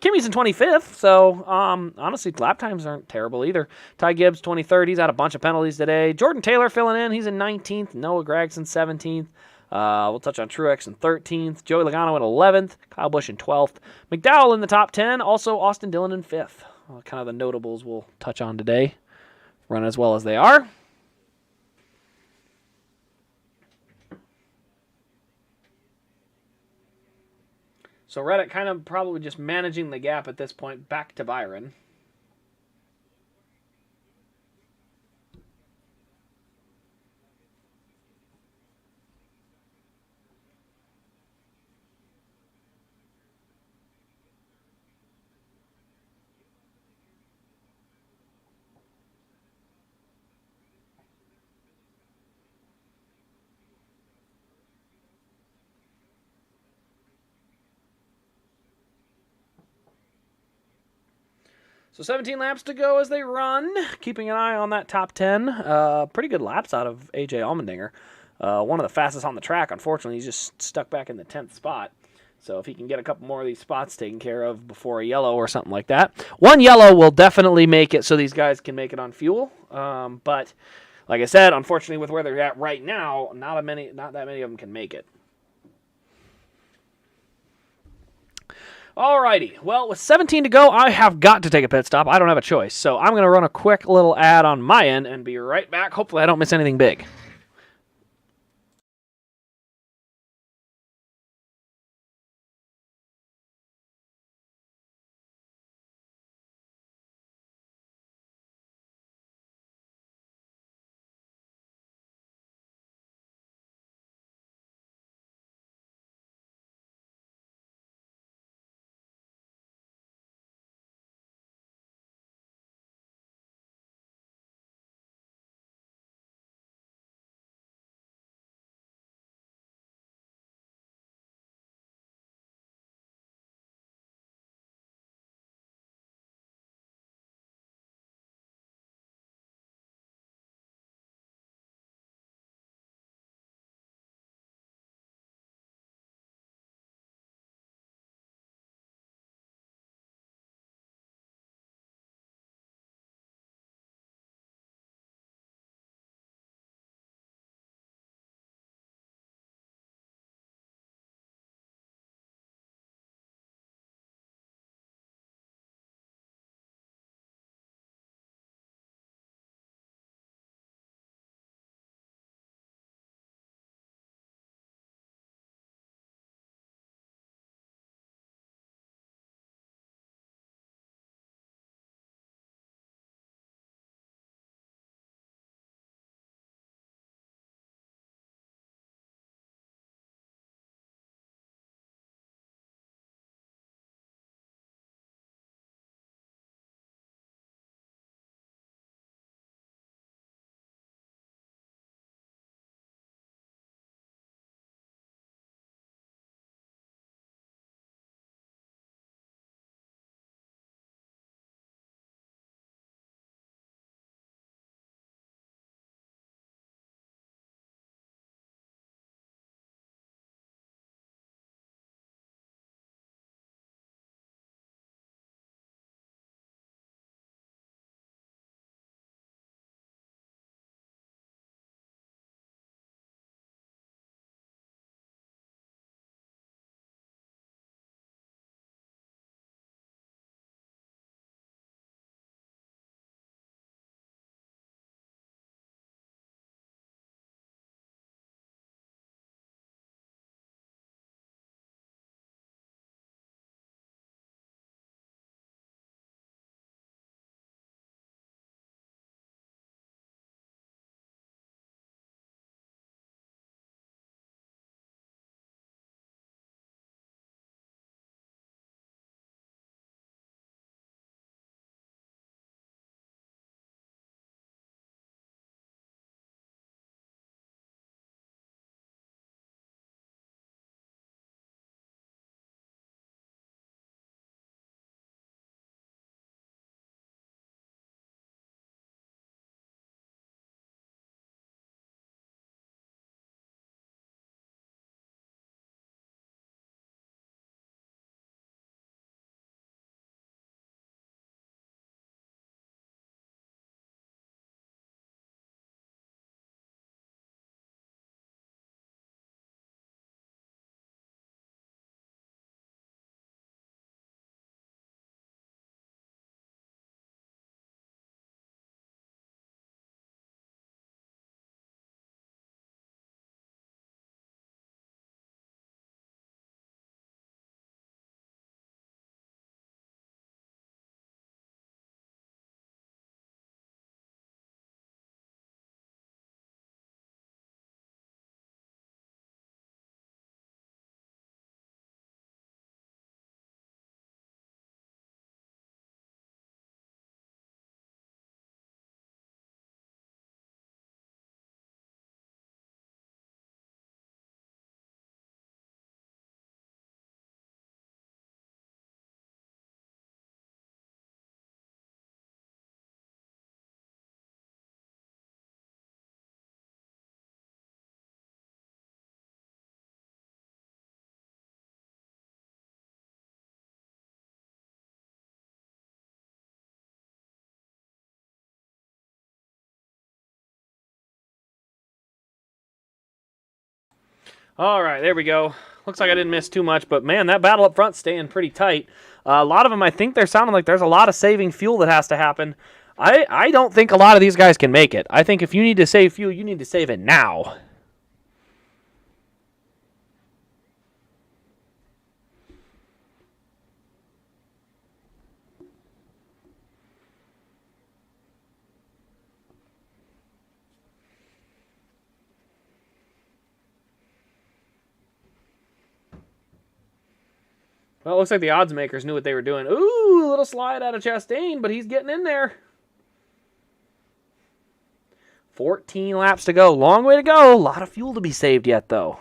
Kimmy's in 25th, so honestly, lap times aren't terrible either. Ty Gibbs, 23rd. He's had a bunch of penalties today. Jordan Taylor filling in. He's in 19th. Noah Gregson, 17th. We'll touch on Truex in 13th. Joey Logano in 11th. Kyle Busch in 12th. McDowell in the top 10. Also, Austin Dillon in 5th. Kind of the notables we'll touch on today. Run as well as they are. So Reddick kind of probably just managing the gap at this point back to Byron. So 17 laps to go as they run, keeping an eye on that top 10. Pretty good laps out of A.J. Allmendinger. One of the fastest on the track. Unfortunately, he's just stuck back in the 10th spot. So if he can get a couple more of these spots taken care of before a yellow or something like that. One yellow will definitely make it so these guys can make it on fuel. But like I said, unfortunately with where they're at right now, not that many of them can make it. Alrighty, well, with 17 to go, I have got to take a pit stop. I don't have a choice. So I'm going to run a quick little ad on my end and be right back. Hopefully I don't miss anything big. All right, there we go. Looks like I didn't miss too much, but man, that battle up front staying pretty tight. A lot of them, I think they're sounding like there's a lot of saving fuel that has to happen. I don't think a lot of these guys can make it. I think if you need to save fuel, you need to save it now. Well, it looks like the odds makers knew what they were doing. Ooh, a little slide out of Chastain, but he's getting in there. 14 laps to go. Long way to go. A lot of fuel to be saved yet, though.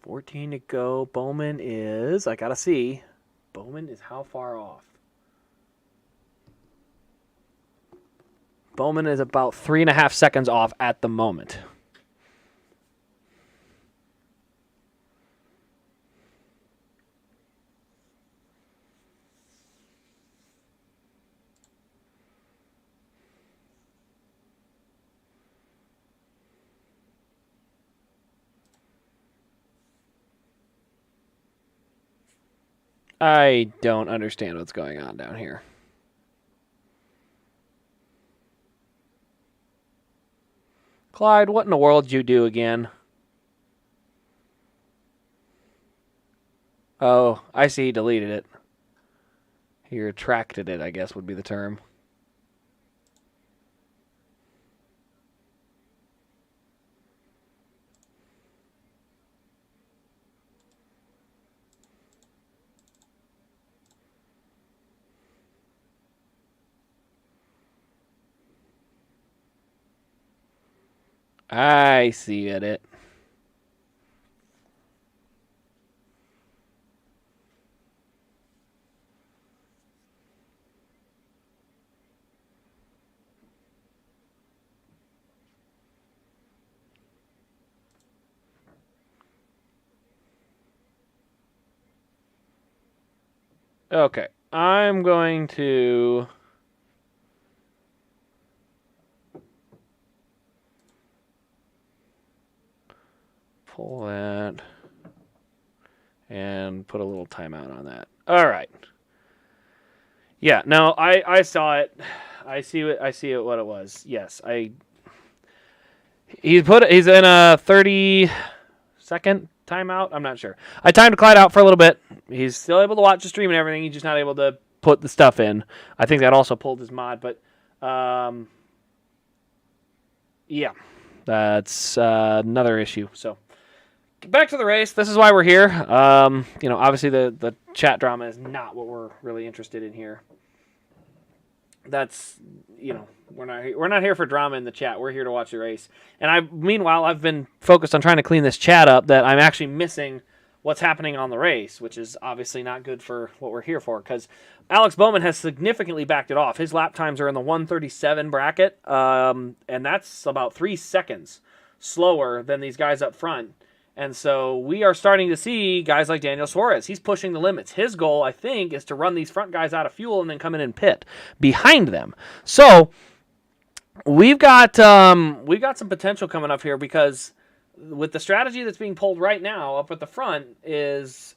$14 to go. Bowman is, I gotta see. Bowman is how far off? Bowman is about 3.5 seconds off at the moment. I don't understand what's going on down here. Clyde, what in the world did you do again? Oh, I see he deleted it. He retracted it, I guess would be the term. I see it. Okay, I'm going to pull that and put a little timeout on that. All right. Yeah, no, I saw it. I see what it was. Yes, he's in a 30-second timeout. I'm not sure. I timed Clyde out for a little bit. He's still able to watch the stream and everything. He's just not able to put the stuff in. I think that also pulled his mod, but yeah, that's another issue. So back to the race. This is why we're here. Obviously the chat drama is not what we're really interested in here. That's, we're not here for drama in the chat. We're here to watch the race. And meanwhile, I've been focused on trying to clean this chat up that I'm actually missing what's happening on the race, which is obviously not good for what we're here for, because Alex Bowman has significantly backed it off. His lap times are in the 137 bracket, and that's about 3 seconds slower than these guys up front. And so we are starting to see guys like Daniel Suarez. He's pushing the limits. His goal, I think, is to run these front guys out of fuel and then come in and pit behind them. So we've got some potential coming up here, because with the strategy that's being pulled right now up at the front is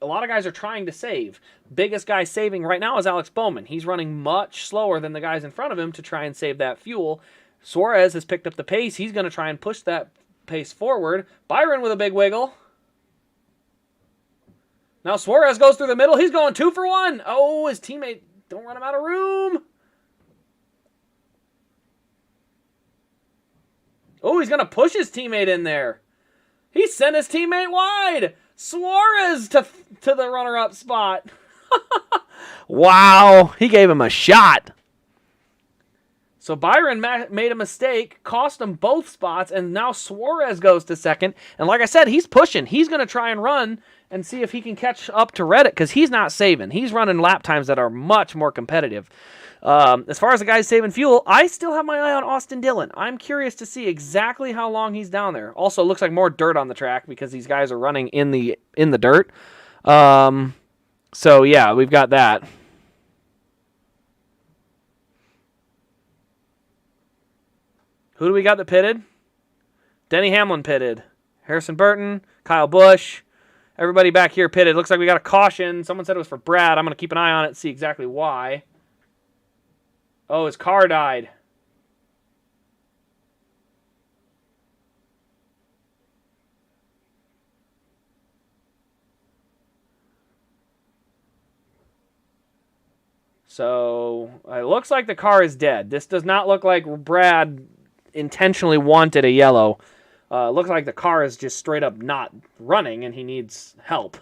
a lot of guys are trying to save. Biggest guy saving right now is Alex Bowman. He's running much slower than the guys in front of him to try and save that fuel. Suarez has picked up the pace. He's going to try and push that pace forward. Byron with a big wiggle. Now Suarez goes through the middle. He's going 2 for 1. Oh, his teammate, don't run him out of room. Oh, he's going to push his teammate in there. He sent his teammate wide. Suarez to the runner-up spot. Wow, he gave him a shot. So Byron made a mistake, cost him both spots, and now Suarez goes to second. And like I said, he's pushing. He's going to try and run and see if he can catch up to Reddick because he's not saving. He's running lap times that are much more competitive. As far as the guys saving fuel, I still have my eye on Austin Dillon. I'm curious to see exactly how long he's down there. Also, it looks like more dirt on the track because these guys are running in the dirt. So yeah, we've got that. Who do we got that pitted? Denny Hamlin pitted. Harrison Burton, Kyle Busch, everybody back here pitted. Looks like we got a caution. Someone said it was for Brad. I'm going to keep an eye on it and see exactly why. Oh, his car died. So it looks like the car is dead. This does not look like Brad intentionally wanted a yellow. Looks like the car is just straight up not running and he needs help.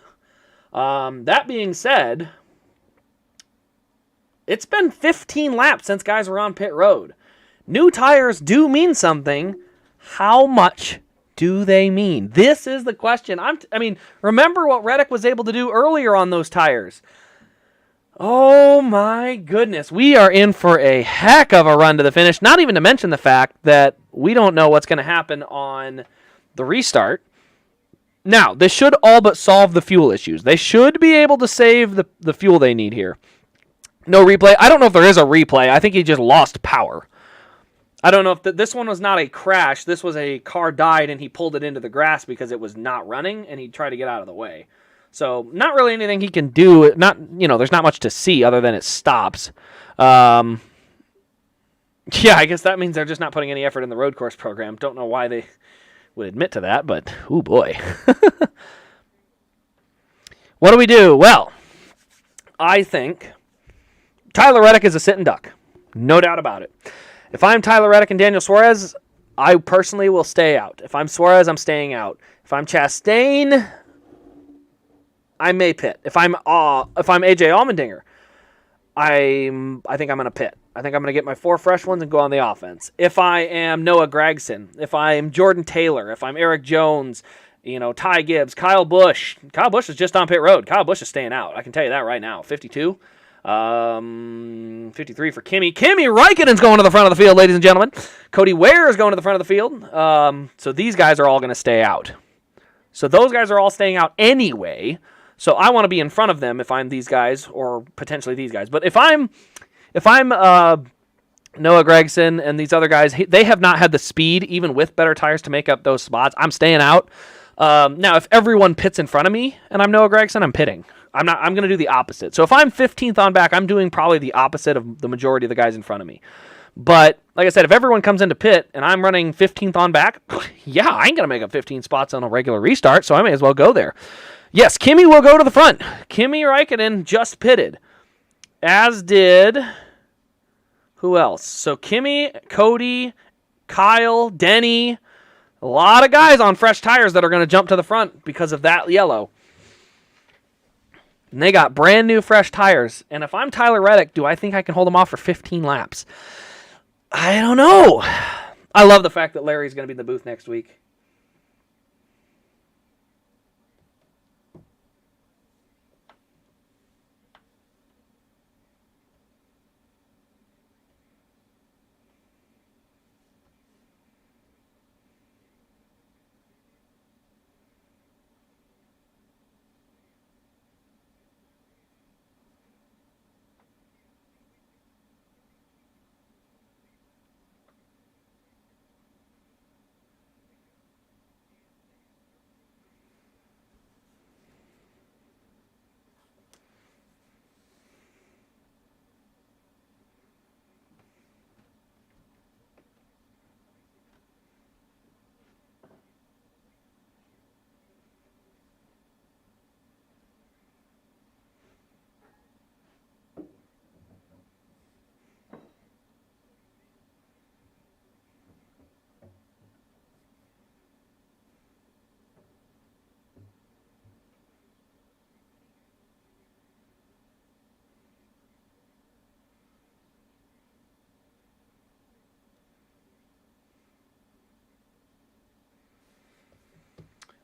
That being said, it's been 15 laps since guys were on pit road. New tires do mean something. How much do they mean? This is the question. I mean, remember what Reddick was able to do earlier on those tires. Oh my goodness. We are in for a heck of a run to the finish. Not even to mention the fact that we don't know what's going to happen on the restart. Now, this should all but solve the fuel issues. They should be able to save the fuel they need here. No replay. I don't know if there is a replay. I think he just lost power. I don't know if this one was not a crash. This was a car died and he pulled it into the grass because it was not running and he tried to get out of the way. So not really anything he can do. There's not much to see other than it stops. Yeah, I guess that means they're just not putting any effort in the road course program. Don't know why they would admit to that, but oh boy. What do we do? Well, I think Tyler Reddick is a sitting duck. No doubt about it. If I'm Tyler Reddick and Daniel Suarez, I personally will stay out. If I'm Suarez, I'm staying out. If I'm Chastain, I may pit. If I'm AJ Allmendinger, I think I'm going to pit. I think I'm going to get my 4 fresh ones and go on the offense. If I am Noah Gragson, if I'm Jordan Taylor, if I'm Eric Jones, Ty Gibbs, Kyle Busch. Kyle Busch is just on pit road. Kyle Busch is staying out. I can tell you that right now. 52. 53 for Kimi. Kimi Räikkönen's going to the front of the field, ladies and gentlemen. Cody Ware is going to the front of the field. So these guys are all going to stay out. So those guys are all staying out anyway. So I want to be in front of them if I'm these guys or potentially these guys. But if I'm Noah Gragson and these other guys, they have not had the speed, even with better tires, to make up those spots. I'm staying out. Now, if everyone pits in front of me and I'm Noah Gragson, I'm pitting. I'm going to do the opposite. So if I'm 15th on back, I'm doing probably the opposite of the majority of the guys in front of me. But like I said, if everyone comes into pit and I'm running 15th on back, yeah, I ain't going to make up 15 spots on a regular restart, so I may as well go there. Yes, Kimi will go to the front. Kimi Räikkönen just pitted, as did who else? So Kimi, Cody, Kyle, Denny, a lot of guys on fresh tires that are going to jump to the front because of that yellow. And they got brand new fresh tires. And if I'm Tyler Reddick, do I think I can hold them off for 15 laps? I don't know. I love the fact that Larry's going to be in the booth next week.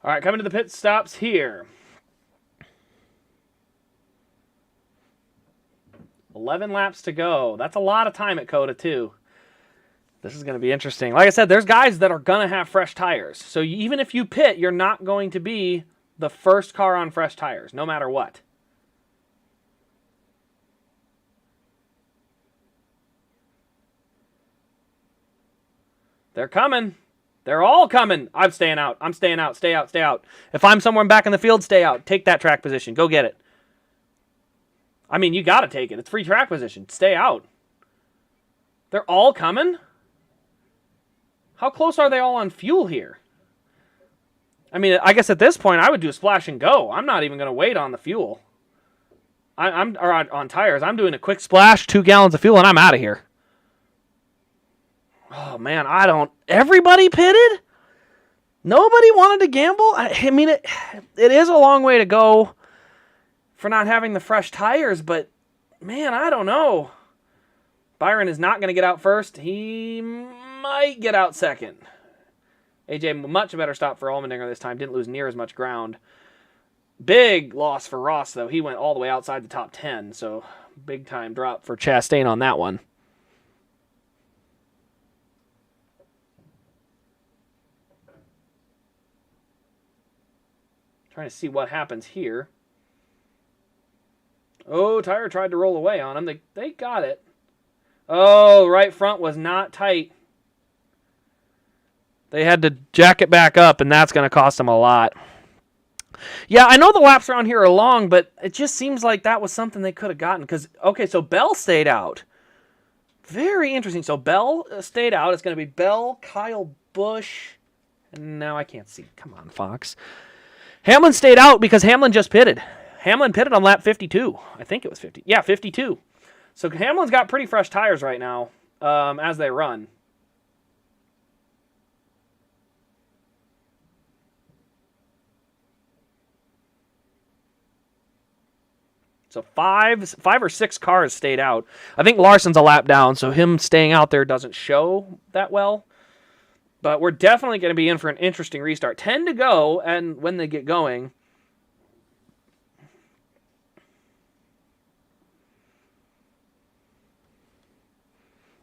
All right, coming to the pit stops here. 11 laps to go. That's a lot of time at COTA, too. This is going to be interesting. Like I said, there's guys that are going to have fresh tires. So even if you pit, you're not going to be the first car on fresh tires, no matter what. They're coming. They're all coming. I'm staying out. I'm staying out. Stay out. Stay out. If I'm somewhere back in the field, stay out. Take that track position. Go get it. I mean, you got to take it. It's free track position. Stay out. They're all coming? How close are they all on fuel here? I mean, I guess at this point, I would do a splash and go. I'm not even going to wait on the fuel. Or on tires. I'm doing a quick splash, 2 gallons of fuel, and I'm out of here. Oh, man, everybody pitted? Nobody wanted to gamble? I mean, it is a long way to go for not having the fresh tires, but, man, I don't know. Byron is not going to get out first. He might get out second. AJ, much better stop for Allmendinger this time. Didn't lose near as much ground. Big loss for Ross, though. He went all the way outside the top 10, so big time drop for Chastain on that one. Trying to see what happens here. Oh, tire tried to roll away on him. They got it. Oh, right front was not tight. They had to jack it back up, and that's going to cost them a lot. Yeah, I know the laps around here are long, but it just seems like that was something they could have gotten. Okay, so Bell stayed out. Very interesting. So Bell stayed out. It's going to be Bell, Kyle Busch, and now I can't see. Come on, Fox. Hamlin stayed out because Hamlin just pitted. Hamlin pitted on lap 52. I think it was 50. Yeah, 52. So Hamlin's got pretty fresh tires right now as they run. So five or six cars stayed out. I think Larson's a lap down, so him staying out there doesn't show that well. But we're definitely going to be in for an interesting restart. 10 to go, and when they get going.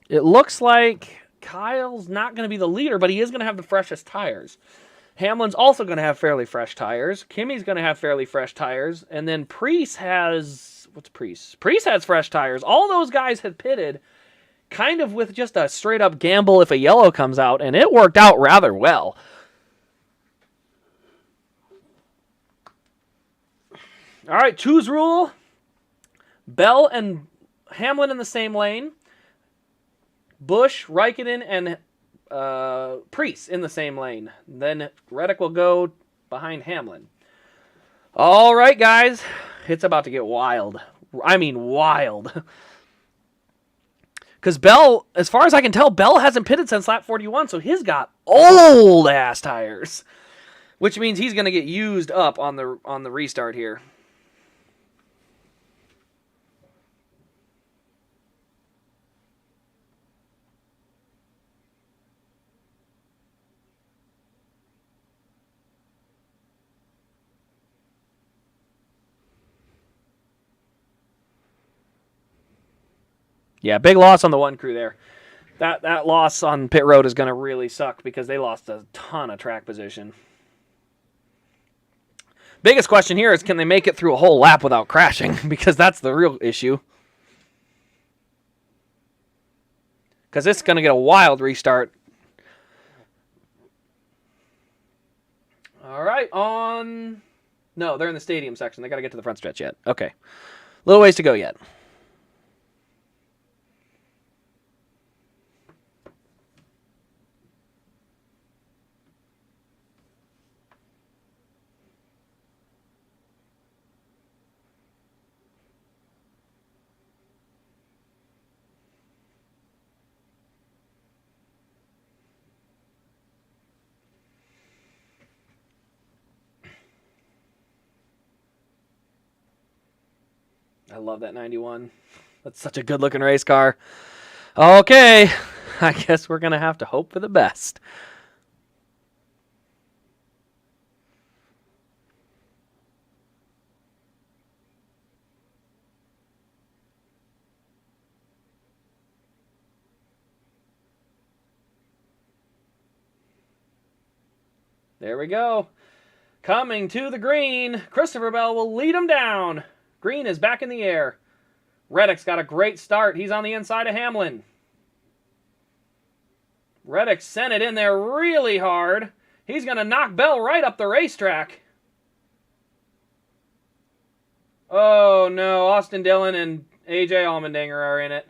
It looks like Kyle's not going to be the leader, but he is going to have the freshest tires. Hamlin's also going to have fairly fresh tires. Kimmy's going to have fairly fresh tires. And then Preece has... What's Preece? Preece has fresh tires. All those guys had pitted kind of with just a straight-up gamble if a yellow comes out, and it worked out rather well. All right, choose rule. Bell and Hamlin in the same lane. Busch, Raikkonen, and Preece in the same lane. Then Reddick will go behind Hamlin. All right, guys. It's about to get wild. I mean wild. Because Bell, as far as I can tell, Bell hasn't pitted since lap 41, so he's got old-ass tires. Which means he's going to get used up on the restart here. Yeah, big loss on the one crew there. That loss on pit road is going to really suck because they lost a ton of track position. Biggest question here is, can they make it through a whole lap without crashing? Because that's the real issue. Because it's going to get a wild restart. All right, on... No, they're in the stadium section. They got to get to the front stretch yet. Okay. Little ways to go yet. I love that 91. That's such a good-looking race car. Okay, I guess we're going to have to hope for the best. There we go. Coming to the green. Christopher Bell will lead him down. Green is back in the air. Reddick's got a great start. He's on the inside of Hamlin. Reddick sent it in there really hard. He's going to knock Bell right up the racetrack. Oh, no. Austin Dillon and A.J. Allmendinger are in it.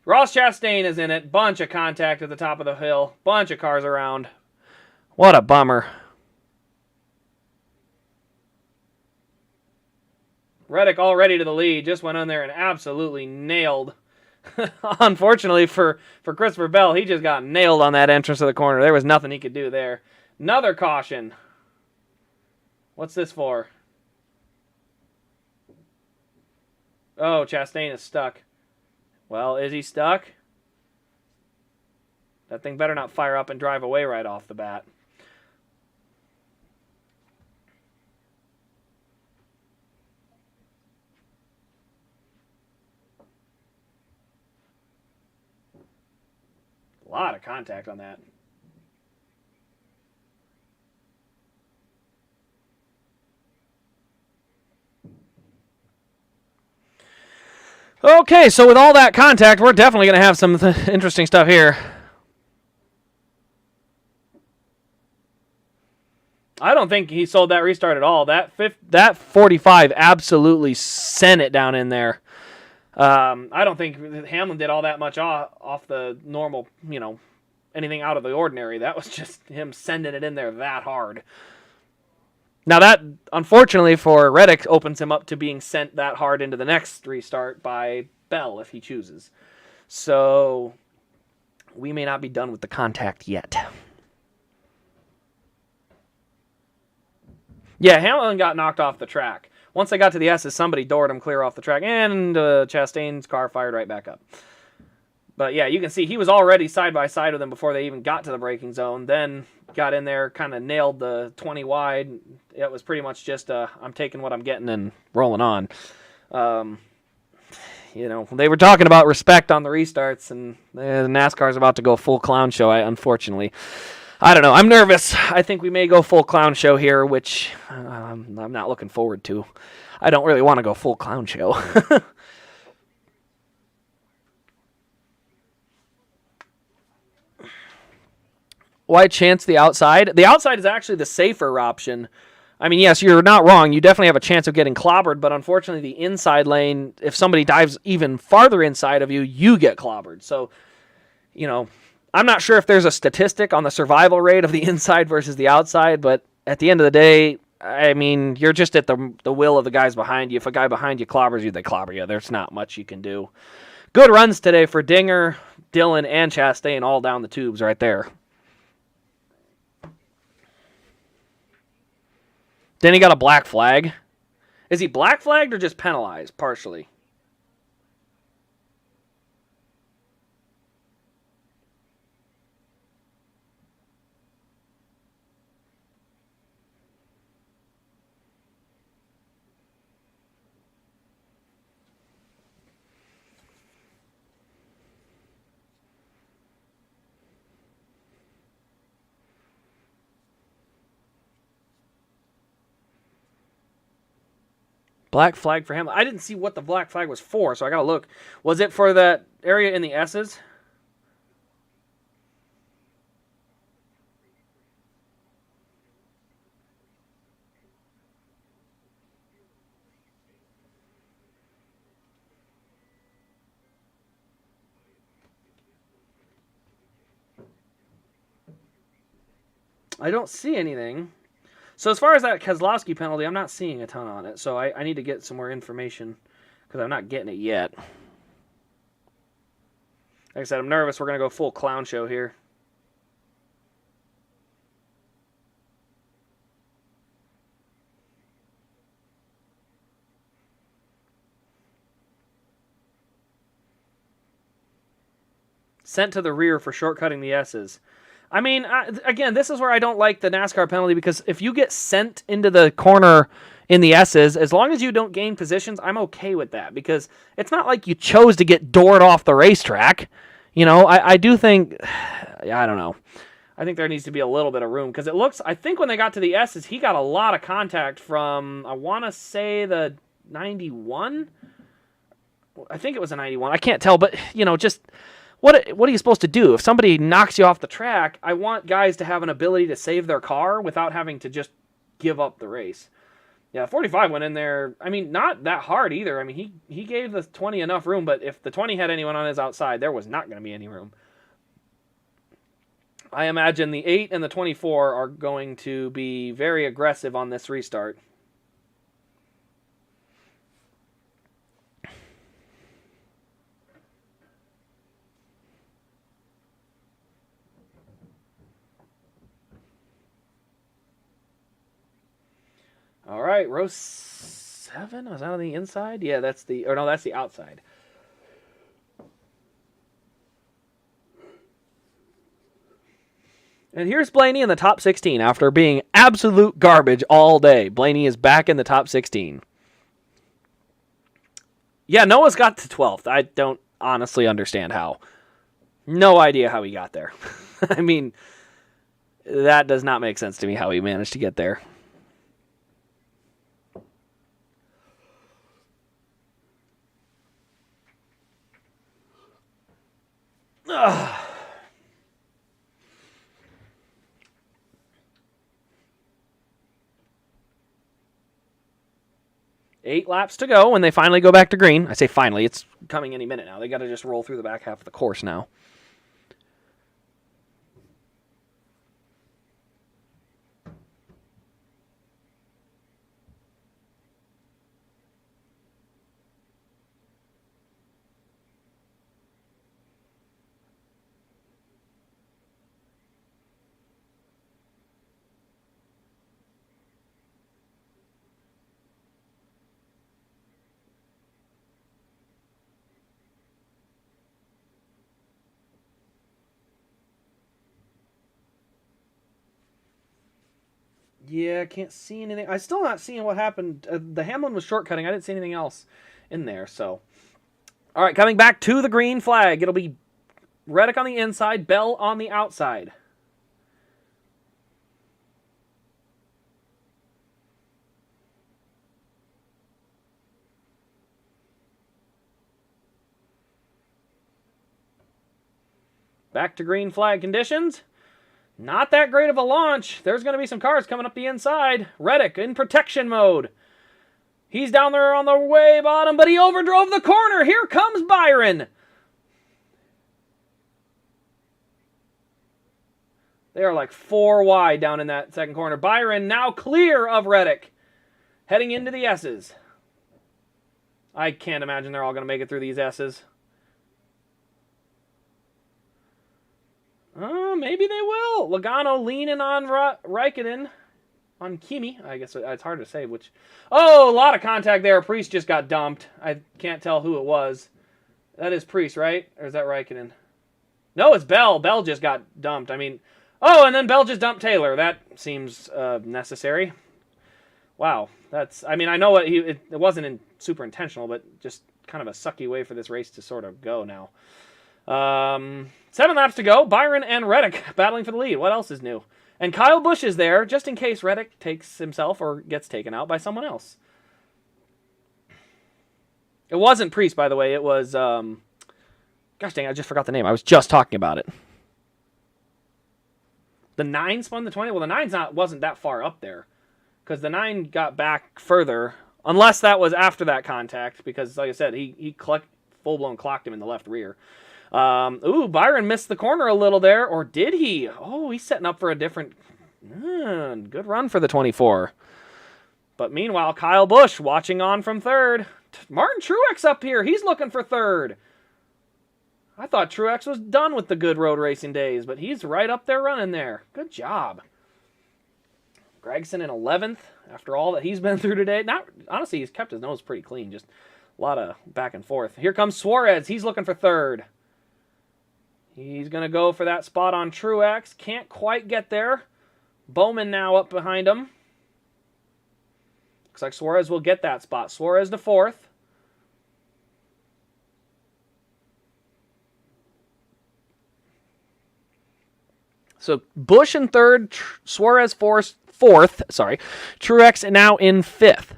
Ross Chastain is in it. Bunch of contact at the top of the hill. Bunch of cars around. What a bummer. Reddick already to the lead. Just went on there and absolutely nailed. Unfortunately for Christopher Bell, he just got nailed on that entrance of the corner. There was nothing he could do there. Another caution. What's this for? Oh, Chastain is stuck. Well, is he stuck? That thing better not fire up and drive away right off the bat. A lot of contact on that. Okay, so with all that contact, we're definitely going to have some interesting stuff here. I don't think he sold that restart at all. That 45 absolutely sent it down in there. I don't think Hamlin did all that much off the normal, anything out of the ordinary. That was just him sending it in there that hard. Now that, unfortunately for Reddick, opens him up to being sent that hard into the next restart by Bell if he chooses. So we may not be done with the contact yet. Yeah, Hamlin got knocked off the track. Once they got to the S's, somebody doored him clear off the track, and Chastain's car fired right back up. But yeah, you can see he was already side by side with them before they even got to the braking zone. Then got in there, kind of nailed the 20 wide. It was pretty much just I'm taking what I'm getting and rolling on. They were talking about respect on the restarts, and the NASCAR's about to go full clown show, unfortunately. I don't know. I'm nervous. I think we may go full clown show here, which I'm not looking forward to. I don't really want to go full clown show. Why chance the outside? The outside is actually the safer option. I mean, yes, you're not wrong. You definitely have a chance of getting clobbered, but unfortunately the inside lane, if somebody dives even farther inside of you, you get clobbered. So, I'm not sure if there's a statistic on the survival rate of the inside versus the outside, but at the end of the day, I mean, you're just at the will of the guys behind you. If a guy behind you clobbers you, they clobber you. There's not much you can do. Good runs today for Dinger, Dillon, and Chastain all down the tubes right there. Then he got a black flag. Is he black flagged or just penalized partially? Black flag for him. I didn't see what the black flag was for, so I gotta look. Was it for that area in the S's? I don't see anything. So as far as that Keselowski penalty, I'm not seeing a ton on it. So I need to get some more information because I'm not getting it yet. Like I said, I'm nervous. We're going to go full clown show here. Sent to the rear for shortcutting the S's. I mean, again, this is where I don't like the NASCAR penalty because if you get sent into the corner in the S's, as long as you don't gain positions, I'm okay with that because it's not like you chose to get doored off the racetrack. I do think, I don't know. I think there needs to be a little bit of room because it looks, I think when they got to the S's, he got a lot of contact from, I want to say the 91. I think it was a 91. I can't tell, but, you know, just what are you supposed to do? If somebody knocks you off the track, I want guys to have an ability to save their car without having to just give up the race. Yeah, 45 went in there. I mean, not that hard either. I mean, he gave the 20 enough room, but if the 20 had anyone on his outside, there was not going to be any room. I imagine the 8 and the 24 are going to be very aggressive on this restart. All right, row 7. Was that on the inside? Yeah, that's the... Or no, that's the outside. And here's Blaney in the top 16 after being absolute garbage all day. Blaney is back in the top 16. Yeah, Noah's got to 12th. I don't honestly understand how. No idea how he got there. I mean, that does not make sense to me how he managed to get there. Ugh. 8 laps to go when they finally go back to green. I say finally, it's coming any minute now. They got to just roll through the back half of the course now. Yeah, I can't see anything. I'm still not seeing what happened. The Hamlin was shortcutting. I didn't see anything else in there. So, all right, coming back to the green flag. It'll be Reddick on the inside, Bell on the outside. Back to green flag conditions. Not that great of a launch. There's going to be some cars coming up the inside. Reddick in protection mode. He's down there on the way bottom, but he overdrove the corner. Here comes Byron. They are like 4 wide down in that second corner. Byron now clear of Reddick. Heading into the S's. I can't imagine they're all going to make it through these S's. Maybe they will. Logano leaning on Raikkonen. On Kimi. I guess it's hard to say which. Oh, a lot of contact there. Priest just got dumped. I can't tell who it was. That is Priest, right? Or is that Raikkonen? No, it's Bell. Bell just got dumped. I mean, oh, and then Bell just dumped Taylor. That seems necessary. Wow. That's, I mean, I know it wasn't super intentional, but just kind of a sucky way for this race to sort of go now. 7 laps to go. Byron and Reddick battling for the lead. What else is new? And Kyle Busch is there just in case Reddick takes himself or gets taken out by someone else. It wasn't Priest, by the way. It was, gosh dang, I just forgot the name. I was just talking about it. The 9 spun the 20. Well, the 9's wasn't that far up there because the 9 got back further, unless that was after that contact because, like I said, he full-blown clocked him in the left rear. Byron missed the corner a little there, or did he? Oh, he's setting up for a different... good run for the 24. But meanwhile, Kyle Busch watching on from third. Martin Truex up here. He's looking for third. I thought Truex was done with the good road racing days, but he's right up there running there. Good job. Gregson in 11th after all that he's been through today. Honestly, he's kept his nose pretty clean. Just a lot of back and forth. Here comes Suarez. He's looking for third. He's going to go for that spot on Truex. Can't quite get there. Bowman now up behind him. Looks like Suarez will get that spot. Suarez to 4th. So Busch in third, Suarez fourth. Truex now in fifth.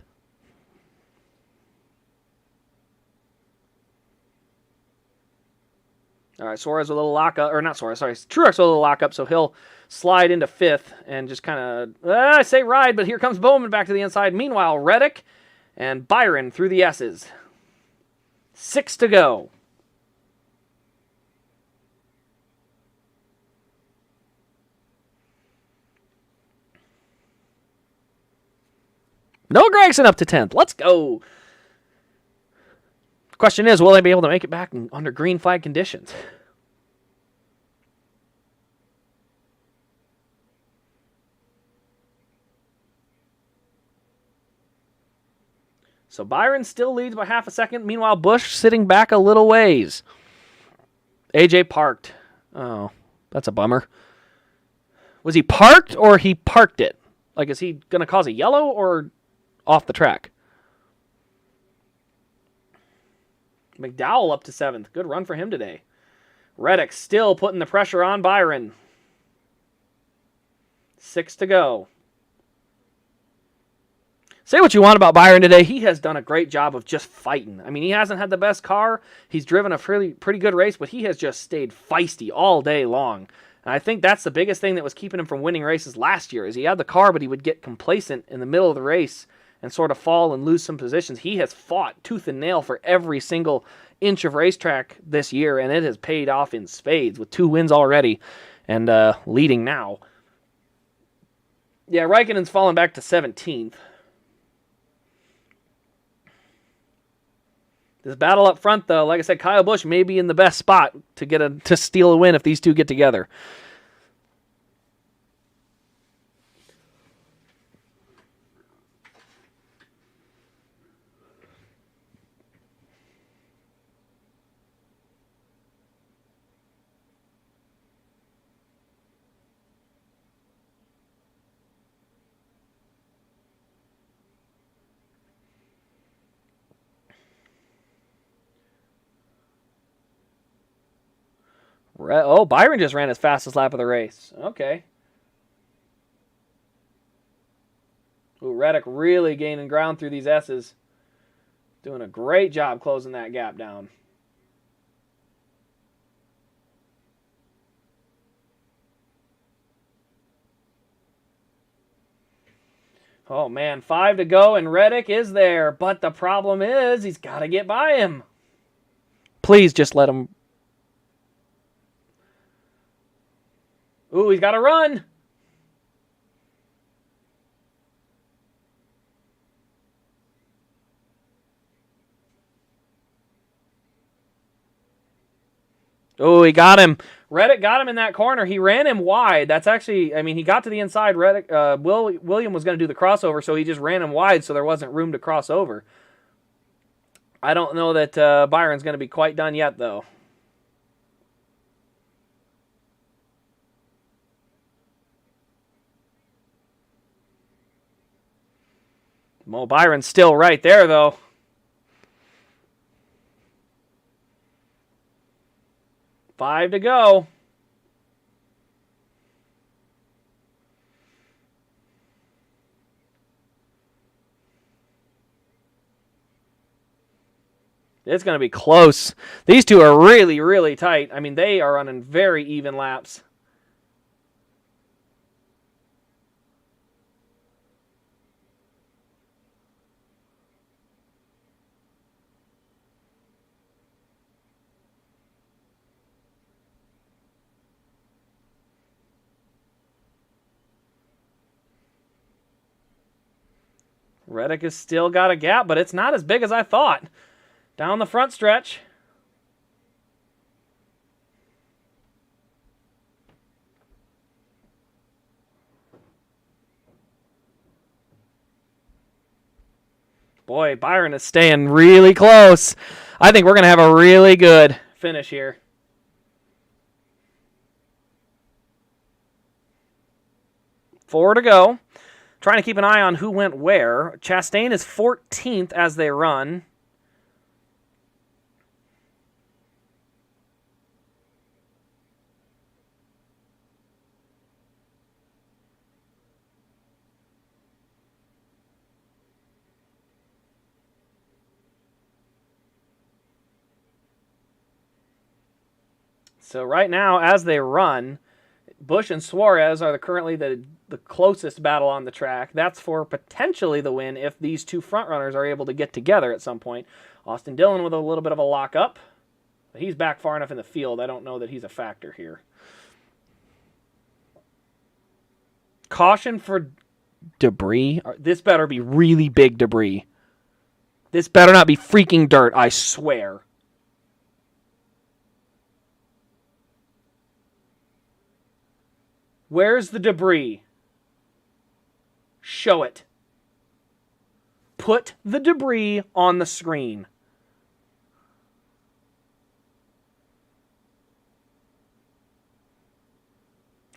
All right, Suarez with a little lockup, or not Suarez, sorry, Truex with a little lockup, so he'll slide into fifth and just kind of, I say ride, but here comes Bowman back to the inside. Meanwhile, Reddick and Byron through the S's. 6 to go. Noah Gragson up to 10th. Let's go. Question is, will they be able to make it back under green flag conditions? So Byron still leads by half a second. Meanwhile, Busch sitting back a little ways. AJ parked. Oh, that's a bummer. Was he parked or he parked it? Like, is he going to cause a yellow or off the track? McDowell up to 7th. Good run for him today. Reddick still putting the pressure on Byron. 6 to go. Say what you want about Byron today. He has done a great job of just fighting. I mean, he hasn't had the best car. He's driven a pretty good race, but he has just stayed feisty all day long. And I think that's the biggest thing that was keeping him from winning races last year, is he had the car, but he would get complacent in the middle of the race and sort of fall and lose some positions. He has fought tooth and nail for every single inch of racetrack this year, and it has paid off in spades with 2 wins already and leading now. Yeah, Raikkonen's fallen back to 17th. This battle up front, though, like I said, Kyle Busch may be in the best spot to steal a win if these two get together. Oh, Byron just ran his fastest lap of the race. Okay. Ooh, Reddick really gaining ground through these S's. Doing a great job closing that gap down. Oh, man, 5 to go, and Reddick is there. But the problem is he's got to get by him. Please just let him. Ooh, he's got to run. Oh, he got him. Reddick got him in that corner. He ran him wide. That's actually, I mean, he got to the inside. Reddick, William was going to do the crossover, so he just ran him wide so there wasn't room to cross over. I don't know that Byron's going to be quite done yet, though. Mo Byron's still right there, though. Five to go. It's going to be close. These two are really, really tight. I mean, they are running very even laps. Reddick has still got a gap, but it's not as big as I thought. Down the front stretch. Boy, Byron is staying really close. I think we're going to have a really good finish here. Four to go. Trying to keep an eye on who went where. Chastain is 14th as they run. So right now, as they run, Busch and Suarez are currently the closest battle on the track. That's for potentially the win if these two front runners are able to get together at some point. Austin Dillon with a little bit of a lock-up. But he's back far enough in the field. I don't know that he's a factor here. Caution for debris. This better be really big debris. This better not be freaking dirt, I swear. Where's the debris? Show it. Put the debris on the screen.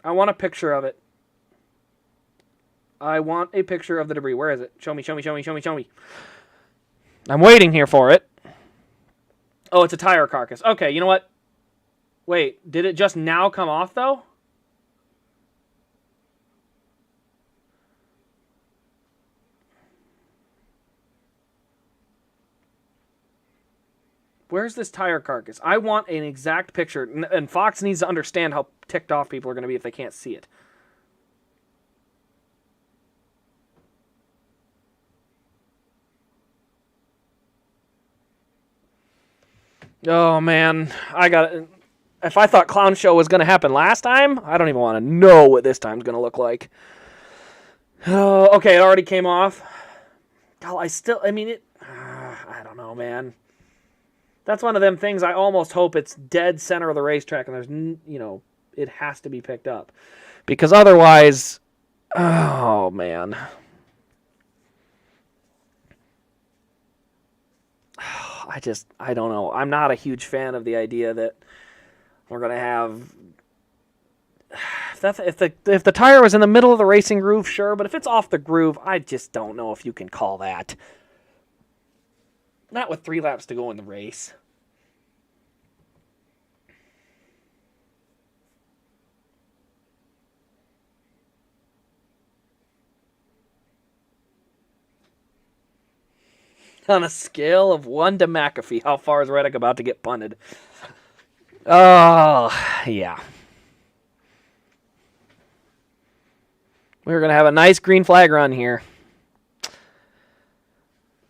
I want a picture of it. I want a picture of the debris. Where is it? Show me, show me, show me, show me, show me. I'm waiting here for it. Oh, it's a tire carcass. Okay, you know what? Wait, did it just now come off, though? Where's this tire carcass? I want an exact picture. And Fox needs to understand how ticked off people are going to be if they can't see it. Oh, man. If I thought Clown Show was going to happen last time, I don't even want to know what this time's going to look like. Oh, okay, it already came off. I don't know, man. That's one of them things I almost hope it's dead center of the racetrack and there's, it has to be picked up. Because otherwise, oh, man. I don't know. I'm not a huge fan of the idea that we're going to have... If the tire was in the middle of the racing groove, sure, but if it's off the groove, I just don't know if you can call that. Not with 3 laps to go in the race. On a scale of 1 to McAfee, how far is Reddick about to get punted? Oh, yeah. We're going to have a nice green flag run here.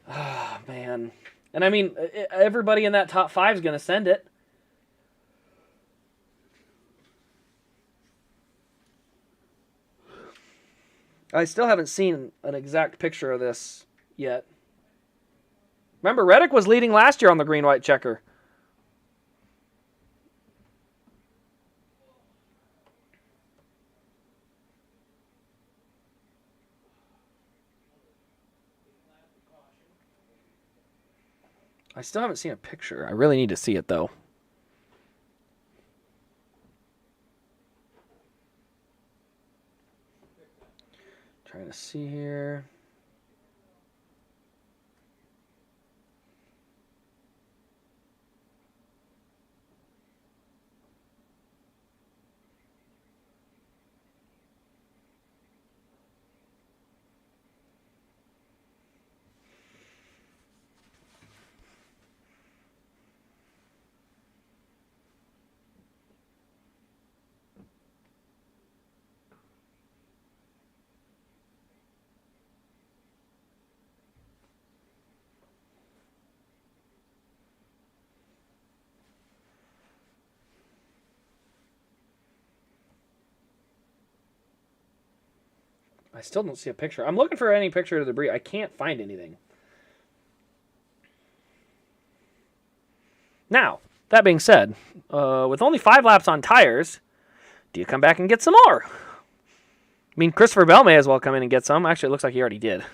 Oh, man. And I mean, everybody in that top 5 is going to send it. I still haven't seen an exact picture of this yet. Remember, Reddick was leading last year on the green-white checker. I still haven't seen a picture. I really need to see it, though. Trying to see here. I still don't see a picture. I'm looking for any picture of the debris. I can't find anything. Now, that being said, with only 5 laps on tires, do you come back and get some more? I mean, Christopher Bell may as well come in and get some. Actually, it looks like he already did.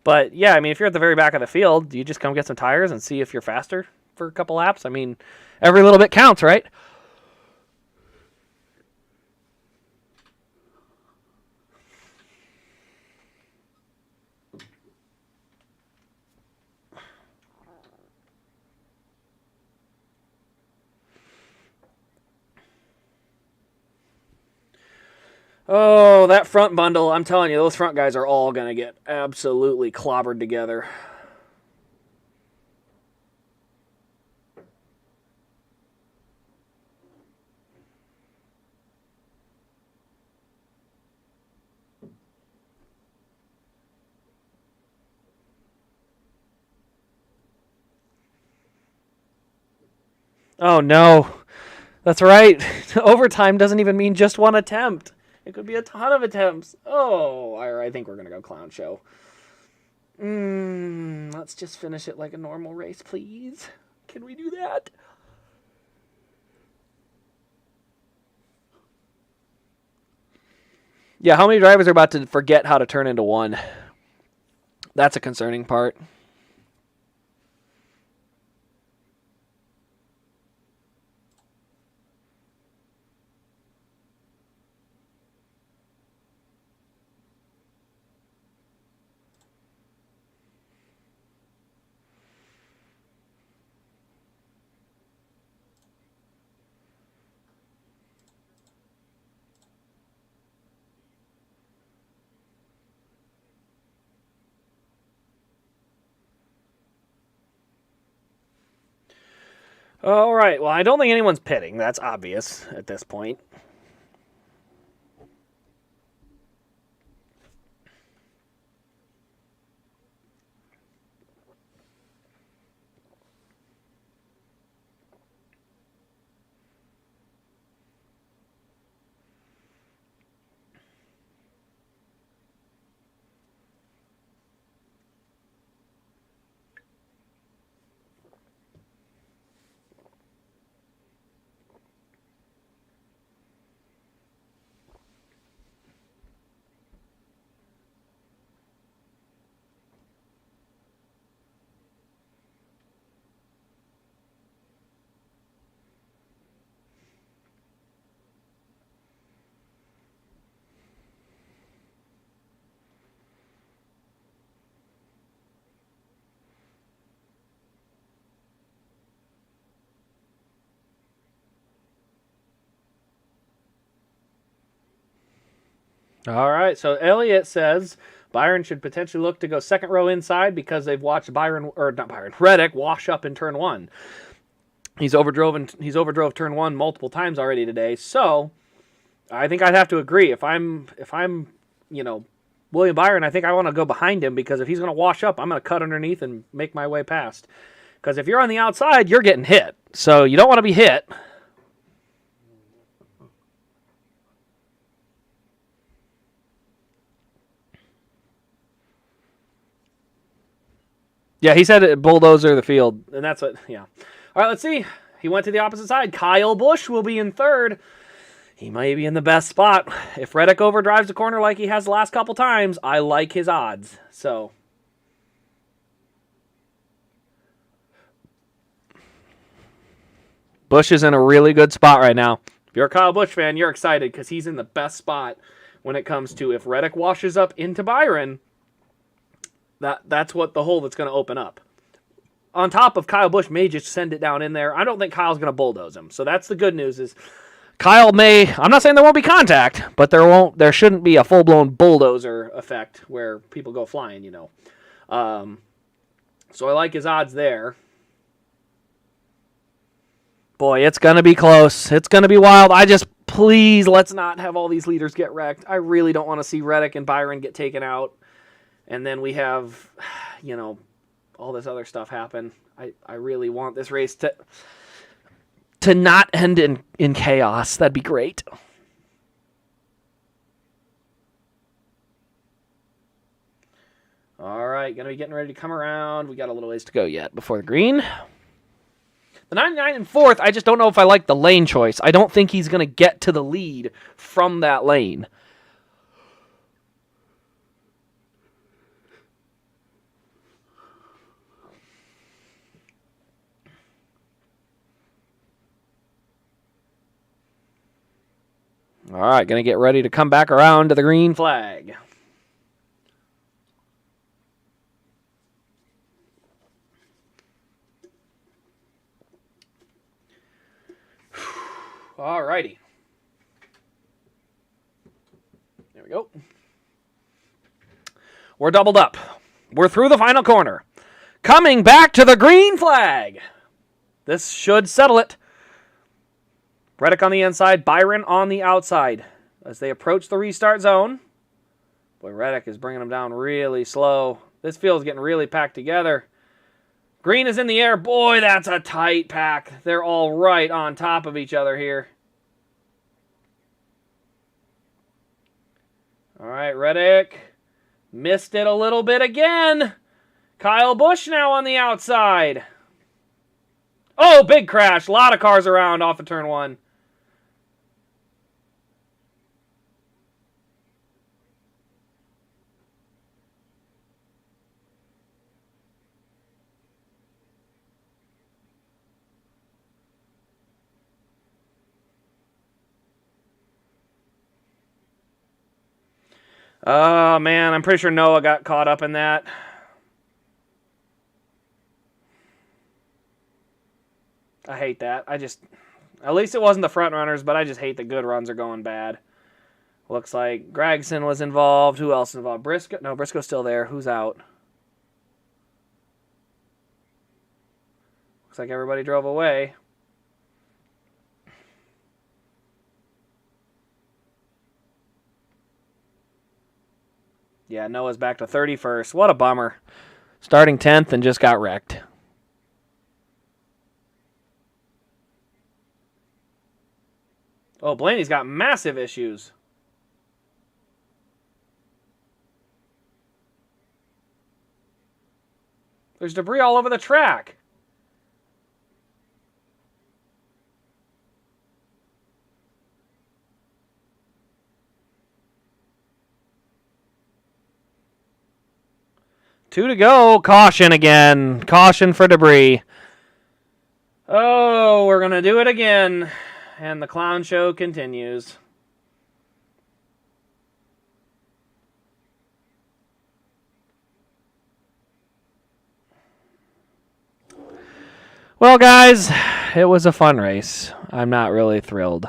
But, yeah, I mean, if you're at the very back of the field, do you just come get some tires and see if you're faster for a couple laps? I mean, every little bit counts, right? Oh, that front bundle, I'm telling you, those front guys are all going to get absolutely clobbered together. Oh, no. That's right. Overtime doesn't even mean just one attempt. It could be a ton of attempts. Oh, I think we're going to go clown show. Let's just finish it like a normal race, please. Can we do that? Yeah, how many drivers are about to forget how to turn into one? That's a concerning part. All right. Well, I don't think anyone's pitting. That's obvious at this point. All right. So Elliott says Byron should potentially look to go second row inside because they've watched Reddick wash up in turn one. He's overdrove turn one multiple times already today. So I think I'd have to agree. If I'm William Byron, I think I want to go behind him because if he's going to wash up, I'm going to cut underneath and make my way past. Because if you're on the outside, you're getting hit. So you don't want to be hit. Yeah, he said bulldozer the field, and that's what. Yeah. All right, let's see. He went to the opposite side. Kyle Busch will be in third. He may be in the best spot. If Reddick overdrives the corner like he has the last couple times, I like his odds. So. Busch is in a really good spot right now. If you're a Kyle Busch fan, you're excited because he's in the best spot when it comes to if Reddick washes up into Byron, that's what the hole that's going to open up. On top of Kyle Busch may just send it down in there. I don't think Kyle's going to bulldoze him. So that's the good news is Kyle may, I'm not saying there won't be contact, but there shouldn't be a full-blown bulldozer effect where people go flying, So I like his odds there. Boy, it's going to be close. It's going to be wild. Please, let's not have all these leaders get wrecked. I really don't want to see Reddick and Byron get taken out. And then we have, all this other stuff happen. I really want this race to not end in chaos. That'd be great. All right, going to be getting ready to come around. We got a little ways to go yet before the green. The 99 and 4th, I just don't know if I like the lane choice. I don't think he's going to get to the lead from that lane. All right, going to get ready to come back around to the green flag. All righty. There we go. We're doubled up. We're through the final corner. Coming back to the green flag. This should settle it. Reddick on the inside, Byron on the outside. As they approach the restart zone. Boy, Reddick is bringing them down really slow. This field's getting really packed together. Green is in the air. Boy, that's a tight pack. They're all right on top of each other here. All right, Reddick. Missed it a little bit again. Kyle Busch now on the outside. Oh, big crash. A lot of cars around off of turn 1. Oh, man, I'm pretty sure Noah got caught up in that. I hate that. At least it wasn't the front runners, but I just hate that good runs are going bad. Looks like Gregson was involved. Who else involved? Briscoe? No, Briscoe's still there. Who's out? Looks like everybody drove away. Yeah, Noah's back to 31st. What a bummer. Starting 10th and just got wrecked. Oh, Blaney's got massive issues. There's debris all over the track. Two to go. Caution again. Caution for debris. Oh, we're going to do it again. And the clown show continues. Well, guys, it was a fun race. I'm not really thrilled.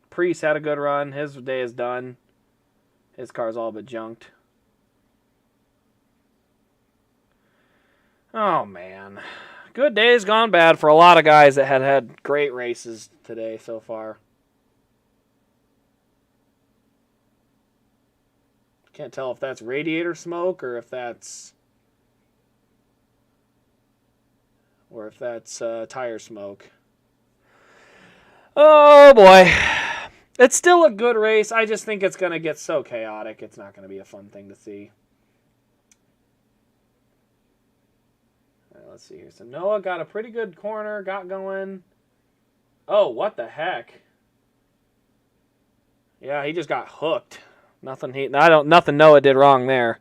Priest had a good run. His day is done. His car's all but junked. Oh, man. Good days gone bad for a lot of guys that had great races today so far. Can't tell if that's radiator smoke or if that's tire smoke. Oh, boy. It's still a good race. I just think it's going to get so chaotic. It's not going to be a fun thing to see. All right, let's see here. So Noah got a pretty good corner, got going. Oh, what the heck? Yeah, he just got hooked. Nothing Noah did wrong there.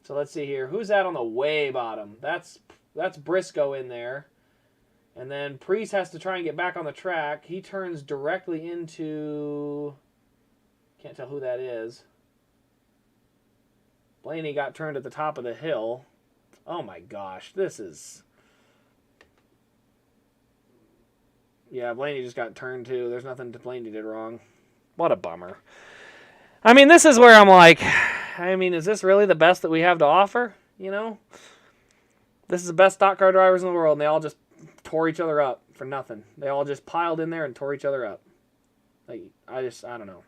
So let's see here. Who's that on the way bottom? That's Briscoe in there. And then Priest has to try and get back on the track. He turns directly into... Can't tell who that is. Blaney got turned at the top of the hill. Oh my gosh, this is... Yeah, Blaney just got turned too. There's nothing Blaney did wrong. What a bummer. I mean, this is where I'm like, is this really the best that we have to offer? You know? This is the best stock car drivers in the world, and they all just tore each other up for nothing. They all just piled in there and tore each other up. Like, I don't know.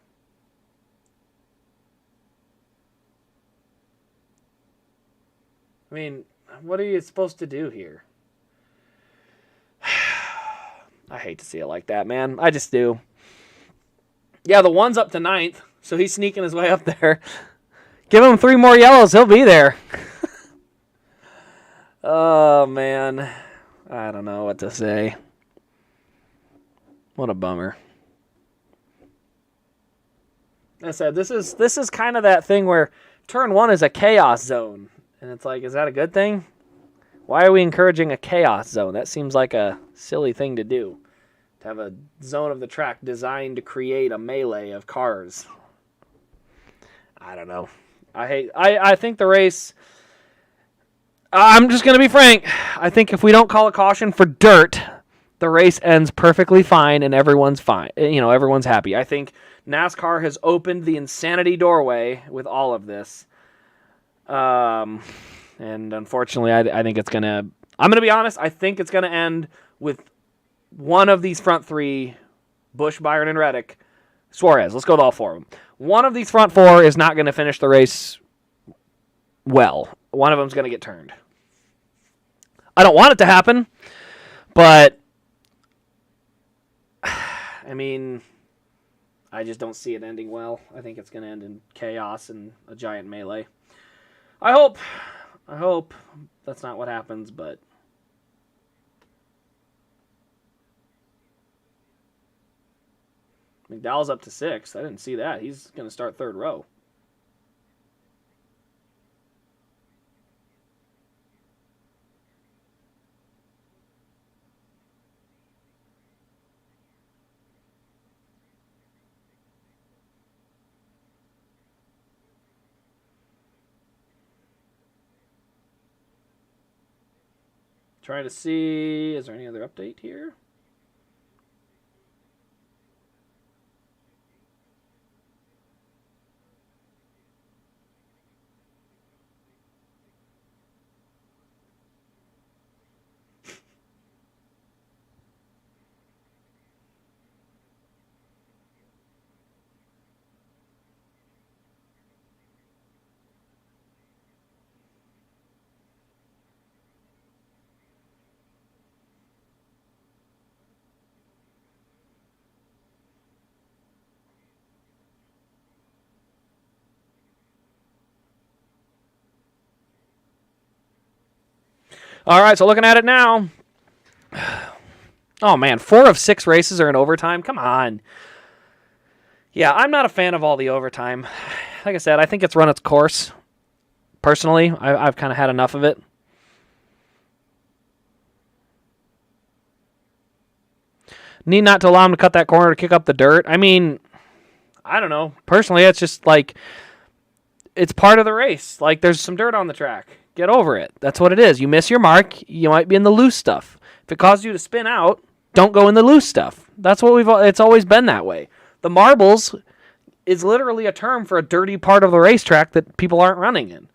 I mean, what are you supposed to do here? I hate to see it like that, man. I just do. Yeah, the one's up to 9th, so he's sneaking his way up there. Give him 3 more yellows, he'll be there. Oh, man. I don't know what to say. What a bummer. Like I said, this is kind of that thing where turn 1 is a chaos zone. And it's like, is that a good thing? Why are we encouraging a chaos zone? That seems like a silly thing to do. To have a zone of the track designed to create a melee of cars. I don't know. I think the race... I'm just going to be frank. I think if we don't call a caution for dirt, the race ends perfectly fine and everyone's fine. Everyone's happy. I think NASCAR has opened the insanity doorway with all of this. And unfortunately, I think it's going to... I'm going to be honest. I think it's going to end with one of these front 3, Busch, Byron, and Reddick. Suarez. Let's go with all 4 of them. One of these front four is not going to finish the race well. One of them's going to get turned. I don't want it to happen, but I mean, I just don't see it ending well. I think it's going to end in chaos and a giant melee. I hope that's not what happens, but McDowell's up to 6th. I didn't see that. He's going to start 3rd row. Trying to see, is there any other update here? All right, so looking at it now. Oh, man, 4 of 6 races are in overtime. Come on. Yeah, I'm not a fan of all the overtime. Like I said, I think it's run its course. Personally, I've kind of had enough of it. Need not to allow him to cut that corner to kick up the dirt. I mean, I don't know. Personally, it's just like, it's part of the race. Like, there's some dirt on the track. Get over it. That's what it is. You miss your mark, you might be in the loose stuff. If it causes you to spin out, don't go in the loose stuff. That's what it's always been that way. The marbles is literally a term for a dirty part of the racetrack that people aren't running in.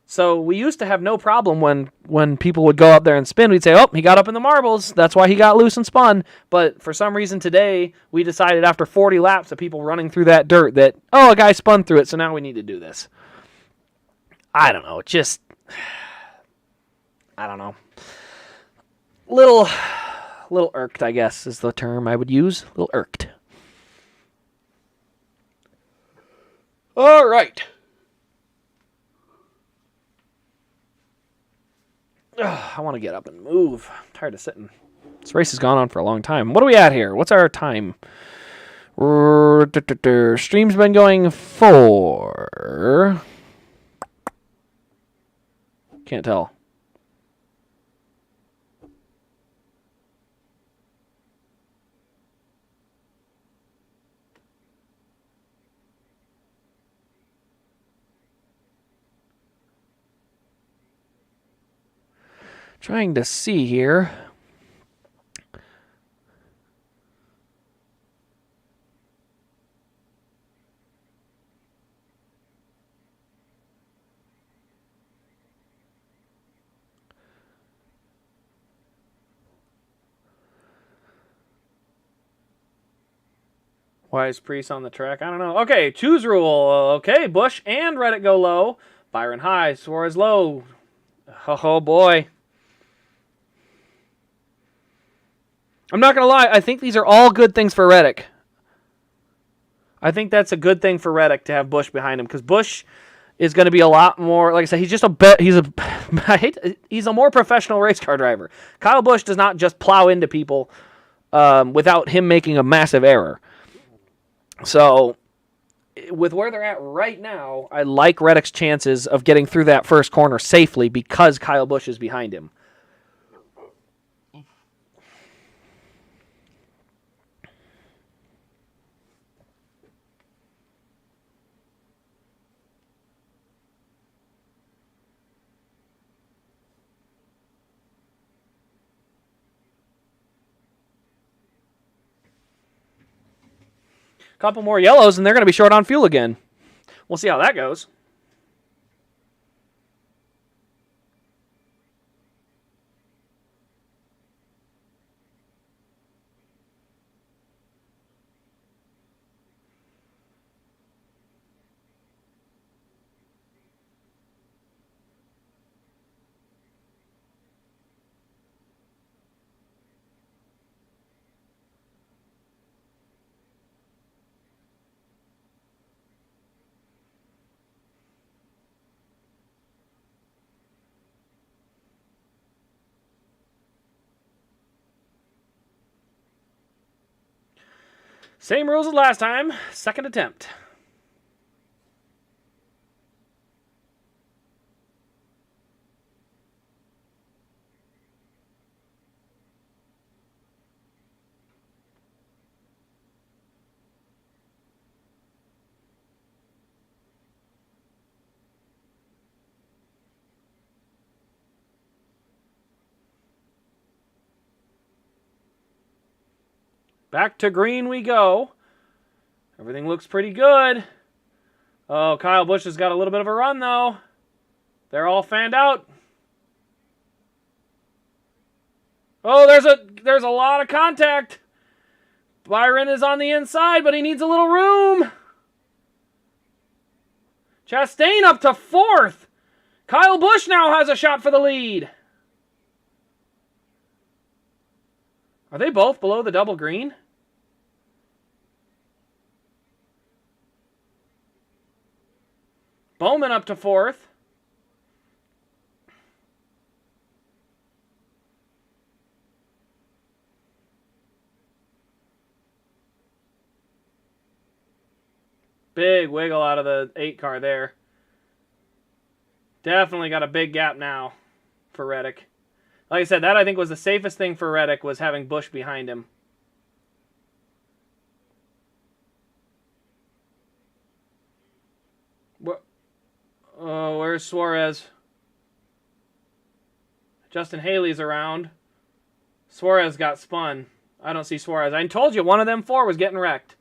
So we used to have no problem when people would go up there and spin. We'd say, oh, he got up in the marbles. That's why he got loose and spun. But for some reason today, we decided after 40 laps of people running through that dirt that, oh, a guy spun through it, so now we need to do this. I don't know. I don't know. Little irked, I guess, is the term I would use. A little irked. All right. I want to get up and move. I'm tired of sitting. This race has gone on for a long time. What are we at here? What's our time? Stream's been going for... Can't tell. Trying to see here. Why is Priest on the track? I don't know. Okay, choose rule. Okay, Busch and Reddick go low. Byron high, Suarez low. Oh boy. I'm not going to lie. I think these are all good things for Reddick. I think that's a good thing for Reddick to have Busch behind him, because Busch is going to be a lot more, like I said, he's just he's a more professional race car driver. Kyle Busch does not just plow into people without him making a massive error. So, with where they're at right now, I like Reddick's chances of getting through that first corner safely because Kyle Busch is behind him. Couple more yellows, and they're going to be short on fuel again. We'll see how that goes. Same rules as last time. Second attempt. Back to green we go. Everything looks pretty good. Oh, Kyle Busch has got a little bit of a run, though. They're all fanned out. Oh, there's a lot of contact. Byron is on the inside, but he needs a little room. Chastain up to 4th. Kyle Busch now has a shot for the lead. Are they both below the double green? Bowman up to 4th. Big wiggle out of the 8 car there. Definitely got a big gap now for Reddick. Like I said, that I think was the safest thing for Reddick, was having Busch behind him. Oh, where's Suarez? Justin Haley's around. Suarez got spun. I don't see Suarez. I told you one of them 4 was getting wrecked.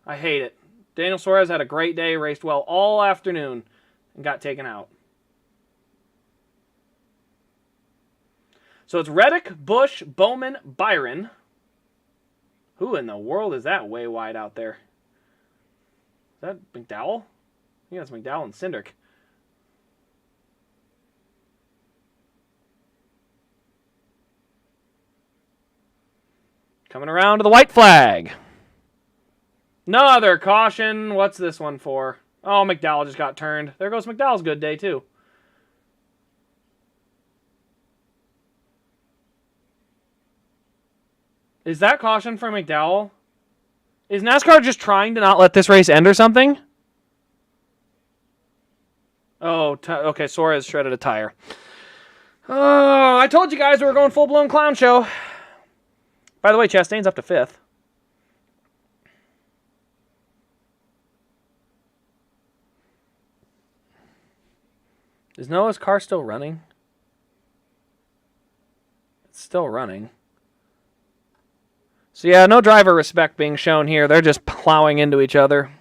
I hate it. Daniel Suarez had a great day, raced well all afternoon, and got taken out. So it's Reddick, Busch, Bowman, Byron. Who in the world is that way wide out there? Is that McDowell? I think that's McDowell and Cindric. Coming around to the white flag. Another caution. What's this one for? Oh, McDowell just got turned. There goes McDowell's good day, too. Is that caution for McDowell? Is NASCAR just trying to not let this race end or something? Oh, okay, Suarez shredded a tire. Oh, I told you guys we were going full-blown clown show. By the way, Chastain's up to 5th. Is Noah's car still running? It's still running. So yeah, no driver respect being shown here. They're just plowing into each other.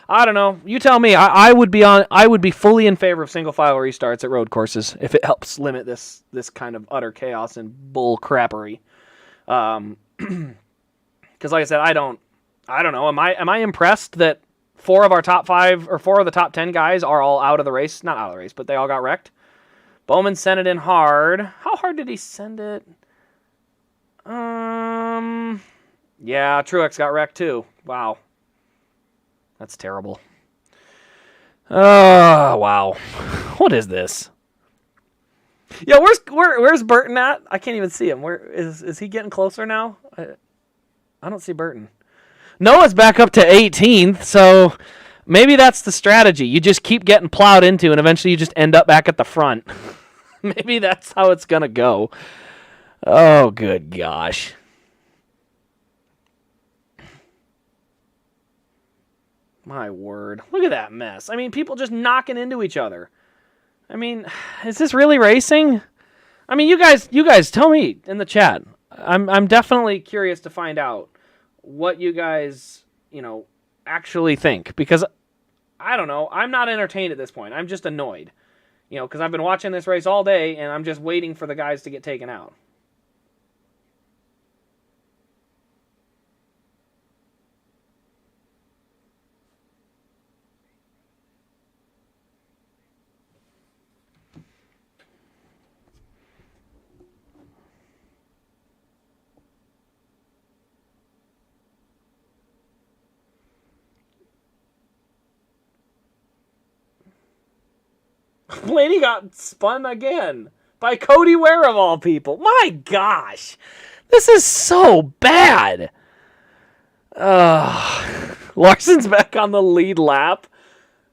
I don't know. You tell me. I would be fully in favor of single file restarts at road courses if it helps limit this kind of utter chaos and bull crappery. Because like I said, I don't know. Am I impressed that 4 of our top 5 or 4 of the top 10 guys are all out of the race? Not out of the race, but they all got wrecked. Bowman sent it in hard. How hard did he send it? Yeah, Truex got wrecked too. Wow. That's terrible. Oh, wow. What is this? Yeah, where's Burton at? I can't even see him. Where is he getting closer now? I don't see Burton. Noah's back up to 18th, so maybe that's the strategy. You just keep getting plowed into, and eventually you just end up back at the front. Maybe that's how it's going to go. Oh, good gosh. My word. Look at that mess. I mean, people just knocking into each other. I mean, is this really racing? I mean, you guys tell me in the chat. I'm definitely curious to find out what you guys, actually think, because I don't know. I'm not entertained at this point. I'm just annoyed. Because I've been watching this race all day and I'm just waiting for the guys to get taken out. Blaney got spun again by Cody Ware of all people. My gosh. This is so bad. Larson's back on the lead lap.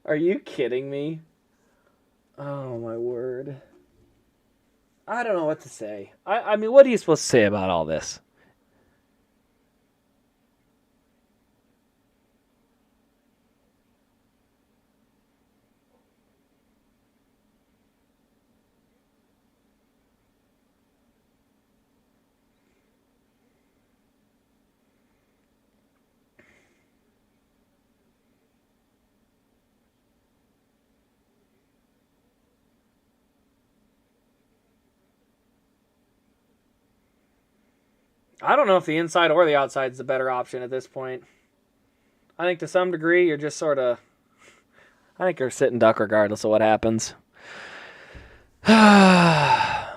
Are you kidding me? Oh, my word. I don't know what to say. I mean, what are you supposed to say about all this? I don't know if the inside or the outside is the better option at this point. I think to some degree you're just sort of... I think you're sitting duck regardless of what happens. Yeah,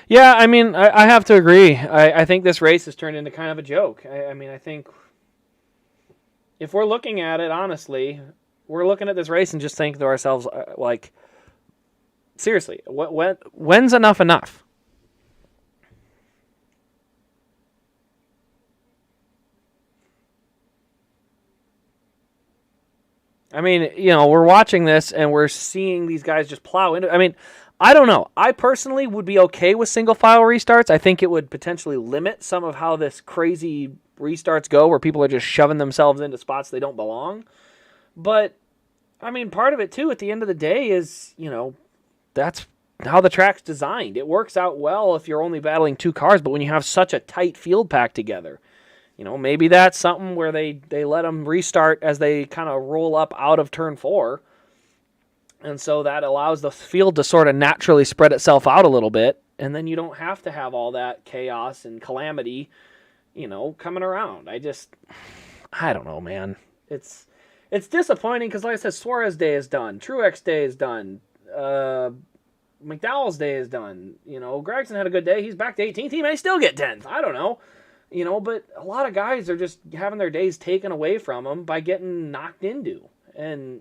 I mean, I have to agree. I think this race has turned into kind of a joke. I mean, I think if we're looking at it honestly, we're looking at this race and just thinking to ourselves, like, seriously, when's enough enough? I mean, you know, we're watching this and we're seeing these guys just plow into. I mean, I don't know. I personally would be okay with single file restarts. I think it would potentially limit some of how this crazy restarts go, where people are just shoving themselves into spots they don't belong. But I mean, part of it too, at the end of the day, is, you know, that's how the track's designed. It works out well if you're only battling two cars, but when you have such a tight field pack together, you know, maybe that's something where they let them restart as they kind of roll up out of turn 4. And so that allows the field to sort of naturally spread itself out a little bit. And then you don't have to have all that chaos and calamity, you know, coming around. I don't know, man. It's disappointing because, like I said, Suarez Day is done. Truex Day is done. McDowell's Day is done. You know, Gregson had a good day. He's back to 18th. He may still get 10th. I don't know. You know, but a lot of guys are just having their days taken away from them by getting knocked into. And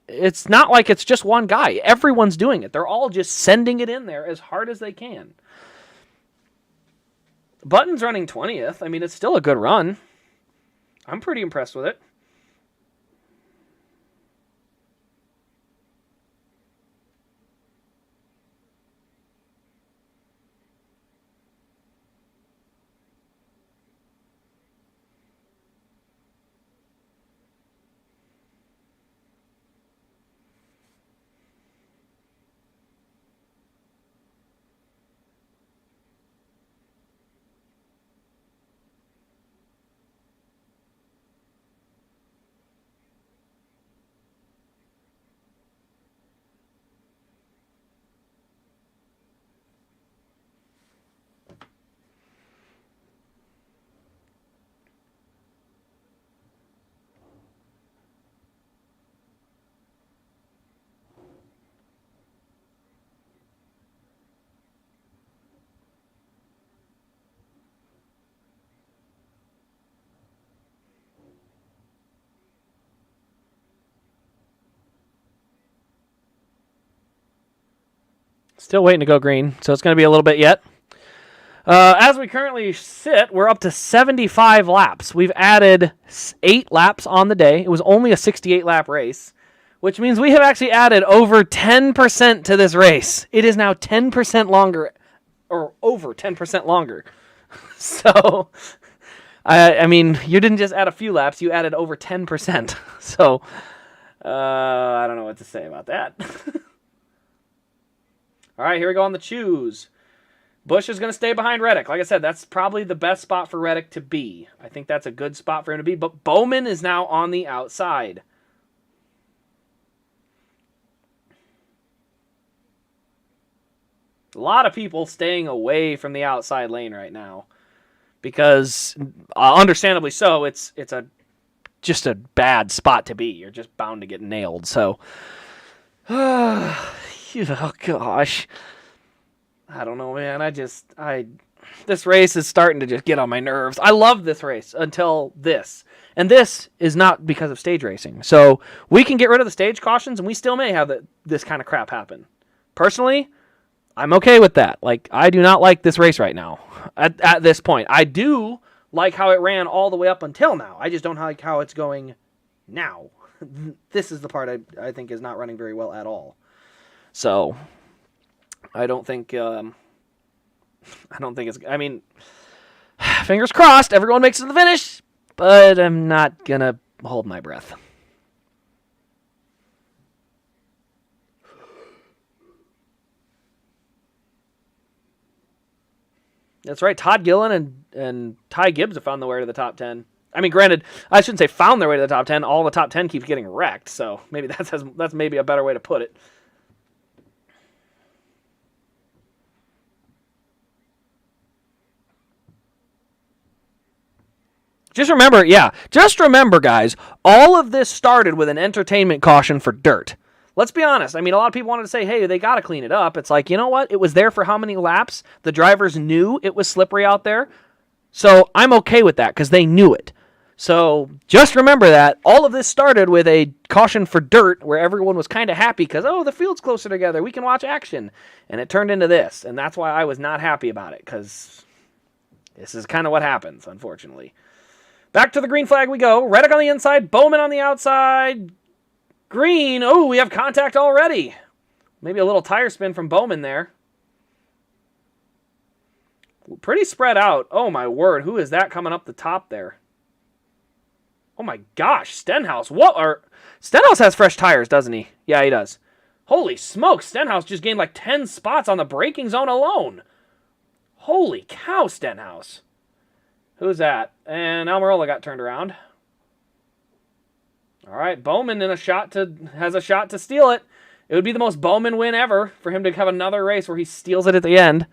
it's not like it's just one guy. Everyone's doing it. They're all just sending it in there as hard as they can. Button's running 20th. I mean, it's still a good run. I'm pretty impressed with it. Still waiting to go green, so it's going to be a little bit yet. As we currently sit, we're up to 75 laps. We've added 8 laps on the day. It was only a 68-lap race, which means we have actually added over 10% to this race. It is now 10% longer, or over 10% longer. So, I mean, you didn't just add a few laps, you added over 10%. So, I don't know what to say about that. All right, here we go on the choose. Busch is going to stay behind Reddick. Like I said, that's probably the best spot for Reddick to be. I think that's a good spot for him to be. But Bowman is now on the outside. A lot of people staying away from the outside lane right now. Because, understandably so, it's just a bad spot to be. You're just bound to get nailed. So, oh gosh, I don't know, man. This race is starting to just get on my nerves. I love this race until this, and this is not because of stage racing. So we can get rid of the stage cautions, and we still may have this kind of crap happen. Personally, I'm okay with that. Like, I do not like this race right now at this point. I do like how it ran all the way up until now. I just don't like how it's going now. This is the part I think is not running very well at all. So, I don't think it's. I mean, fingers crossed, everyone makes it to the finish, but I'm not gonna hold my breath. That's right. Todd Gillen and Ty Gibbs have found their way to the top 10. I mean, granted, I shouldn't say found their way to the top 10. All the top 10 keeps getting wrecked, so maybe that's maybe a better way to put it. Just remember, guys, all of this started with an entertainment caution for dirt. Let's be honest. I mean, a lot of people wanted to say, hey, they got to clean it up. It's like, you know what? It was there for how many laps? The drivers knew it was slippery out there. So I'm okay with that because they knew it. So just remember that all of this started with a caution for dirt where everyone was kind of happy because, oh, the field's closer together. We can watch action. And it turned into this. And that's why I was not happy about it because this is kind of what happens, unfortunately. Back to the green flag we go. Reddick on the inside. Bowman on the outside. Green. Oh, we have contact already. Maybe a little tire spin from Bowman there. Pretty spread out. Oh, my word. Who is that coming up the top there? Oh, my gosh. Stenhouse. Stenhouse has fresh tires, doesn't he? Yeah, he does. Holy smokes. Stenhouse just gained like 10 spots on the braking zone alone. Holy cow, Stenhouse. Who's that? And Almirola got turned around. All right, Bowman has a shot to steal it. It would be the most Bowman win ever for him to have another race where he steals it at the end.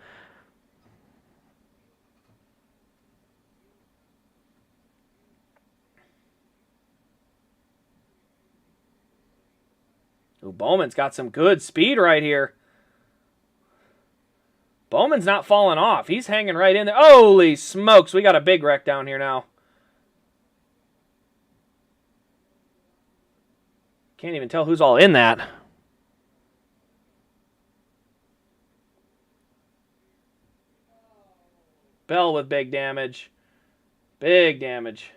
Ooh, Bowman's got some good speed right here. Bowman's not falling off. He's hanging right in there. Holy smokes, we got a big wreck down here now. Can't even tell who's all in that. Bell with big damage. Big damage.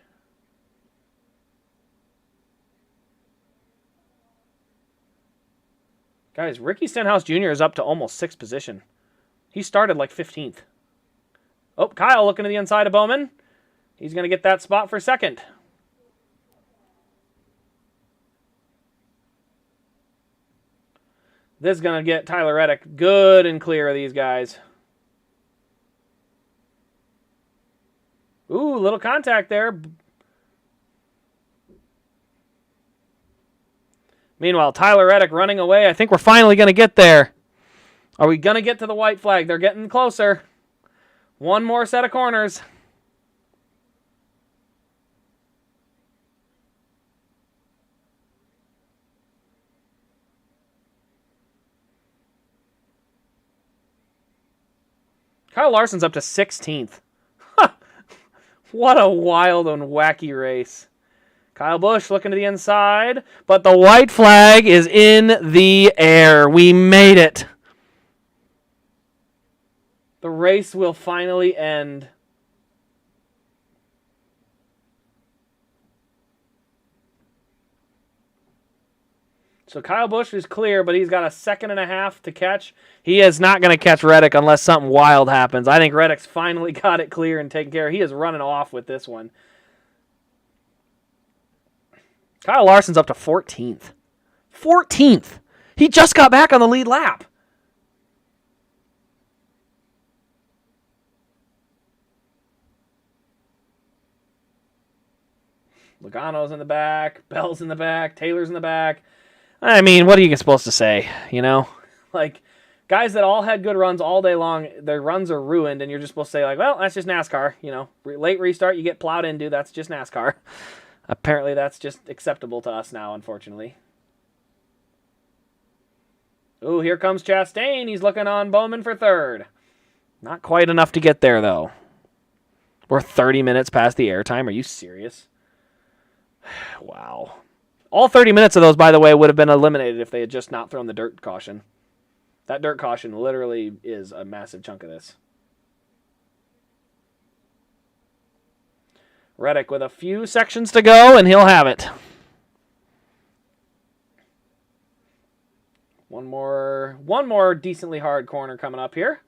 Guys, Ricky Stenhouse Jr. is up to almost 6th position. He started like 15th. Oh, Kyle looking to the inside of Bowman. He's going to get that spot for 2nd. This is going to get Tyler Reddick good and clear of these guys. Ooh, little contact there. Meanwhile, Tyler Reddick running away. I think we're finally going to get there. Are we going to get to the white flag? They're getting closer. One more set of corners. Kyle Larson's up to 16th. What a wild and wacky race. Kyle Busch looking to the inside, but the white flag is in the air. We made it. The race will finally end. So Kyle Busch is clear, but he's got a 2.5 to catch. He is not going to catch Reddick unless something wild happens. I think Reddick's finally got it clear and taken care of. He is running off with this one. Kyle Larson's up to 14th. 14th! He just got back on the lead lap. Logano's in the back. Bell's in the back. Taylor's in the back. I mean, what are you supposed to say, you know? Like, guys that all had good runs all day long, their runs are ruined, and you're just supposed to say, like, well, that's just NASCAR, you know. Late restart, you get plowed into, that's just NASCAR. Apparently that's just acceptable to us now, unfortunately. Ooh, here comes Chastain. He's looking on Bowman for 3rd. Not quite enough to get there, though. We're 30 minutes past the airtime. Are you serious? Wow. All 30 minutes of those, by the way, would have been eliminated if they had just not thrown the dirt caution. That dirt caution literally is a massive chunk of this. Reddick with a few sections to go, and he'll have it. One more decently hard corner coming up here.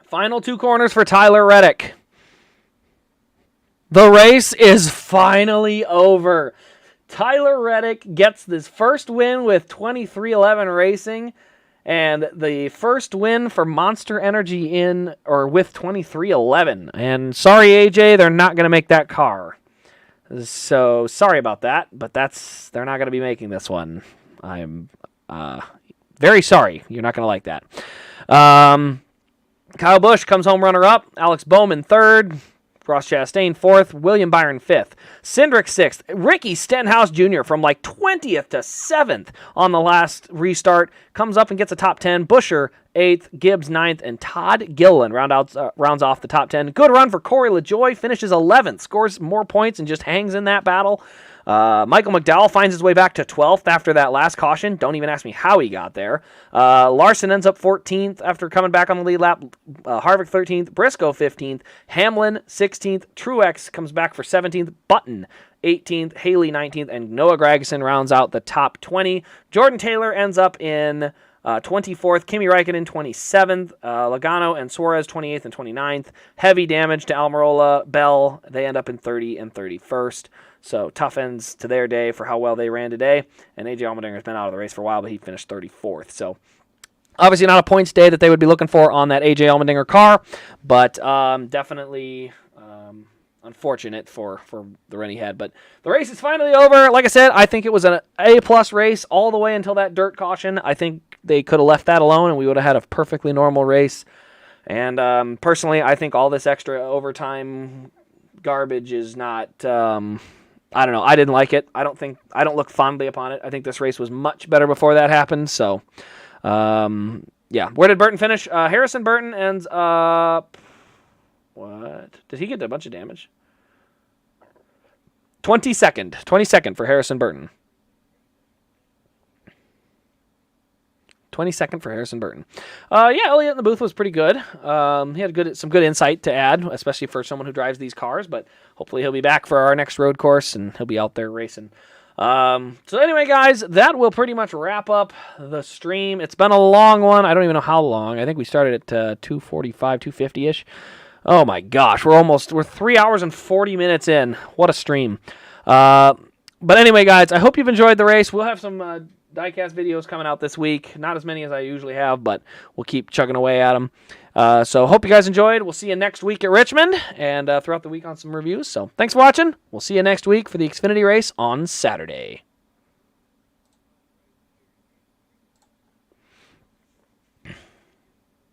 Final 2 corners for Tyler Reddick. The race is finally over. Tyler Reddick gets this first win with 2311 Racing, and the first win for Monster Energy with 2311. And sorry, AJ, they're not going to make that car. So sorry about that, but they're not going to be making this one. I'm very sorry. You're not going to like that. Kyle Busch comes home runner-up. Alex Bowman third. Ross Chastain 4th, William Byron 5th, Cindric 6th, Ricky Stenhouse Jr. from like 20th to 7th on the last restart, comes up and gets a top 10, Buescher 8th, Gibbs 9th, and Todd Gilliland rounds off the top 10. Good run for Corey LaJoie, finishes 11th, scores more points and just hangs in that battle. Michael McDowell finds his way back to 12th after that last caution. Don't even ask me how he got there. Larson ends up 14th after coming back on the lead lap. Harvick 13th. Briscoe 15th. Hamlin 16th. Truex comes back for 17th. Button 18th. Haley 19th. And Noah Gragson rounds out the top 20. Jordan Taylor ends up in 24th. Kimi Räikkönen 27th. Logano and Suarez 28th and 29th. Heavy damage to Almirola, Bell. They end up in 30 and 31st. So tough ends to their day for how well they ran today. And AJ Allmendinger's been out of the race for a while, but he finished 34th. So obviously not a points day that they would be looking for on that AJ Allmendinger car, but definitely unfortunate for the run he had. But the race is finally over. Like I said, I think it was an A-plus race all the way until that dirt caution. I think they could have left that alone, and we would have had a perfectly normal race. And personally, I think all this extra overtime garbage is not... I don't know. I didn't like it. I don't look fondly upon it. I think this race was much better before that happened. So, yeah. Where did Burton finish? Harrison Burton ends up... What? Did he get a bunch of damage? 22nd. 22nd for Harrison Burton. 22nd for Harrison Burton. Yeah, Elliott in the booth was pretty good. He had some good insight to add, especially for someone who drives these cars, but hopefully he'll be back for our next road course, and he'll be out there racing. So anyway, guys, that will pretty much wrap up the stream. It's been a long one. I don't even know how long. I think we started at 2:45, 2:50-ish. Oh, my gosh. We're 3 hours and 40 minutes in. What a stream. But anyway, guys, I hope you've enjoyed the race. We'll have some... diecast videos coming out this week. Not as many as I usually have, but we'll keep chugging away at them. So hope you guys enjoyed. We'll see you next week at Richmond and throughout the week on some reviews. So thanks for watching. We'll see you next week for the Xfinity race on Saturday.